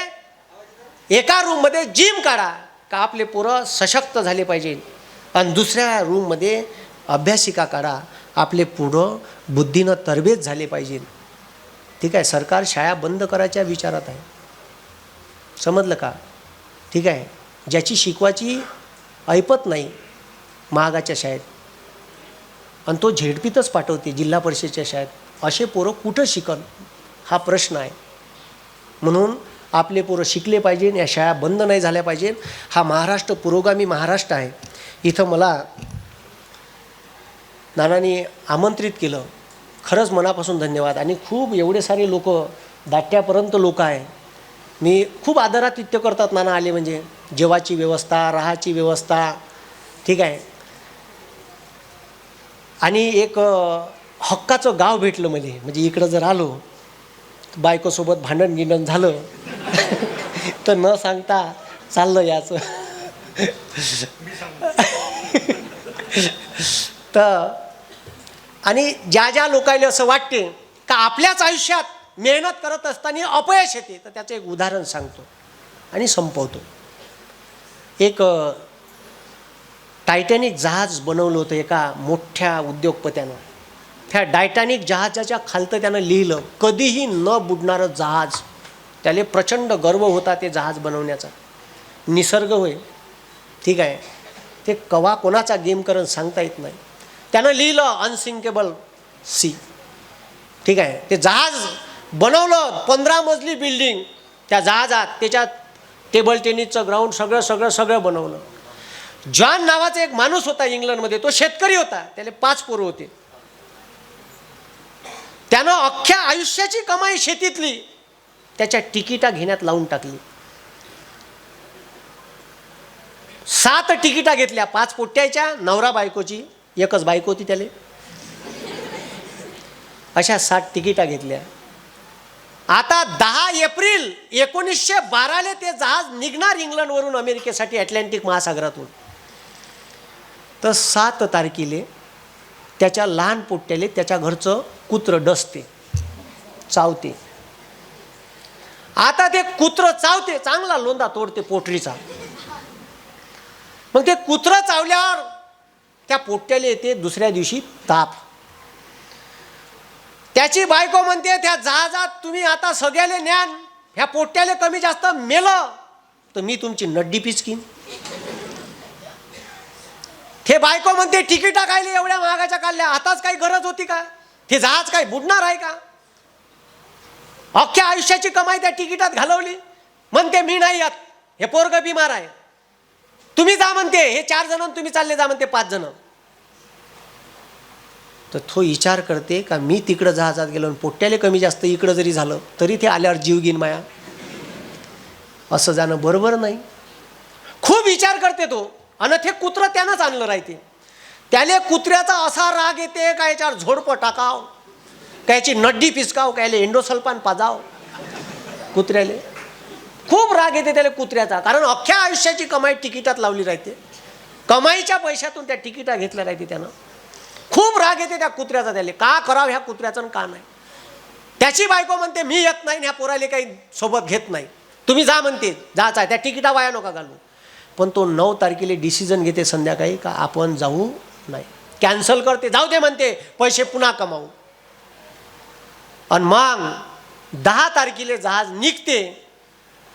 H: एका रूममध्ये जिम काढा का आपले पोरं सशक्त झाले पाहिजे, आणि दुसऱ्या रूममध्ये अभ्यासिका काढा आपले पुढं बुद्धीनं तरबेज झाले पाहिजे. ठीक आहे, सरकार शाळा बंद करायच्या विचारात आहे, समजलं का? ठीक आहे, ज्याची शिकवाची ऐपत नाही महागाच्या शाळेत, आणि तो झेडपीतच पाठवते जिल्हा परिषदेच्या शाळेत, असे पोरं कुठं शिकल हा प्रश्न आहे. म्हणून आपले पोरं शिकले पाहिजे, या शाळा बंद नाही झाल्या पाहिजे. हा महाराष्ट्र पुरोगामी महाराष्ट्र आहे. इथं मला नानांनी आमंत्रित केलं, खरंच मनापासून धन्यवाद. आणि खूप एवढे सारे लोक, दाट्यापर्यंत लोक आहे, मी खूप आदरातिथ्य करतात नाना आले म्हणजे. जेवाची व्यवस्था, राहाची व्यवस्था, ठीक आहे. आणि एक हक्काचं गाव भेटलं मला, म्हणजे इकडं जर आलो बायकोसोबत भांडण गिंडण झालं तर न सांगता चाललं याचं. तर आणि ज्या ज्या लोकांना असं वाटते का आपल्याच आयुष्यात मेहनत करत असताना अपयश येते, तर त्याचं एक उदाहरण सांगतो आणि संपवतो. एक टायटॅनिक जहाज बनवलं होतं एका मोठ्या उद्योगपत्यानं. त्या टायटॅनिक जहाजाच्या खालतं त्यानं लिहिलं, कधीही न बुडणारं जहाज. त्याला प्रचंड गर्व होता ते जहाज बनवण्याचा. निसर्ग होय, ठीक आहे, ते कवा कोणाचा गेम करून सांगता येत नाही. त्यानं लिहिलं अनसिंकेबल सी, ठीक आहे. ते जहाज बनवलं, 15 मजली बिल्डिंग त्या जहाजात, त्याच्यात टेबल टेनिसचं ग्राउंड, सगळं बनवलं. जॉन नावाचा एक माणूस होता इंग्लंडमध्ये, तो शेतकरी होता, त्याला 5 पोरं होते. त्यानं अख्ख्या आयुष्याची कमाई शेतीतली त्याच्या तिकिटा घेण्यात लावून टाकली. 7 तिकिटा घेतल्या, 5 पोट्ट्याच्या, नवरा बायकोची, एकच बायको होती त्याला, अशा 7 तिकिटा घेतल्या. आता 10 एप्रिल 1912 ते जहाज निघणार इंग्लंडवरून अमेरिकेसाठी अटलांटिक महासागरातून. तर 7 तारखेला त्याच्या लहान पोट्ट्याले त्याच्या घरचं कुत्रं डसते, चावते. आता ते कुत्रं चावते, चांगला लोंदा तोडते पोटरीचा. मग ते कुत्रं चावल्यावर त्या पोट्ट्याला येते दुसऱ्या दिवशी ताप. त्याची बायको म्हणते, त्या जहाजात तुम्ही आता सगळ्याले न्यान, ह्या पोट्ट्याले कमी जास्त मेलं तर मी तुमची नड्डी पिचकीन. हे बायको म्हणते, तिकिटा कायले एवढ्या महागाच्या काढल्या, आताच काही गरज होती का? ते जहाज काय बुडणार आहे का? अख्ख्या आयुष्याची कमाई त्या तिकिटात घालवली. म्हणते मी नाही येत, हे पोरगं बिमार आहे, तुम्ही जा म्हणते, हे 4 जण, तुम्ही चालले जा म्हणते 5 जण. तर तो विचार करते का मी तिकडं जहाजात गेलो आणि पोट्ट्याले कमी जास्त इकडं जरी झालं तरी ते आल्यावर जीव घेईन माया, असं जाणं बरोबर नाही. खूप विचार करते तो. आणि ते कुत्रं त्यानंच आणलं राहते. त्याले कुत्र्याचा असा राग येते का याच्यावर झोडपं टाकाव, का याची नड्डी पिचकाव, का याला एंडोसल्फान पाजाव. कुत्र्याले खूप राग येते त्याला कुत्र्याचा, कारण अख्ख्या आयुष्याची कमाई तिकिटात लावली राहते. कमाईच्या पैशातून त्या तिकिटा घेतल्या राहते त्यानं. खूप राग येते त्या कुत्र्याचा त्याला, का करावं ह्या कुत्र्याचं का नाही. त्याची बायको म्हणते मी येत नाही, ह्या पोराले काही सोबत घेत नाही, तुम्ही जा म्हणते, जायचं आहे, त्या तिकिटा वाया नका घालू. पण तो 9 तारखेला डिसिजन घेते संध्याकाळी का आपण जाऊ नाही, कॅन्सल करते, जाऊ दे म्हणते, पैसे पुन्हा कमावू. आणि मग 10 तारखेला जहाज निघते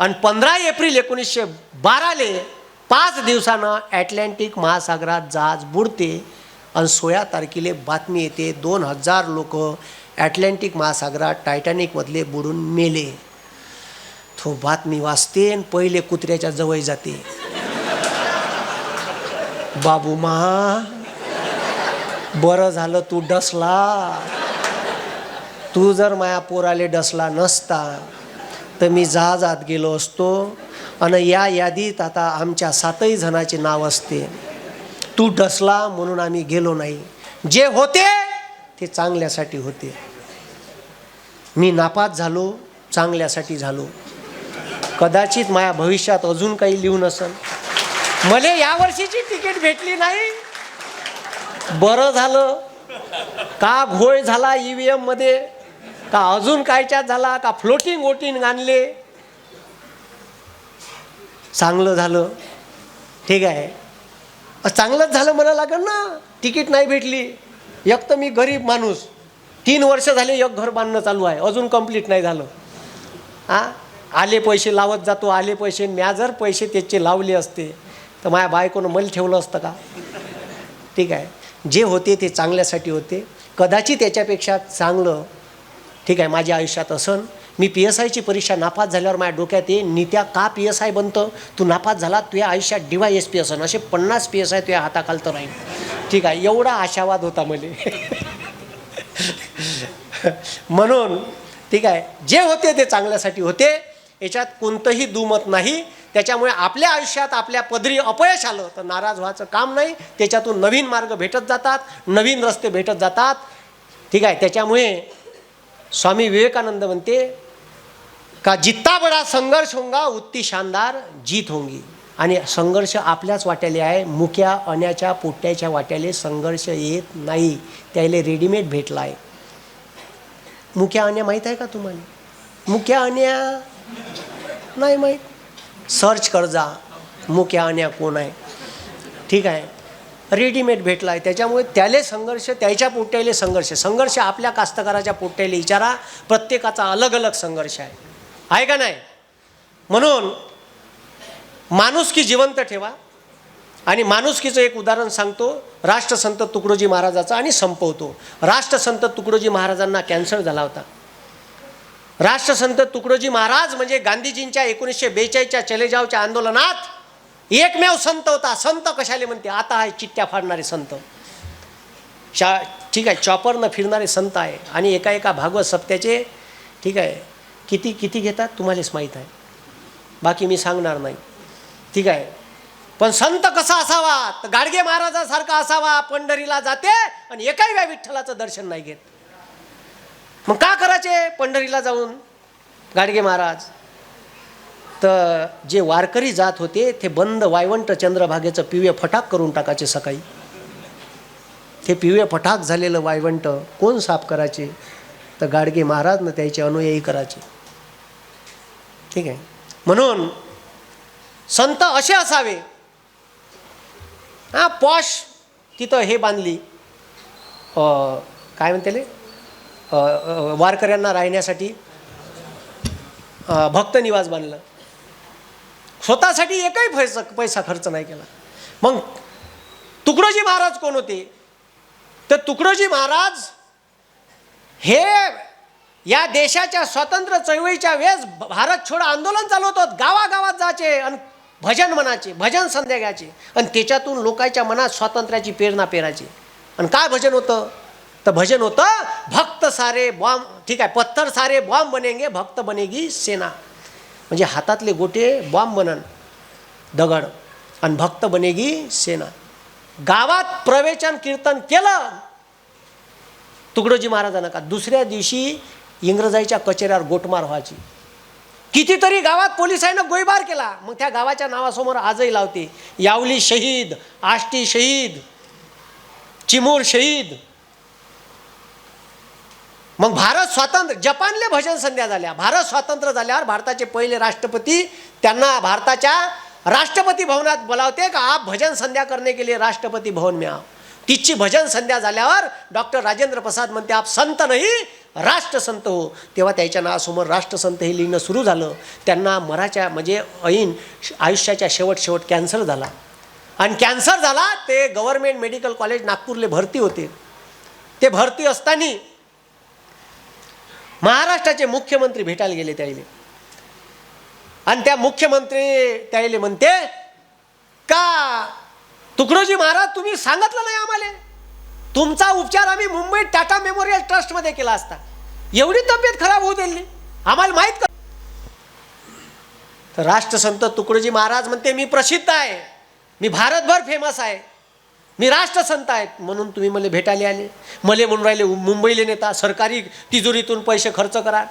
H: आणि 15 एप्रिल 1912 5 दिवसानं अटलांटिक महासागरात जहाज बुडते. आणि 16 तारखेला बातमी येते 2000 लोक अटलांटिक महासागरात टायटॅनिकमधले बुडून मेले. तो बातमी वाचते आणि पहिले कुत्र्याच्या जवळ जाते, बाबू महा बरं झालं तू डसला, तू जर माया पोराले डसला नसता तर मी जहाजात गेलो असतो आणि या यादीत आता आमच्या 7 जणांचे नाव असते. तू डसला म्हणून आम्ही गेलो नाही, जे होते ते चांगल्यासाठी होते. मी नापास झालो, चांगल्यासाठी झालो. कदाचित माझ्या भविष्यात अजून काही लिहून असेल. मला यावर्षीची तिकीट भेटली नाही, बरं झालं. का घोळ झाला EVM मध्ये, का अजून कायच्यात झाला, का फ्लोटिंग वोटिंग आणले. चांगलं झालं, ठीक आहे, चांगलंच झालं म्हणा लागेल ना. तिकीट नाही भेटली, एक तर मी गरीब माणूस, 3 वर्ष झाले एक घर बांधणं चालू आहे, अजून कंप्लीट नाही झालं. आले पैसे लावत जातो, आले पैसे. म्या जर पैसे त्याचे लावले असते तर माझ्या बायकोनं मला ठेवलं असतं का? ठीक आहे, जे होते ते चांगल्यासाठी होते. कदाचित त्याच्यापेक्षा चांगलं, ठीक आहे, माझ्या आयुष्यात असन. मी PSIची परीक्षा नापास झाल्यावर माझ्या डोक्यात ये, नित्या का PSI बनतं? तू नापास झाला, तुझ्या आयुष्यात DYSP असन, असे 50 PSI तुझ्या हाताखालतं राहील. ठीक आहे, एवढा आशावाद होता मला. म्हणून ठीक आहे, जे होते ते चांगल्यासाठी होते, याच्यात कोणतंही दुमत नाही. त्याच्यामुळे आपल्या आयुष्यात आपल्या पदरी अपयश आलं तर नाराज व्हायचं काम नाही. त्याच्यातून नवीन मार्ग भेटत जातात, नवीन रस्ते भेटत जातात. ठीक आहे, त्याच्यामुळे स्वामी विवेकानंद म्हणते का जित्ता बडा संघर्ष होंगा उतनी शानदार जीत होंगी. आणि संघर्ष आपल्याच वाट्याले आहे, मुक्या अन्याच्या पोट्याच्या वाट्याले संघर्ष येत नाही, त्याला रेडीमेड भेटला आहे. मुक्या अन्या माहीत आहे का तुम्हाला? मुक्या अन्या नाही माहीत? सर्च कर जा, मुक्या अन्या कोण आहे. ठीक आहे, रेडीमेड भेटला आहे. त्याच्यामुळे त्याले संघर्ष, त्याच्या पोट्याले संघर्ष. संघर्ष आपल्या कास्तकाराच्या पोट्याले विचारा, प्रत्येकाचा अलग अलग संघर्ष आहे का नाही? म्हणून माणुसकी जिवंत ठेवा. आणि माणुसकीचं एक उदाहरण सांगतो, राष्ट्रसंत तुकडोजी महाराजाचं, आणि संपवतो. राष्ट्रसंत तुकडोजी महाराजांना कॅन्सर झाला होता. राष्ट्रसंत तुकडोजी महाराज म्हणजे गांधीजींच्या 1942च्या चले जावच्या आंदोलनात एकमेव संत होता. संत कशाले म्हणते? आता आहे चिठ्ठ्या फाडणारे संत, ठीक आहे, चॉपरनं फिरणारे संत आहे. आणि एका भागवत सप्त्याचे, ठीक आहे, किती घेतात तुम्हालाच माहीत आहे, बाकी मी सांगणार नाही. ठीक आहे, पण संत कसा असावा? तर गाडगे महाराजासारखा असावा. पंढरीला जाते आणि एकाही वेळा विठ्ठलाचं दर्शन नाही घेत. मग का करायचे पंढरीला जाऊन गाडगे महाराज? तर जे वारकरी जात होते ते बंद वायवंट चंद्रभागेचं पिवळे फटाक करून टाकायचे सकाळी. ते पिवळे फटाक झालेलं वायवंट कोण साफ करायचे? तर गाडगे महाराजनं त्याचे अनुयायी करायचे. ठीक आहे, म्हणून संत असे असावे. पॉश तिथं हे बांधली, काय म्हणते, वारकऱ्यांना राहण्यासाठी भक्त निवास बांधलं. स्वतःसाठी एकही पैसा खर्च नाही केला. मग तुकडोजी महाराज कोण होते? तर तुकडोजी महाराज हे या देशाच्या स्वातंत्र्य चळवळीच्या वेळेस भारत छोडो आंदोलन चालवत होत. गावागावात जायचे आणि भजन म्हणायचे, भजन संध्या घ्यायचे, आणि त्याच्यातून लोकांच्या मनात स्वातंत्र्याची प्रेरणा पेरायची. आणि काय भजन होतं? तर भजन होतं भक्त सारे बॉम्ब, ठीक आहे, पत्थर सारे बॉम्ब बनेंगे, भक्त बनेगी सेना. म्हणजे हातातले गोटे बॉम्ब बनन, दगड, आणि भक्त बनेगी सेना. गावात प्रवचन कीर्तन केलं तुकडोजी महाराजांना का दुसऱ्या दिवशी इंग्रजाईच्या कचेऱ्यावर गोटमार व्हायची. कितीतरी गावात पोलिसांनं गोळीबार केला. मग त्या गावाच्या नावासमोर आजही लावते, यावली शहीद, आष्टी शहीद, चिमूर शहीद. मग भारत स्वातंत्र्य, जपानले भजन संध्या झाल्या. भारत स्वातंत्र्य झाल्यावर भारताचे पहिले राष्ट्रपती त्यांना भारताच्या राष्ट्रपती भवनात बोलावते का आप भजन संध्या करने के लिए राष्ट्रपती भवन में आओ. तिची भजन संध्या झाल्यावर डॉक्टर राजेंद्र प्रसाद म्हणते आप संत नाही राष्ट्रसंत हो. तेव्हा त्याच्या नावासमोर राष्ट्रसंत हे लिहिणं सुरू झालं. त्यांना मराच्या म्हणजे ऐन आयुष्याच्या शेवट कॅन्सर झाला. आणि कॅन्सर झाला ते गव्हर्नमेंट मेडिकल कॉलेज नागपूरले भरती होते. ते भरती असताना महाराष्ट्राचे मुख्यमंत्री भेटायला गेले त्याला. आणि त्या मुख्यमंत्री त्याला म्हणते का तुकडोजी महाराज तुम्ही सांगितलं नाही आम्हाला, तुमचा उपचार आम्ही मुंबईत टाटा मेमोरियल ट्रस्टमध्ये केला असता, एवढी तब्येत खराब होऊ दिली आम्हाला माहीत का? तर राष्ट्रसंत तुकडोजी महाराज म्हणते मी प्रसिद्ध आहे, मी भारतभर फेमस आहे, मी राष्ट्रसंत आहेत, म्हणून तुम्ही मला भेटायला आले. मला म्हणून राहिले मुंबईला नेता, सरकारी तिजोरीतून पैसे खर्च करा,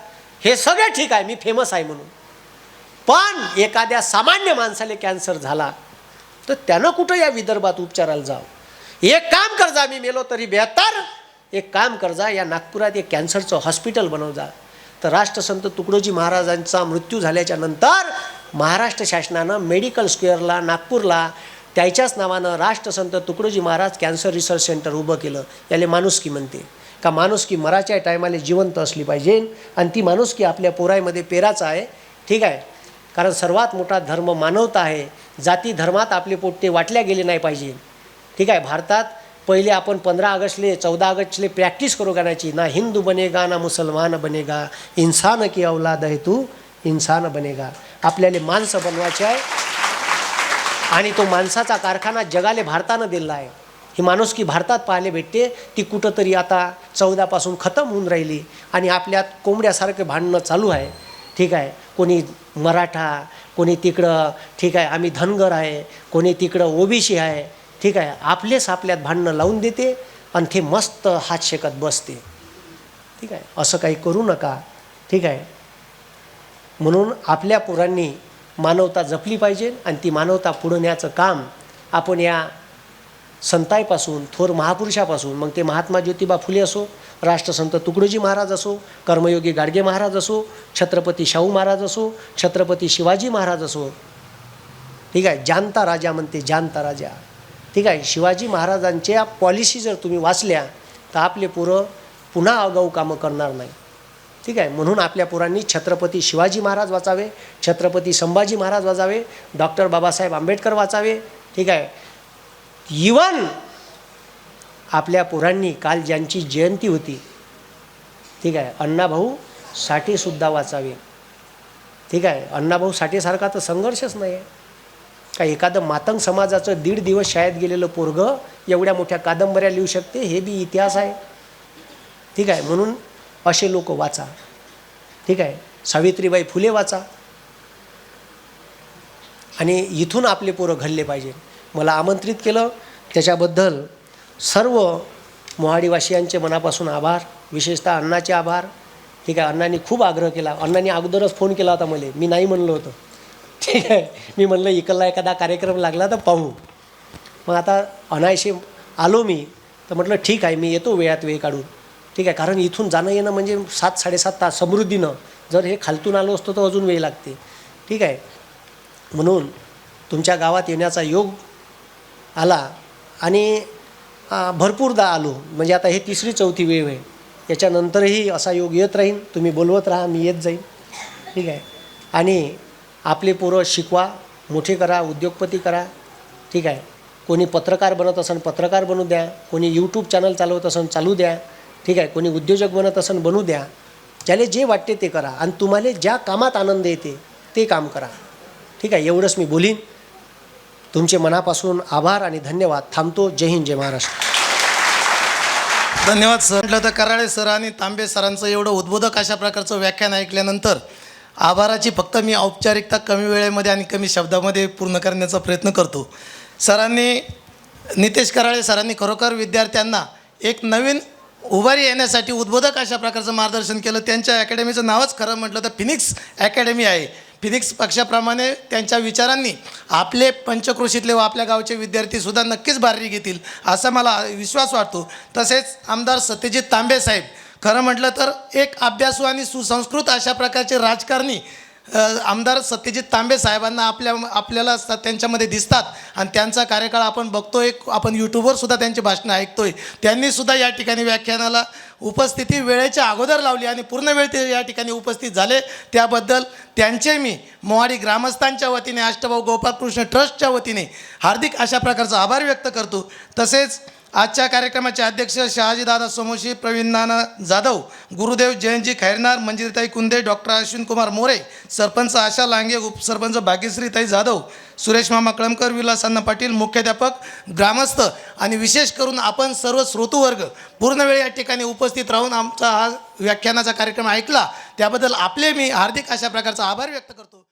H: हे सगळं ठीक आहे, मी फेमस आहे म्हणून. पण एखाद्या सामान्य माणसाला कॅन्सर झाला तर त्यानं कुठं या विदर्भात उपचाराला जावं? एक काम कर जा, मी मेलो तरी बेहतर, एक काम कर जा, या नागपुरात एक कॅन्सरचं हॉस्पिटल बनव जा. तर राष्ट्रसंत तुकडोजी महाराजांचा मृत्यू झाल्याच्या नंतर महाराष्ट्र शासनानं मेडिकल स्क्वेअरला नागपूरला त्याच्याच नावानं राष्ट्रसंत Tukdoji Maharaj cancer research centre उभं केलं. याला माणुसकी म्हणते. का माणुसकी मराच्या टायमाला जिवंत असली पाहिजे आणि ती माणुसकी आपल्या पोरायमध्ये पेराचं आहे. ठीक आहे. कारण सर्वात मोठा धर्म मानवता आहे. जाती धर्मात आपले पोट्टे वाटल्या गेले नाही पाहिजे. ठीक आहे. भारतात पहिले आपण 15 ऑगस्टले 14 ऑगस्टले प्रॅक्टिस करू करायची ना. हिंदू बनेगा ना मुसलमान बनेगा, इंसान की औलाद आहे तू इंसान बनेगा. आपल्याला माणसं बनवायचे आहे आणि तो माणसाचा कारखाना जगाले भारतानं दिला आहे. ही माणुसकी भारतात पाहायला भेटते. ती कुठंतरी आता 14 पासून खतम होऊन राहिली आणि आपल्यात कोंबड्यासारखे भांडणं चालू आहे. ठीक आहे. कोणी मराठा, कोणी तिकडं ठीक आहे आम्ही धनगर आहे, कोणी तिकडं ओबीसी आहे. ठीक आहे. आपलेच आपल्यात भांडणं लावून देते आणि ते मस्त हात शेकत बसते. ठीक आहे. असं काही करू नका. ठीक आहे. म्हणून आपल्या पोरांनी मानवता जपली पाहिजे आणि ती मानवता पुढं न्यायचं काम आपण या संताईपासून थोर महापुरुषापासून मग ते महात्मा ज्योतिबा फुले असो, राष्ट्रसंत तुकडोजी महाराज असो, कर्मयोगी गाडगे महाराज असो, छत्रपती शाहू महाराज असो, छत्रपती शिवाजी महाराज असो. ठीक आहे. जानता राजा म्हणते जानता राजा. ठीक आहे. शिवाजी महाराजांच्या पॉलिसी जर तुम्ही वाचल्या तर आपले पोरं पुन्हा आगाऊ कामं करणार नाही. ठीक आहे. म्हणून आपल्या पोरांनी छत्रपती शिवाजी महाराज वाचावे, छत्रपती संभाजी महाराज वाचावे, डॉक्टर बाबासाहेब आंबेडकर वाचावे. ठीक आहे. इवन आपल्या पोरांनी काल ज्यांची जयंती होती ठीक आहे अण्णाभाऊ साठेसुद्धा वाचावे. ठीक आहे. अण्णाभाऊ साठेसारखा तर संघर्षच नाही आहे. का एखादं मातंग समाजाचं 1.5 दिवस शाळेत गेलेलं पोरगं एवढ्या मोठ्या कादंबऱ्या लिहू शकते, हे बी इतिहास आहे. ठीक आहे. म्हणून असे लोक वाचा. ठीक आहे. सावित्रीबाई फुले वाचा आणि इथून आपले पोरं घडले पाहिजे. मला आमंत्रित केलं त्याच्याबद्दल सर्व मोहाडीवासियांचे मनापासून आभार, विशेषतः अण्णाचे आभार. ठीक आहे. अण्णांनी खूप आग्रह केला. अण्णांनी अगोदरच फोन केला होता मला, मी नाही म्हणलं होतं. ठीक आहे. मी म्हणलं इकडला एखादा कार्यक्रम लागला तर पाहू. मग आता अनायसे आलो मी तर म्हटलं ठीक आहे मी येतो वेळात वेळ काढून. ठीक आहे. कारण इथून जाणं येणं म्हणजे 7-7.5 तास समृद्धीनं. जर हे खालतून आलो असतो तर अजून वेळ लागते. ठीक आहे. म्हणून तुमच्या गावात येण्याचा योग आला आणि भरपूरदा आलो. म्हणजे आता हे 3री-4थी वेळ आहे. याच्यानंतरही असा योग येत राहीन. तुम्ही बोलवत राहा, मी येत जाईन. ठीक आहे. आणि आपले पोरं शिकवा, मोठे करा, उद्योगपती करा. ठीक आहे. कोणी पत्रकार बनत असेल पत्रकार बनू द्या, कोणी यूट्यूब चॅनल चालवत असेल चालू द्या. ठीक आहे. कोणी उद्योजक बनत असेल बनू द्या. ज्याला जे वाटते ते करा आणि तुम्हाला ज्या कामात आनंद येते ते काम करा. ठीक आहे. एवढंच मी बोलीन. तुमचे मनापासून आभार आणि धन्यवाद. थांबतो. जय हिंद, जय महाराष्ट्र.
A: धन्यवाद सर. म्हटलं तर कराळे सर आणि तांबे सरांचं एवढं उद्बोधक अशा प्रकारचं व्याख्यान ऐकल्यानंतर आभाराची फक्त मी औपचारिकता कमी वेळेमध्ये आणि कमी शब्दामध्ये पूर्ण करण्याचा प्रयत्न करतो. सरांनी नितेश कराळे सरांनी खरोखर विद्यार्थ्यांना एक नवीन उभारी येण्यासाठी उद्बोधक अशा प्रकारचं मार्गदर्शन केलं. त्यांच्या अकॅडमीचं नावच खरं म्हटलं तर फिनिक्स अकॅडमी आहे. फिनिक्स पक्षाप्रमाणे त्यांच्या विचारांनी आपले पंचक्रोशीतले व आपल्या गावचे विद्यार्थीसुद्धा नक्कीच बाहेर घेतील असा मला विश्वास वाटतो. तसेच आमदार सत्यजित तांबे साहेब खरं म्हटलं तर एक अभ्यासू आणि सुसंस्कृत अशा प्रकारचे राजकारणी आमदार सत्यजित तांबे साहेबांना आपल्याला त्यांच्यामध्ये दिसतात आणि त्यांचा कार्यकाळ आपण बघतोय. आपण यूट्यूबवर सुद्धा त्यांची भाषणं ऐकतोय. त्यांनीसुद्धा या ठिकाणी व्याख्यानाला उपस्थिती वेळेच्या अगोदर लावली आणि पूर्ण वेळ ते या ठिकाणी उपस्थित झाले. त्याबद्दल त्यांचे मी मोहाडी ग्रामस्थांच्या वतीने अष्टभाऊ गोपाळकृष्ण ट्रस्टच्या वतीने हार्दिक अशा प्रकारचा आभार व्यक्त करतो. तसेच आजच्या कार्यक्रमाचे अध्यक्ष शहाजीदादा सोमोशी, प्रवीण नाना जाधव, गुरुदेव जयंतजी खैरनार, मंजिरीताई कुंदे, डॉक्टर अश्विन कुमार मोरे, सरपंच आशा लांगे, उपसरपंच भाग्यश्रीताई जाधव, सुरेश मामा कळमकर, विलास अण्णा पाटील, मुख्याध्यापक, ग्रामस्थ आणि विशेष करून आपण सर्व श्रोतूवर्ग पूर्ण वेळ या ठिकाणी उपस्थित राहून आमचा हा व्याख्यानाचा कार्यक्रम ऐकला त्याबद्दल आपले मी हार्दिक अशा प्रकारचा आभार व्यक्त करतो.